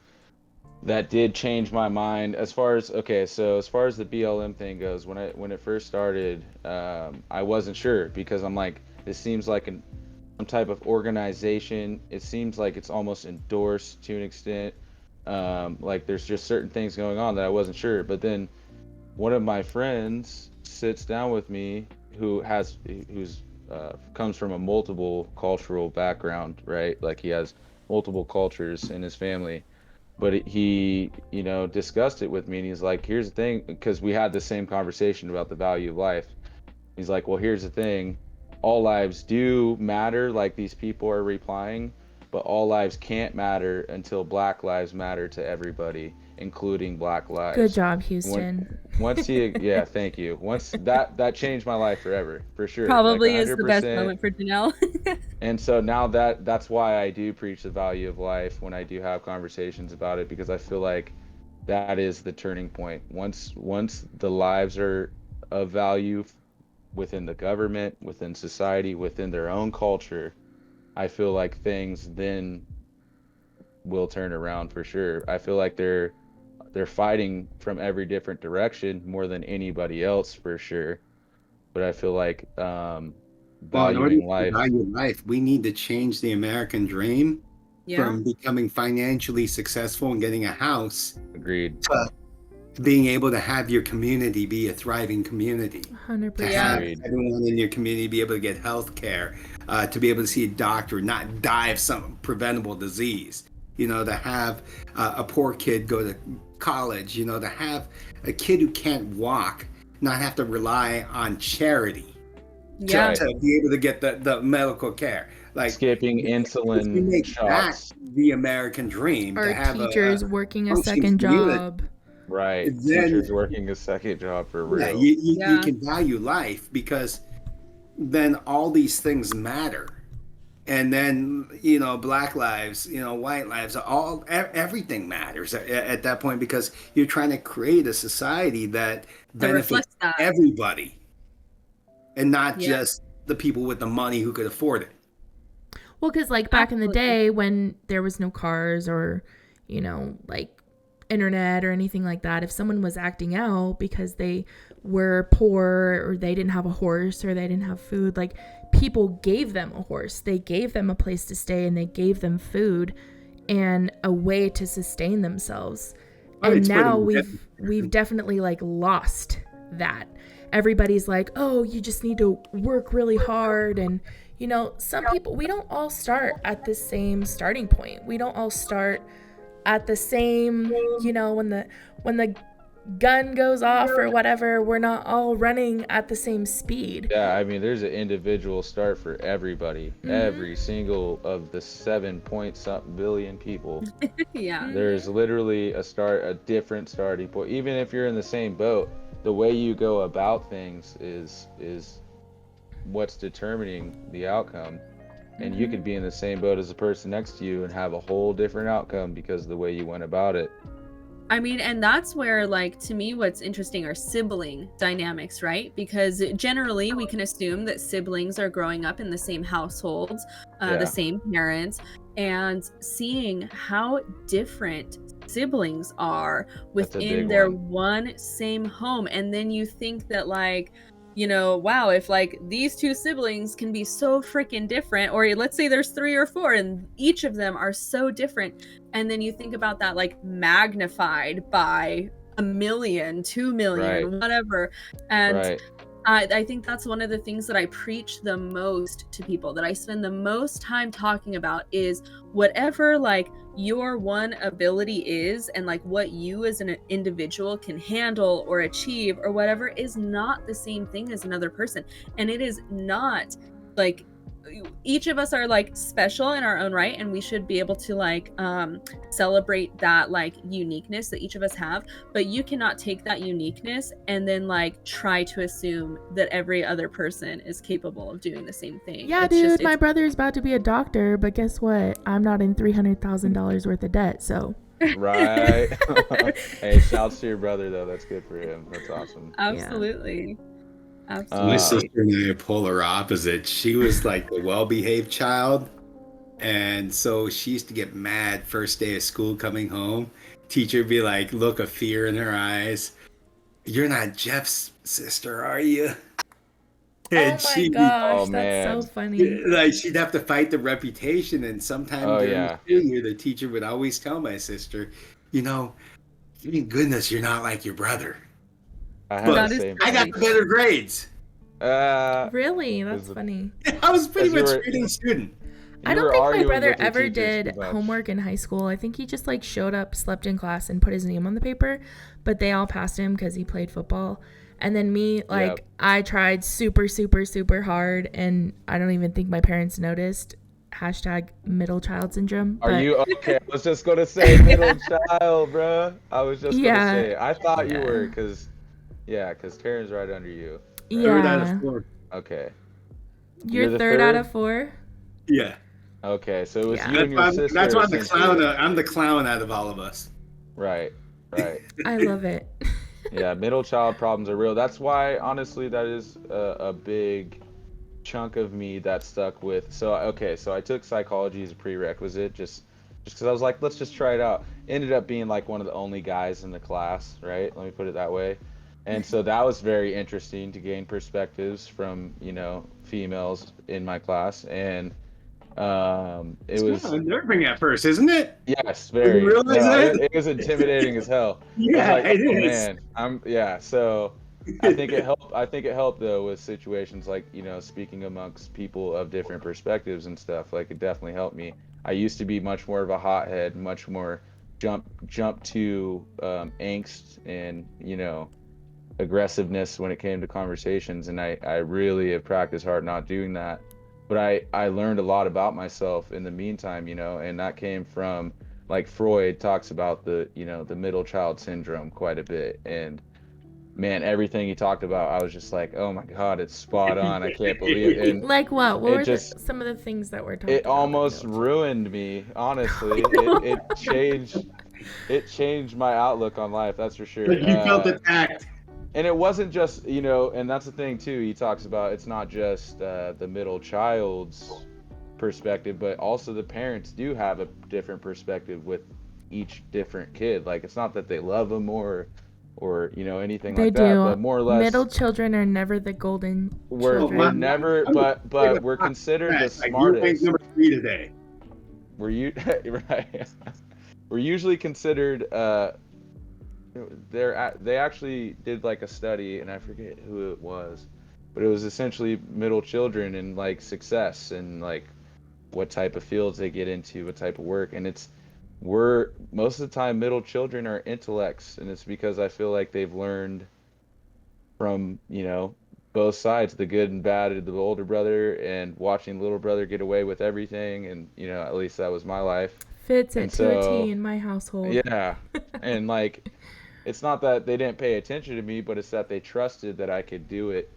Speaker 3: that did change my mind as far as as far as the BLM thing goes. When it first started, I wasn't sure because I'm like, this seems like some type of organization. It seems like it's almost endorsed to an extent. Like there's just certain things going on that I wasn't sure. But then one of my friends sits down with me who's comes from a multiple cultural background, right? Like he has multiple cultures in his family, but he discussed it with me, and he's like, here's the thing, because we had the same conversation about the value of life. He's like, well, here's the thing, all lives do matter, like these people are replying, but all lives can't matter until Black lives matter to everybody, including Black lives.
Speaker 1: Good job,
Speaker 3: When,
Speaker 1: Houston.
Speaker 3: once he, yeah, thank you. Once that changed my life forever, for sure.
Speaker 2: Probably
Speaker 3: Like
Speaker 2: is the best
Speaker 3: 100%.
Speaker 2: moment for Janelle.
Speaker 3: And so now that's why I do preach the value of life when I do have conversations about it, because I feel like that is the turning point. Once the lives are of value within the government, within society, within their own culture, I feel like things then will turn around for sure. I feel like they're fighting from every different direction more than anybody else for sure. But I feel like
Speaker 4: Well, in order
Speaker 3: valuing
Speaker 4: to
Speaker 3: life.
Speaker 4: value life, we need to change the American dream
Speaker 2: Yeah.
Speaker 4: from becoming financially successful and getting a house
Speaker 3: Agreed.
Speaker 4: to being able to have your community be a thriving community.
Speaker 1: 100%.
Speaker 4: To
Speaker 2: Yeah.
Speaker 4: have
Speaker 3: Agreed.
Speaker 4: everyone in your community be able to get health care, to be able to see a doctor, not die of some preventable disease, to have a poor kid go to college, to have a kid who can't walk not have to rely on charity
Speaker 2: Yeah.
Speaker 3: Right.
Speaker 4: to be able to get the medical care. Like,
Speaker 3: Skipping
Speaker 4: if you
Speaker 3: insulin
Speaker 4: make that
Speaker 3: shots.
Speaker 4: the American dream,
Speaker 1: Our
Speaker 4: to have
Speaker 1: teachers
Speaker 4: a
Speaker 1: working a
Speaker 4: functioning
Speaker 1: second
Speaker 4: community,
Speaker 1: job.
Speaker 3: Right.
Speaker 4: then
Speaker 3: Teachers working a second job for
Speaker 4: yeah,
Speaker 3: real.
Speaker 4: you
Speaker 2: Yeah.
Speaker 4: can value life, because then all these things matter. And then, Black lives, white lives, everything matters at that point, because you're trying to create a society that benefits
Speaker 2: reflects that.
Speaker 4: everybody and not
Speaker 2: Yeah.
Speaker 4: just the people with the money who could afford it.
Speaker 1: Well, because like back in the
Speaker 2: Absolutely.
Speaker 1: day when there was no cars or, like internet or anything like that, if someone was acting out because they were poor or they didn't have a horse or they didn't have food, like people gave them a horse, they gave them a place to stay, and they gave them food and a way to sustain themselves.
Speaker 4: Well,
Speaker 1: And
Speaker 4: it's for
Speaker 1: now
Speaker 4: the-
Speaker 1: we've definitely like lost that. Everybody's like, oh, you just need to work really hard. And some people, we don't all start at the same starting point. We don't all start at the same, when the gun goes off or whatever, we're not all running at the same speed.
Speaker 3: Yeah, I mean, there's an individual start for everybody.
Speaker 1: Mhm.
Speaker 3: Every single of the 7-point-something billion people.
Speaker 2: Yeah.
Speaker 3: There's literally a different starting point. Even if you're in the same boat, the way you go about things is what's determining the outcome. And you could be in the same boat as the person next to you and have a whole different outcome because of the way you went about it.
Speaker 2: I mean, and that's where, like, to me, what's interesting are sibling dynamics, right? Because generally we can assume that siblings are growing up in the same households,
Speaker 3: Yeah.
Speaker 2: the same parents, and seeing how different siblings are within
Speaker 3: big
Speaker 2: their
Speaker 3: one.
Speaker 2: one same home. And then you think that, like, wow, if like these two siblings can be so freaking different, or let's say there's 3 or 4 and each of them are so different, and then you think about that like magnified by 1 million, 2 million,
Speaker 3: Right.
Speaker 2: whatever. And
Speaker 3: Right.
Speaker 2: I think that's one of the things that I preach the most to people, that I spend the most time talking about, is whatever like your one ability is, and like what you as an individual can handle or achieve or whatever, is not the same thing as another person. And it is not like, each of us are like special in our own right, and we should be able to like celebrate that like uniqueness that each of us have. But you cannot take that uniqueness and then like try to assume that every other person is capable of doing the same thing.
Speaker 1: Yeah,
Speaker 2: It's
Speaker 1: dude,
Speaker 2: just,
Speaker 1: my brother's about to be a doctor, but guess what? I'm not in $300,000 worth of debt, so.
Speaker 3: Right. Hey, shouts to your brother though. That's good for him. That's awesome.
Speaker 2: Absolutely.
Speaker 4: My
Speaker 2: Absolutely.
Speaker 4: sister and I are polar opposites. She was like the well-behaved child, And so she used to get mad first day of school coming home. Teacher would be like, look of fear in her eyes. You're not Jeff's sister, are you?
Speaker 1: Oh
Speaker 4: And
Speaker 1: my
Speaker 4: she'd be
Speaker 3: Oh
Speaker 1: gosh, that's so
Speaker 3: man.
Speaker 1: funny.
Speaker 4: like, she'd have to fight the reputation. And sometime
Speaker 3: Oh
Speaker 4: during the
Speaker 3: yeah.
Speaker 4: school year, the teacher would always tell my sister, you know, thank goodness you're not like your brother.
Speaker 3: I had the
Speaker 2: That
Speaker 4: But
Speaker 2: is
Speaker 3: same
Speaker 4: I got
Speaker 3: thing.
Speaker 4: the better grades.
Speaker 1: Really?
Speaker 3: It
Speaker 1: That's
Speaker 3: was
Speaker 1: funny.
Speaker 4: I was pretty
Speaker 3: As you
Speaker 4: much
Speaker 3: were-
Speaker 4: a reading student.
Speaker 1: I
Speaker 3: you
Speaker 1: don't
Speaker 3: were
Speaker 1: think my
Speaker 3: arguing
Speaker 1: brother
Speaker 3: with your
Speaker 1: ever
Speaker 3: teachers
Speaker 1: did
Speaker 3: too much.
Speaker 1: homework in high school. I think he just like showed up, slept in class, and put his name on the paper. But they all passed him because he played football. And then me, like,
Speaker 3: Yep.
Speaker 1: I tried super, super, super hard, and I don't even think my parents noticed. Hashtag middle child syndrome.
Speaker 3: Are
Speaker 1: But
Speaker 3: you okay? I was just gonna say middle child, bruh. I was just gonna
Speaker 1: Yeah.
Speaker 3: say. I thought you
Speaker 1: Yeah.
Speaker 3: were, cause Karen's right under you.
Speaker 4: Third out
Speaker 1: yeah,
Speaker 4: of four.
Speaker 3: Okay.
Speaker 1: you're
Speaker 3: the
Speaker 1: third out
Speaker 3: third?
Speaker 1: of four.
Speaker 4: Yeah.
Speaker 3: Okay. So it was
Speaker 1: Yeah.
Speaker 3: you and your sister.
Speaker 4: That's why I'm the
Speaker 3: essentially.
Speaker 4: clown. I'm the clown out of all of us.
Speaker 3: Right. Right.
Speaker 1: I love it.
Speaker 3: Yeah. Middle child problems are real. That's why, honestly, that is a big chunk of me that stuck with. So okay. So I took psychology as a prerequisite, just because I was like, let's just try it out. Ended up being like one of the only guys in the class, right? Let me put it that way. And so that was very interesting to gain perspectives from, females in my class. And it was,
Speaker 4: It's unnerving at first, isn't it?
Speaker 3: yes,
Speaker 4: When you
Speaker 3: very.
Speaker 4: realize
Speaker 3: No,
Speaker 4: that?
Speaker 3: it was intimidating as hell. I was
Speaker 4: Yeah,
Speaker 3: like,
Speaker 4: it
Speaker 3: oh
Speaker 4: is.
Speaker 3: man, so I think it helped. I think it helped though with situations like, speaking amongst people of different perspectives and stuff. Like it definitely helped me. I used to be much more of a hothead, much more jump to angst and aggressiveness when it came to conversations, and I really have practiced hard not doing that. But I learned a lot about myself in the meantime, and that came from, like, Freud talks about the middle child syndrome quite a bit. And man, everything he talked about, I was just like, oh my God, it's spot on. I can't believe it. And
Speaker 1: Like what? What
Speaker 3: it
Speaker 1: were
Speaker 3: just
Speaker 1: some of the things that were talked
Speaker 3: it
Speaker 1: about?
Speaker 3: almost ruined me, honestly. It changed my outlook on life, that's for sure.
Speaker 4: Like you felt attacked.
Speaker 3: And it wasn't just, and that's the thing too, he talks about, it's not just the middle child's perspective, but also the parents do have a different perspective with each different kid. Like, it's not that they love them or anything
Speaker 1: They
Speaker 3: like
Speaker 1: do.
Speaker 3: that, but more or less
Speaker 1: Middle children are never the golden
Speaker 3: we're
Speaker 1: children.
Speaker 3: never, but we're considered the
Speaker 4: Like, you ranked
Speaker 3: smartest.
Speaker 4: number 3 today.
Speaker 3: Right. We're usually considered they actually did like a study, and I forget who it was, but it was essentially middle children and like success and like what type of fields they get into, what type of work. And we're most of the time middle children are intellects, and it's because I feel like they've learned from both sides, the good and bad of the older brother, and watching little brother get away with everything. And at least that was my life.
Speaker 1: Fits it
Speaker 3: And
Speaker 1: to a
Speaker 3: so
Speaker 1: T in my household.
Speaker 3: yeah. And like, it's not that they didn't pay attention to me, but it's that they trusted that I could do it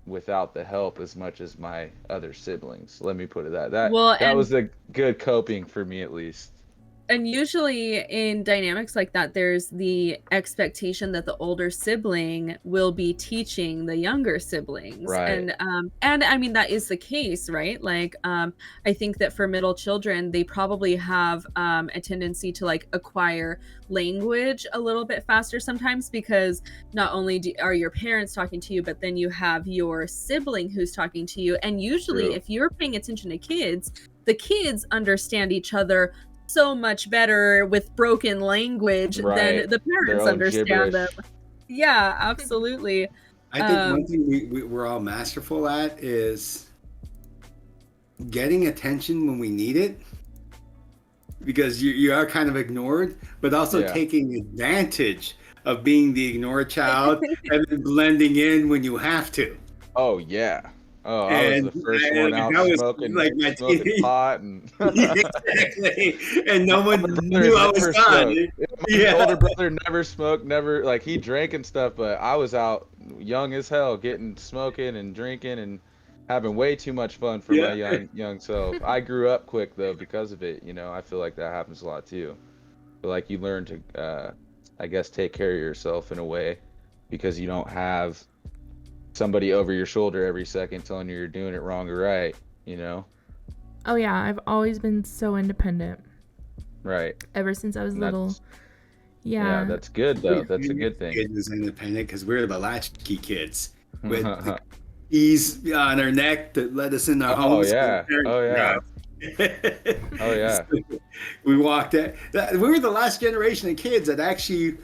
Speaker 3: without the help as much as my other siblings. Let me put it that
Speaker 2: Well,
Speaker 3: that was a good coping for me, at least.
Speaker 2: And usually in dynamics like that, there's the expectation that the older sibling will be teaching the younger siblings.
Speaker 3: Right.
Speaker 2: And I mean, that is the case, right? Like, I think that for middle children, they probably have a tendency to like acquire language a little bit faster sometimes, because not only are your parents talking to you, but then you have your sibling who's talking to you. And usually
Speaker 3: True.
Speaker 2: if you're paying attention to kids, the kids understand each other so much better with broken language
Speaker 3: Right.
Speaker 2: than the
Speaker 3: Their
Speaker 2: parents
Speaker 3: own
Speaker 2: understand
Speaker 3: gibberish.
Speaker 2: them. Yeah, absolutely.
Speaker 4: I think one thing we're all masterful at is getting attention when we need it, because you are kind of ignored, but also
Speaker 3: Yeah.
Speaker 4: taking advantage of being the ignored child and then blending in when you have to.
Speaker 3: Oh yeah. Oh, I was the first one out
Speaker 4: that was
Speaker 3: smoking
Speaker 4: like my
Speaker 3: smoking pot and
Speaker 4: exactly, and no one
Speaker 3: older
Speaker 4: knew
Speaker 3: brother
Speaker 4: I was
Speaker 3: never
Speaker 4: gone.
Speaker 3: smoked. My
Speaker 4: Yeah.
Speaker 3: older brother never smoked, never, like, he drank and stuff, but I was out young as hell, getting smoking and drinking and having way too much fun for my
Speaker 4: Yeah.
Speaker 3: young self. I grew up quick though because of it. I feel like that happens a lot too. But like, you learn to, I guess, take care of yourself in a way, because you don't have somebody over your shoulder every second telling you you're doing it wrong or right.
Speaker 1: Oh yeah, I've always been so independent
Speaker 3: Right.
Speaker 1: ever since I was
Speaker 3: And
Speaker 1: little.
Speaker 3: that's
Speaker 1: Yeah.
Speaker 3: that's good though. That's a good thing.
Speaker 4: Kid was independent because we're the latchkey kids with the keys on our neck that let us in our
Speaker 3: Oh
Speaker 4: homes.
Speaker 3: yeah. Oh yeah. Oh yeah.
Speaker 4: We walked it. We were the last generation of kids that actually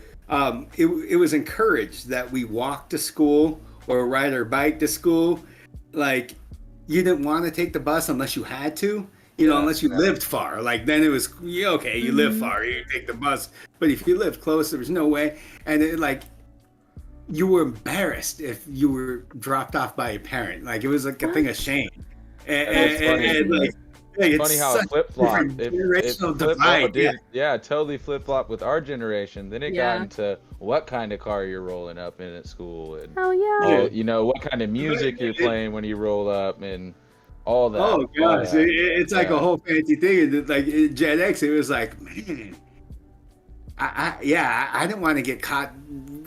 Speaker 4: it was encouraged that we walk to school or ride our bike to school. Like you didn't want to take the bus unless you had to, unless you lived far. Like then it was okay, you live far, you take the bus. But if you lived close, there was no way. And you were embarrassed if you were dropped off by a parent. Like it was like a thing of shame. It's
Speaker 3: funny how it flip flop. Generational divide. Totally flip flop with our generation. Then it got into what kind of car you're rolling up in at school, and what kind of music you're playing when you roll up, and all that.
Speaker 4: Oh gosh, it's like a whole fancy thing. Like in Gen X, it was like, man, I didn't want to get caught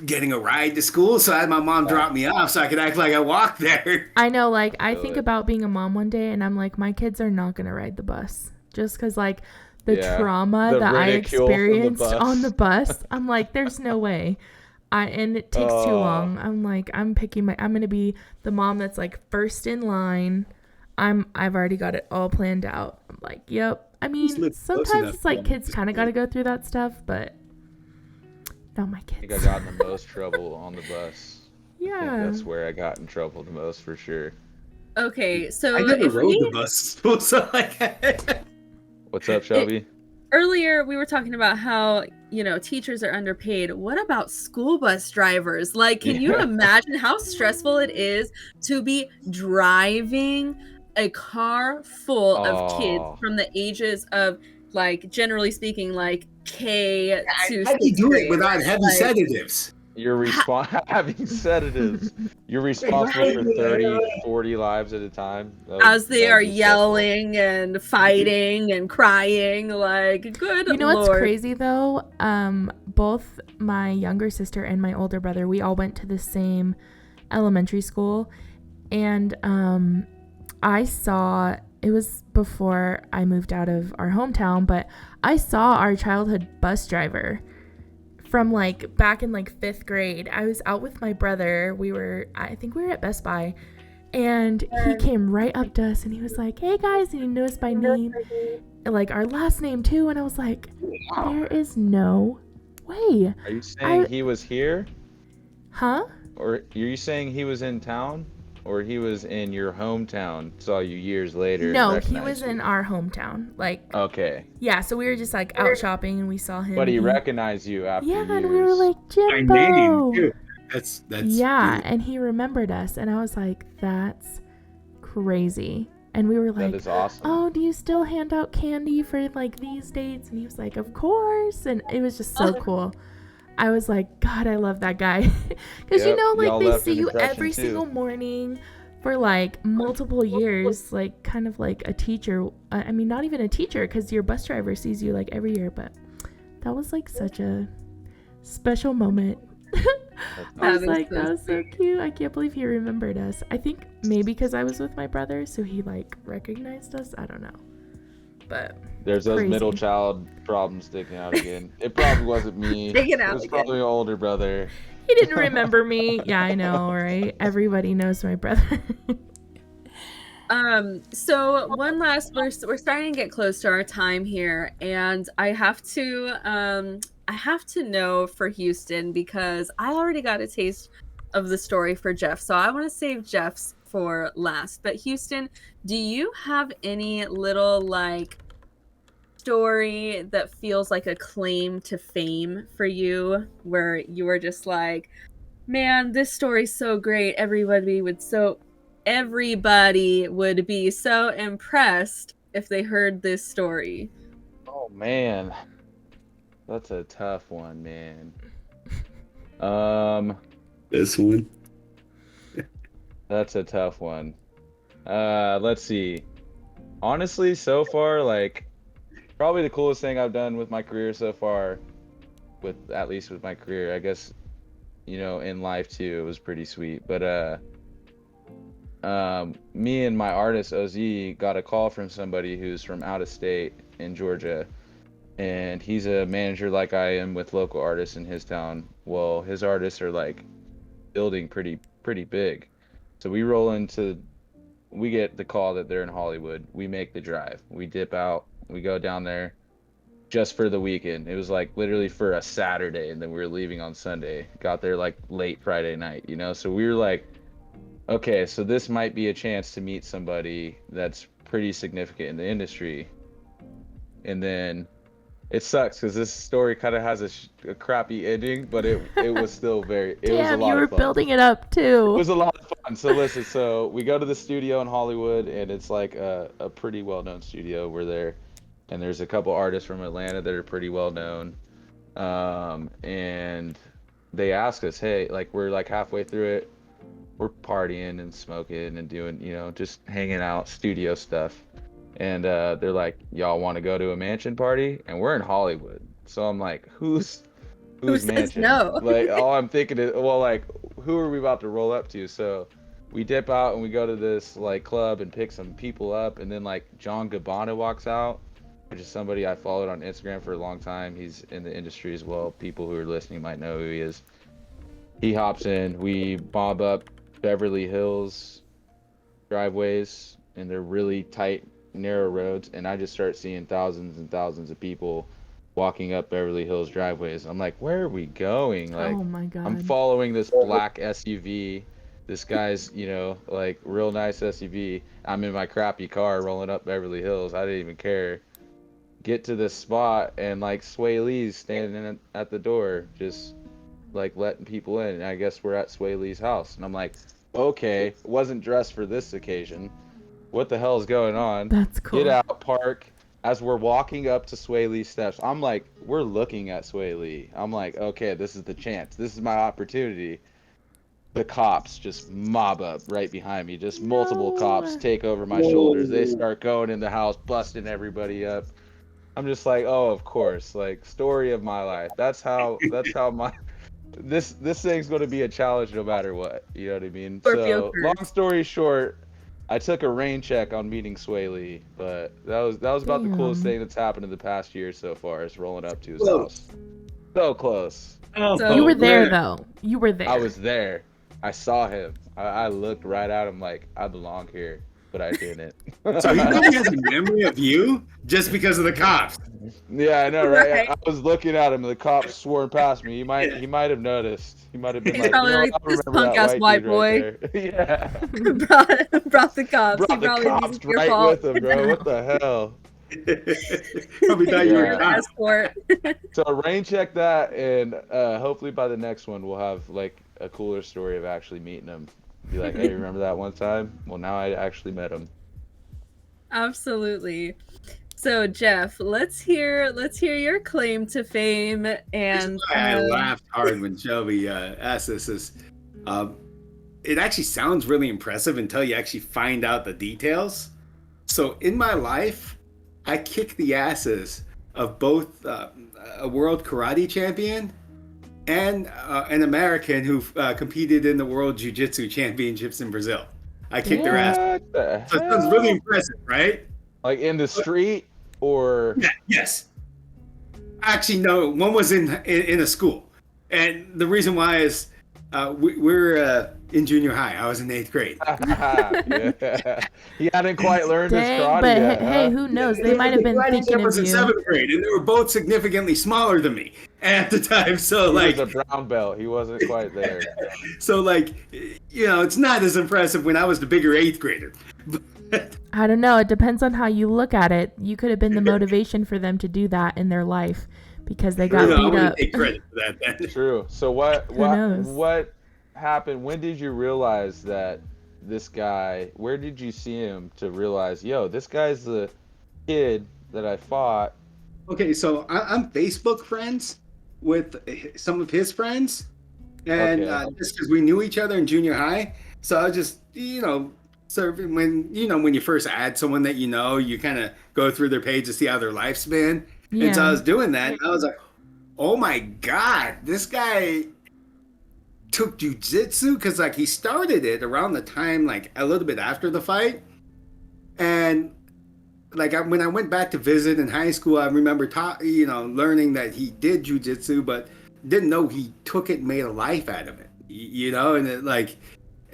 Speaker 4: getting a ride to school, so I had my mom drop me off so I could act like I walked there.
Speaker 1: I know, like, I think about being a mom one day, and I'm like, my kids are not going to ride the bus. Just because, like, the trauma that I experienced on the bus, I'm like, there's no way. And it takes too long. I'm like, I'm going to be the mom that's, like, first in line. I've already got it all planned out. I'm like, yep. I mean, sometimes it's like kids kind of got to go through that stuff, but not my kids.
Speaker 3: I think I got in the most trouble on the bus.
Speaker 1: Yeah.
Speaker 3: I think that's where I got in trouble the most for sure.
Speaker 2: Okay, so
Speaker 4: I never rode the bus. So
Speaker 3: What's up, Shelby?
Speaker 2: Earlier, we were talking about how, teachers are underpaid. What about school bus drivers? Like, can you imagine how stressful it is to be driving a car full of kids from the ages of, like, generally speaking, like K to
Speaker 4: how do you do it without heavy sedatives?
Speaker 3: You're having sedatives. You're responsible for 30, 40 lives at a time.
Speaker 2: As they are yelling and fighting and crying, like, good
Speaker 1: You know
Speaker 2: Lord.
Speaker 1: what's crazy, though? Both my younger sister and my older brother, we all went to the same elementary school. And I saw, it was before I moved out of our hometown, but I saw our childhood bus driver from like back in like 5th grade. I was out with my brother. I think we were at Best Buy, and he came right up to us and he was like, "Hey guys," and he knew us by name, like our last name too. And I was like, there is no way.
Speaker 3: Are you saying he was here?
Speaker 1: Huh?
Speaker 3: Or are you saying he was in town? Or he was in your hometown, saw you years later?
Speaker 1: No, he was in our hometown. Like,
Speaker 3: okay.
Speaker 1: Yeah, so we were just like out shopping and we saw him.
Speaker 3: But he recognized you after years.
Speaker 1: And we were like, Jimbo.
Speaker 4: My name too. That's
Speaker 1: yeah, and he remembered us, and I was like, that's crazy. And we were like,
Speaker 3: that is awesome.
Speaker 1: Oh, do you still hand out candy for like these dates? And he was like, of course. And it was just so cool. I was like, God, I love that guy. Because, like they see you every single morning for like multiple years, like kind of like a teacher. I mean, not even a teacher, because your bus driver sees you like every year. But that was like such a special moment. I was like, that was so cute. I can't believe he remembered us. I think maybe because I was with my brother, so he like recognized us. I don't know. But
Speaker 3: there's those middle child problems sticking out again. It probably wasn't me. It was probably my older brother.
Speaker 1: He didn't remember me. Yeah, I know, right? Everybody knows my brother.
Speaker 2: So one last, we're starting to get close to our time here, and I have to know for Houston, because I already got a taste of the story for Jeff, so I want to save Jeff's for last. But Houston, do you have any little like story that feels like a claim to fame for you, where you were just like, man, this story's so great, everybody would be so impressed if they heard this story?
Speaker 3: Oh man, that's a tough one, man.
Speaker 4: This one.
Speaker 3: That's a tough one. Let's see. Honestly, so far, like, probably the coolest thing I've done with my career so far, at least with my career, I guess, in life too, it was pretty sweet. But me and my artist OZ got a call from somebody who's from out of state in Georgia, and he's a manager like I am with local artists in his town. Well, his artists are like building pretty big. So we get the call that they're in Hollywood. We make the drive. We dip out. We go down there just for the weekend. It was like literally for a Saturday, and then we were leaving on Sunday. Got there like late Friday night, you know? So we were like, okay, so this might be a chance to meet somebody that's pretty significant in the industry. And then it sucks because this story kind of has a crappy ending, but it was still it was a lot
Speaker 1: you were
Speaker 3: of fun.
Speaker 1: building it up too.
Speaker 3: It was a lot of fun. So listen, so we go to the studio in Hollywood, and it's like a pretty well-known studio. We're there, and there's a couple artists from Atlanta that are pretty well-known. And they ask us, hey, like we're like halfway through it, we're partying and smoking and doing, you know, just hanging out, studio stuff. And they're like, y'all want to go to a mansion party? And we're in Hollywood. So I'm like, who's
Speaker 2: Who says
Speaker 3: mansion?
Speaker 2: no?
Speaker 3: Like, all I'm thinking is, well, like, who are we about to roll up to? So we dip out and we go to this like club and pick some people up. And then like John Gabbana walks out, which is somebody I followed on Instagram for a long time. He's in the industry as well. People who are listening might know who he is. He hops in. We mob up Beverly Hills driveways, and they're really tight, narrow roads, and I just start seeing thousands and thousands of people walking up Beverly Hills driveways. I'm like, where are we going? Like,
Speaker 1: Oh my God.
Speaker 3: I'm following this black SUV. This guy's, you know, like real nice SUV. I'm in my crappy car rolling up Beverly Hills. I didn't even care. Get to this spot, and like Sway Lee's standing at the door, just like letting people in. And I guess we're at Sway Lee's house, and I'm like, okay, wasn't dressed for this occasion. What the hell is going on?
Speaker 1: That's cool.
Speaker 3: Get out, park. As we're walking up to Sway Lee's steps, I'm like, we're looking at Sway Lee. I'm like, okay, this is the chance. This is my opportunity. The cops just mob up right behind me. Just multiple cops take over my shoulders. They start going in the house, busting everybody up. I'm just like, oh, of course. Like, story of my life. That's how my this thing's going to be a challenge no matter what. You know what I mean?
Speaker 2: Scorpio
Speaker 3: So,
Speaker 2: curse.
Speaker 3: long story short, I took a rain check on meeting Sway Lee, but that was about the coolest
Speaker 1: Damn.
Speaker 3: thing that's happened in the past year so far, is rolling up to his
Speaker 4: Close.
Speaker 3: house. So close.
Speaker 4: Oh,
Speaker 2: So-
Speaker 1: You were there
Speaker 4: man.
Speaker 1: though. You were there.
Speaker 3: I was there. I saw him. I looked right at him like, I belong here, but I didn't.
Speaker 4: So he really has a memory of you just because of the cops.
Speaker 3: Yeah, I know, right?
Speaker 2: Right.
Speaker 3: I was looking at him, and the cops swerved past me. He might have noticed. He might have been
Speaker 2: He's
Speaker 3: like,
Speaker 2: probably
Speaker 3: you know,
Speaker 2: like,
Speaker 3: I
Speaker 2: "This
Speaker 3: remember that
Speaker 2: punk-ass white
Speaker 3: dude
Speaker 2: boy."
Speaker 3: right there. Yeah.
Speaker 2: brought the cops.
Speaker 3: Brought
Speaker 2: He
Speaker 3: the
Speaker 2: probably thinks
Speaker 3: cops
Speaker 2: it's your
Speaker 3: right
Speaker 2: fault.
Speaker 3: with him, bro. What the hell?
Speaker 4: Probably thought you were
Speaker 3: Yeah.
Speaker 4: a cop.
Speaker 2: Escort.
Speaker 3: So rain check that, and hopefully by the next one we'll have like a cooler story of actually meeting him. Be like, hey, remember that one time? Well, now I actually met him.
Speaker 2: Absolutely. So Jeff, let's hear your claim to fame. And
Speaker 4: I laughed hard when Shelby asked this. It actually sounds really impressive until you actually find out the details. So in my life, I kicked the asses of both a world karate champion and an American who competed in the World Jiu-Jitsu Championships in Brazil. I kicked their ass.
Speaker 3: What the
Speaker 4: So it sounds
Speaker 3: hell?
Speaker 4: really impressive, right?
Speaker 3: Like in the street, or
Speaker 4: Yeah, yes. Actually, no. One was in a school, and the reason why is we're in junior high. I was in 8th grade.
Speaker 3: yeah. He hadn't quite learned his
Speaker 1: Dang,
Speaker 3: karate
Speaker 1: but
Speaker 3: yet.
Speaker 1: hey,
Speaker 3: huh?
Speaker 1: who knows? They might have been
Speaker 4: Karate
Speaker 1: thinking
Speaker 4: Chef
Speaker 1: of
Speaker 4: was in
Speaker 1: you.
Speaker 4: 7th grade, and they were both significantly smaller than me at the time. So
Speaker 3: He
Speaker 4: like,
Speaker 3: was a brown belt. He wasn't quite there.
Speaker 4: it's not as impressive when I was the bigger 8th grader.
Speaker 1: I don't know. It depends on how you look at it. You could have been the motivation for them to do that in their life because they got
Speaker 4: I
Speaker 1: beat
Speaker 4: wouldn't
Speaker 1: up.
Speaker 4: take credit for that then.
Speaker 3: True. So what
Speaker 1: knows?
Speaker 3: happened? When did you realize that this guy? Where did you see him to realize, yo, this guy's the kid that I fought?
Speaker 4: Okay, so I'm Facebook friends with some of his friends, and
Speaker 3: Okay.
Speaker 4: just because we knew each other in junior high, so I was just serving when you first add someone that you kind of go through their page to see how their life's been, and so I
Speaker 1: Yeah.
Speaker 4: was doing that, and I was like, oh my god, this guy took jujitsu because like he started it around the time like a little bit after the fight, and like when I went back to visit in high school, I remember learning that he did jujitsu, but didn't know he took it and made a life out of it.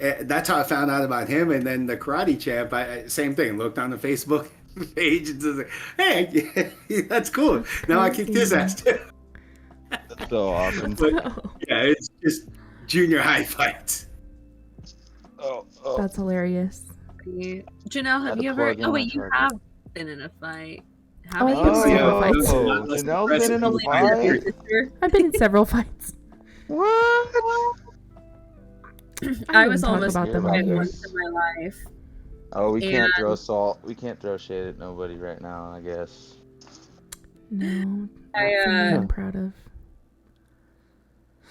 Speaker 4: And that's how I found out about him. And then the karate champ, same thing. Looked on the Facebook page and was like, "Hey, that's cool. Now I kicked his ass too."
Speaker 5: That's so awesome.
Speaker 4: But yeah, it's just junior high fights.
Speaker 5: Oh.
Speaker 1: That's hilarious.
Speaker 2: Janelle, have
Speaker 5: Gotta
Speaker 2: you ever?
Speaker 5: plug in
Speaker 2: Oh
Speaker 5: my
Speaker 2: wait, you
Speaker 5: charger.
Speaker 2: have been in a fight.
Speaker 1: Oh, I've been in several fights.
Speaker 5: Janelle's been in a fight?
Speaker 1: I've been in several fights.
Speaker 5: What?
Speaker 2: I was
Speaker 1: talk
Speaker 2: almost
Speaker 1: about them
Speaker 2: in
Speaker 1: on here.
Speaker 2: once in my life.
Speaker 5: Oh, we can't
Speaker 2: And-
Speaker 5: throw salt. We can't throw shade at nobody right now, I guess.
Speaker 1: No, not
Speaker 2: I,
Speaker 1: something I'm proud of.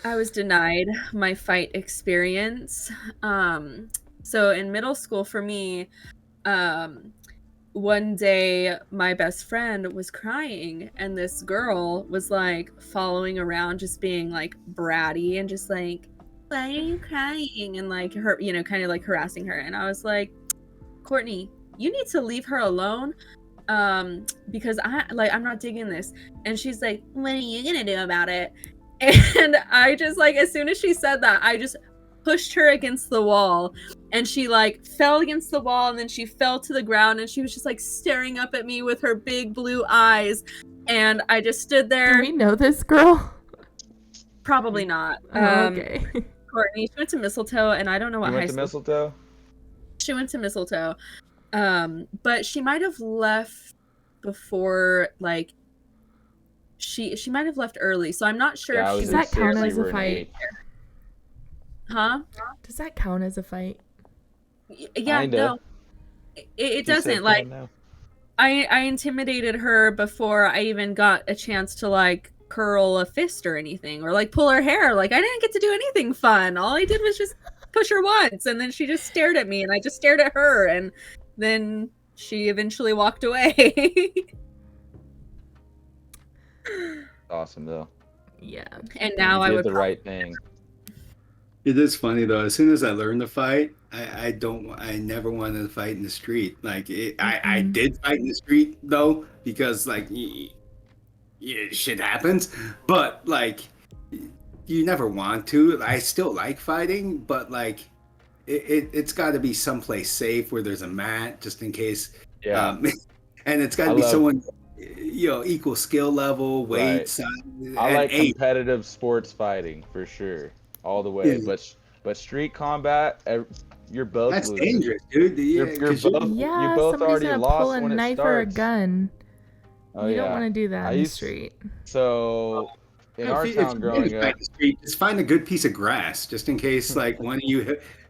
Speaker 2: I was denied my fight experience. So in middle school for me, one day my best friend was crying and this girl was like following around just being like bratty and just like, why are you crying? And like her, kind of like harassing her. And I was like, Courtney, you need to leave her alone. Because I'm not digging this. And she's like, what are you gonna do about it? And I just like, as soon as she said that, I just pushed her against the wall, and she like fell against the wall, and then she fell to the ground, and she was just like staring up at me with her big blue eyes, and I just stood there.
Speaker 1: Do we know this girl?
Speaker 2: Probably not.
Speaker 1: Okay.
Speaker 2: Courtney, she went to Mistletoe, and I don't know what
Speaker 5: You
Speaker 2: high
Speaker 5: went to
Speaker 2: school.
Speaker 5: Mistletoe?
Speaker 2: She went to Mistletoe, but she might have left before like she might have left early, so I'm not sure
Speaker 5: Yeah, I
Speaker 2: if
Speaker 5: was
Speaker 2: she
Speaker 1: Does
Speaker 5: in
Speaker 1: that count
Speaker 5: sixth,
Speaker 1: as
Speaker 5: you
Speaker 1: a
Speaker 5: were in
Speaker 1: fight?
Speaker 5: eighth.
Speaker 2: Huh?
Speaker 1: Does that count as a fight?
Speaker 2: Yeah,
Speaker 5: Kinda.
Speaker 2: no, it
Speaker 5: She said
Speaker 2: doesn't. Like,
Speaker 5: no.
Speaker 2: I intimidated her before I even got a chance to like curl a fist or anything, or like pull her hair. Like, I didn't get to do anything fun. All I did was just push her once, and then she just stared at me, and I just stared at her, and then she eventually walked away.
Speaker 5: Awesome though.
Speaker 1: Yeah.
Speaker 2: And now
Speaker 5: You
Speaker 2: I
Speaker 5: did
Speaker 2: would
Speaker 5: the right thing.
Speaker 4: It is funny though. As soon as I learned to fight, I never wanted to fight in the street. Like I did fight in the street though because like shit happens, but like you never want to. I still like fighting, but like it's got to be someplace safe where there's a mat just in case.
Speaker 5: Yeah.
Speaker 4: And it's got to be someone equal skill level, weight,
Speaker 5: Right.
Speaker 4: size,
Speaker 5: I
Speaker 4: and
Speaker 5: like
Speaker 4: age.
Speaker 5: competitive sports fighting for sure, all the way.
Speaker 4: Yeah.
Speaker 5: But street combat, you're both
Speaker 4: That's
Speaker 5: losing.
Speaker 4: dangerous, dude.
Speaker 5: You're
Speaker 4: 'Cause
Speaker 5: both
Speaker 1: Yeah,
Speaker 5: you both
Speaker 1: somebody's
Speaker 5: already
Speaker 1: gonna
Speaker 5: lost
Speaker 1: pull a
Speaker 5: when it
Speaker 1: knife or a
Speaker 5: starts.
Speaker 1: gun.
Speaker 5: Oh
Speaker 1: You
Speaker 5: yeah.
Speaker 1: don't want to do that
Speaker 5: I
Speaker 1: in the
Speaker 5: used-
Speaker 1: street.
Speaker 5: So in our
Speaker 4: If
Speaker 5: town
Speaker 4: you're
Speaker 5: growing
Speaker 4: gonna fight
Speaker 5: up,
Speaker 4: the street, just find a good piece of grass, just in case, like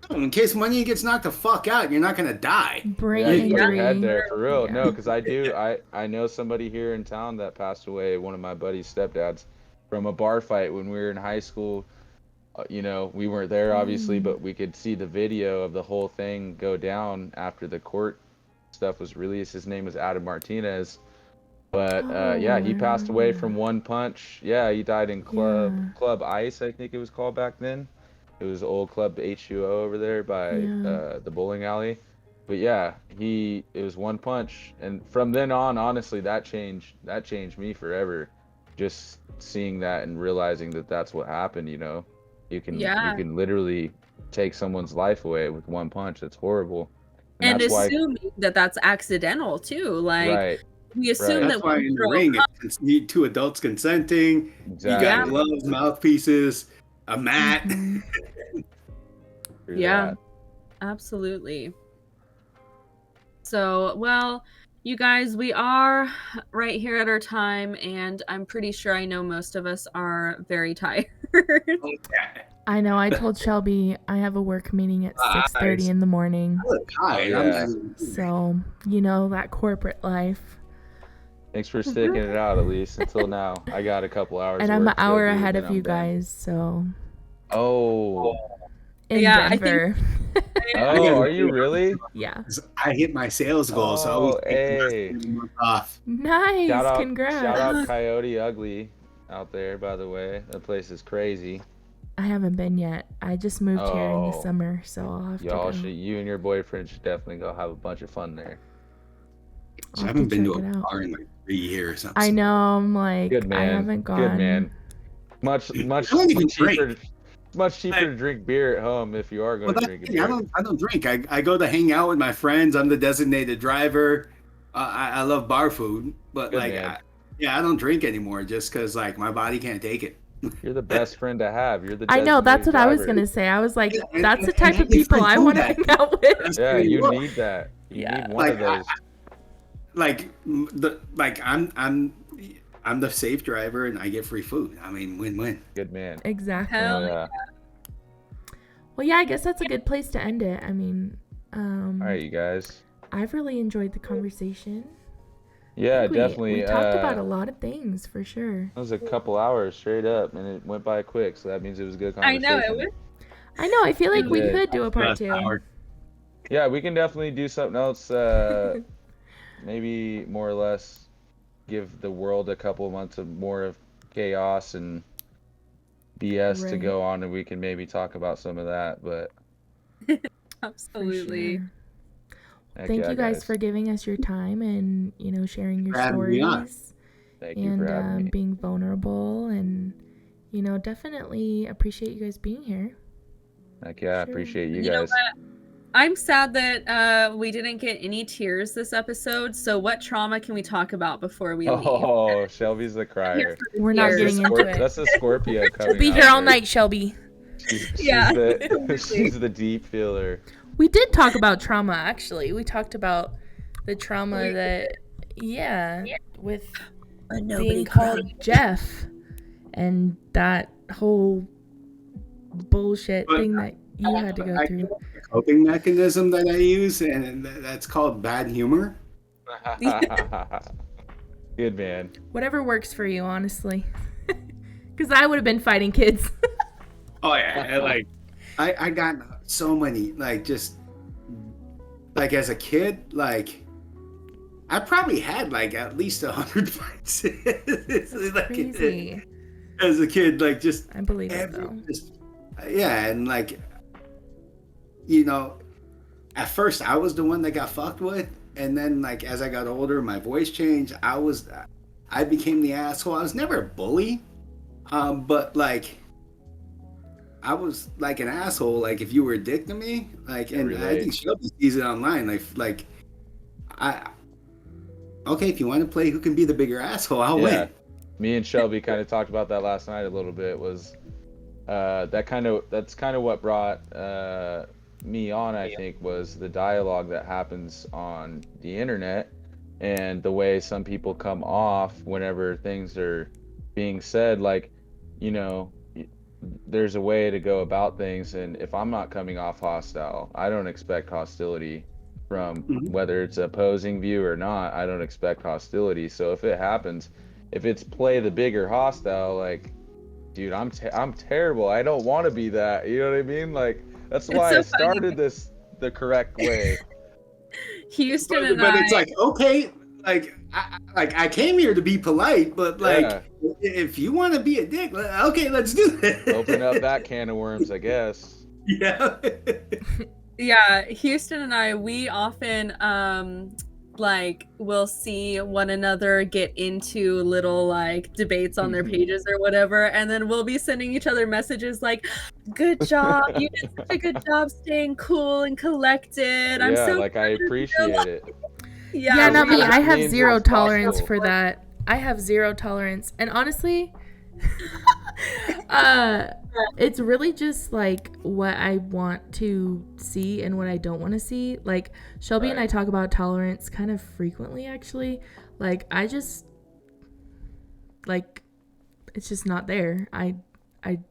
Speaker 4: in case one of you gets knocked the fuck out, you're not gonna die.
Speaker 1: Brain
Speaker 5: yeah, you put your
Speaker 1: injury.
Speaker 5: head there for real.
Speaker 1: Yeah.
Speaker 5: No, because I know somebody here in town that passed away. One of my buddy's stepdads from a bar fight when we were in high school. We weren't there obviously, but we could see the video of the whole thing go down after the court stuff was released. His name was Adam Martinez, but yeah, he passed away from one punch. Yeah, he died in Club Ice, I think it was called back then. It was old Club H2O over there by the bowling alley. But yeah, it was one punch, and from then on, honestly, that changed me forever. Just seeing that and realizing that that's what happened. You can literally take someone's life away with one punch. That's horrible.
Speaker 2: and
Speaker 5: that's
Speaker 2: assuming that that's accidental too. Like,
Speaker 5: right.
Speaker 2: we assume
Speaker 4: That's
Speaker 2: that
Speaker 4: why
Speaker 2: when
Speaker 4: in the
Speaker 2: we
Speaker 4: ring, it's need two adults consenting.
Speaker 5: Exactly.
Speaker 4: You got gloves, mouthpieces, a mat.
Speaker 5: Through
Speaker 2: Yeah.
Speaker 5: that.
Speaker 2: Absolutely. So, well, you guys, we are right here at our time, and I'm pretty sure I know most of us are very tired.
Speaker 1: I know. I told Shelby I have a work meeting at 6:30 in the morning.
Speaker 4: Hi,
Speaker 5: Yeah.
Speaker 1: So, that corporate life.
Speaker 5: Thanks for sticking it out at least until now. I got a couple hours.
Speaker 1: And
Speaker 5: of
Speaker 1: I'm an
Speaker 5: work to
Speaker 1: hour
Speaker 5: do,
Speaker 1: ahead
Speaker 5: and
Speaker 1: of
Speaker 5: I'm
Speaker 1: you
Speaker 5: done.
Speaker 1: guys, so
Speaker 5: Oh.
Speaker 1: in
Speaker 2: Yeah, I think-
Speaker 1: Denver.
Speaker 5: Oh, are you really?
Speaker 1: Yeah.
Speaker 4: I hit my sales goal, so I always take the last
Speaker 5: hey.
Speaker 4: of the month off.
Speaker 1: Nice.
Speaker 5: Shout
Speaker 1: Congrats.
Speaker 5: out Coyote Ugly out there, by the way. That place is crazy.
Speaker 1: I haven't been yet. I just moved here in the
Speaker 5: Oh.
Speaker 1: summer, so I'll have
Speaker 5: Y'all
Speaker 1: to go.
Speaker 5: should, you and your boyfriend should definitely go have a bunch of fun there.
Speaker 1: I'll
Speaker 4: I
Speaker 1: have
Speaker 4: haven't been to
Speaker 1: check
Speaker 4: a
Speaker 1: it out.
Speaker 4: bar in like 3 years.
Speaker 1: I know. I'm like,
Speaker 5: Good
Speaker 1: I
Speaker 5: man.
Speaker 1: haven't gone.
Speaker 5: Good man. Much
Speaker 4: I don't even
Speaker 5: cheaper.
Speaker 4: drink.
Speaker 5: Much cheaper to drink beer at home if you are going
Speaker 4: Well,
Speaker 5: to
Speaker 4: that's
Speaker 5: drink a
Speaker 4: the thing.
Speaker 5: beer.
Speaker 4: I don't drink. I go to hang out with my friends. I'm the designated driver. I love bar food, but
Speaker 5: Good
Speaker 4: like,
Speaker 5: man.
Speaker 4: I don't drink anymore just because like my body can't take it.
Speaker 5: You're the best friend to have. You're the
Speaker 1: I know. That's what
Speaker 5: designated
Speaker 1: I was
Speaker 5: driver.
Speaker 1: gonna say. I was like,
Speaker 4: And-
Speaker 1: that's the
Speaker 4: and
Speaker 1: type of
Speaker 4: having
Speaker 1: people
Speaker 4: friends
Speaker 1: I
Speaker 4: do
Speaker 1: want to
Speaker 4: that.
Speaker 1: hang out with.
Speaker 4: That's
Speaker 5: Yeah,
Speaker 4: really
Speaker 5: you
Speaker 4: what-
Speaker 5: need that. You
Speaker 1: Yeah.
Speaker 5: need one of those.
Speaker 4: I'm the safe driver and I get free food. I mean, win-win.
Speaker 5: Good man.
Speaker 1: Exactly.
Speaker 2: Hell
Speaker 5: Oh, yeah.
Speaker 1: Well, yeah, I guess that's a good place to end it. I mean,
Speaker 5: All right, you guys.
Speaker 1: I've really enjoyed the conversation.
Speaker 5: Yeah,
Speaker 1: We
Speaker 5: definitely.
Speaker 1: talked about a lot of things for sure.
Speaker 5: It was a couple hours straight up, and it went by quick, so that means it was a good
Speaker 2: I
Speaker 5: conversation.
Speaker 2: know it was.
Speaker 1: I know. I feel like we
Speaker 5: Yeah.
Speaker 1: could do a part
Speaker 4: Last
Speaker 1: 2.
Speaker 4: hour.
Speaker 5: Yeah, we can definitely do something else. Maybe more or less give the world a couple of months of more of chaos and BS to
Speaker 1: Right.
Speaker 5: go on, and we can maybe talk about some of that. But
Speaker 1: For
Speaker 2: Absolutely.
Speaker 1: sure.
Speaker 5: heck
Speaker 1: Thank
Speaker 5: yeah,
Speaker 1: you guys for giving us your time and sharing your
Speaker 4: For having me on.
Speaker 1: stories
Speaker 5: Thank you for having
Speaker 1: and
Speaker 5: me.
Speaker 1: being vulnerable and definitely appreciate you guys being here.
Speaker 5: Heck yeah, I
Speaker 1: Sure.
Speaker 5: appreciate you
Speaker 2: You know
Speaker 5: guys.
Speaker 2: what? I'm sad that we didn't get any tears this episode. So what trauma can we talk about before we leave?
Speaker 5: Oh, Shelby's the
Speaker 2: I'm here
Speaker 5: crier.
Speaker 2: for the
Speaker 1: We're not
Speaker 2: tears.
Speaker 1: getting into it.
Speaker 5: That's the Scorpio coming.
Speaker 1: We'll be
Speaker 5: out
Speaker 1: here all
Speaker 5: there.
Speaker 1: night, Shelby.
Speaker 5: She's
Speaker 2: Yeah.
Speaker 5: she's the deep feeler.
Speaker 1: We did talk about trauma, actually. We talked about the trauma that, with being called Jeff and that whole bullshit
Speaker 4: But
Speaker 1: thing that you had to go
Speaker 4: I
Speaker 1: through.
Speaker 4: a coping mechanism that I use, and that's called bad humor.
Speaker 5: Good man.
Speaker 1: Whatever works for you, honestly. Because I would have been fighting kids.
Speaker 4: Oh yeah, and, like I got so many just as a kid, I probably had at least 100 fights. It's like,
Speaker 1: Crazy.
Speaker 4: as a kid, just
Speaker 1: I believe it,
Speaker 4: every,
Speaker 1: though.
Speaker 4: just yeah, and at first I was the one that got fucked with, and then as I got older, my voice changed. I became the asshole. I was never a bully, but I was an asshole. If you were a dick to me, and I
Speaker 5: relate.
Speaker 4: think Shelby sees it online. Okay, if you want to play, who can be the bigger asshole? I'll
Speaker 5: Yeah.
Speaker 4: win.
Speaker 5: Me and Shelby kind of talked about that last night a little bit. Was that's kind of what brought me on, I think, was the dialogue that happens on the internet and the way some people come off whenever things are being said. There's a way to go about things, and if I'm not coming off hostile, I don't expect hostility from whether it's opposing view or not. I don't expect hostility. So if it happens, if it's play the bigger hostile, dude, I'm terrible. I don't want to be that. You know what I mean? That's
Speaker 2: It's
Speaker 5: why
Speaker 2: so
Speaker 5: I started this the correct way.
Speaker 2: Houston
Speaker 4: But,
Speaker 2: and
Speaker 4: but
Speaker 2: I.
Speaker 4: it's okay. I came here to be polite, but
Speaker 5: Yeah.
Speaker 4: if you want to be a dick, okay, let's do it.
Speaker 5: Open up that can of worms, I guess.
Speaker 4: Yeah.
Speaker 2: Yeah, Houston and I, we often will see one another get into little debates on their pages or whatever, and then we'll be sending each other messages like, "Good job, you did such a good job staying cool and collected. I'm
Speaker 5: Yeah,
Speaker 2: so
Speaker 5: I
Speaker 2: proud of you."
Speaker 5: appreciate it.
Speaker 1: Yeah, not me. I have
Speaker 5: means
Speaker 1: zero
Speaker 5: it's
Speaker 1: tolerance
Speaker 5: possible.
Speaker 1: for that. I have zero tolerance. And honestly, it's really just what I want to see and what I don't want to see. Shelby and I
Speaker 5: Right.
Speaker 1: talk about tolerance kind of frequently, actually. I just it's just not there. I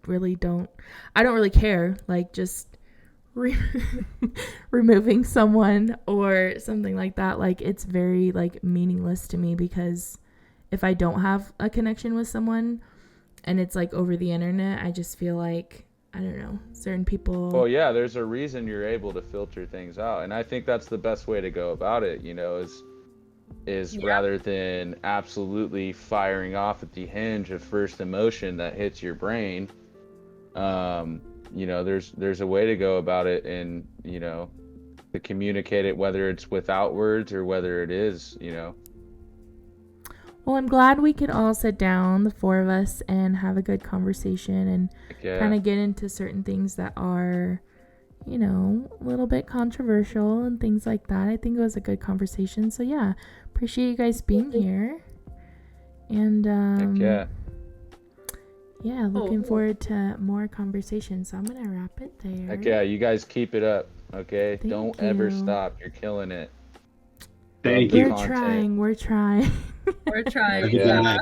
Speaker 1: really don't. I don't really care. Just removing someone or something like that, it's very meaningless to me, because if I don't have a connection with someone and it's over the internet, I just feel I don't know, certain people.
Speaker 5: Well, yeah, there's a reason you're able to filter things out, and I think that's the best way to go about it. Is
Speaker 2: Yeah.
Speaker 5: rather than absolutely firing off at the hinge of first emotion that hits your brain, You know, there's a way to go about it, and you know, to communicate it, whether it's without words or whether it is, you know.
Speaker 1: Well, I'm glad we could all sit down, the four of us, and have a good conversation and kind of get into certain things that are, you know, a little bit controversial and things like that. I think it was a good conversation. So yeah, appreciate you guys being here. And yeah, looking forward to more conversations. So I'm gonna wrap it there.
Speaker 5: Heck yeah, you guys keep it up, okay? Don't ever
Speaker 1: you.
Speaker 5: stop. You're killing it.
Speaker 4: Thank
Speaker 5: Love
Speaker 4: you.
Speaker 5: the
Speaker 1: We're
Speaker 5: content.
Speaker 1: trying. We're trying.
Speaker 2: We're trying.
Speaker 4: Have a good
Speaker 2: Yeah.
Speaker 4: night.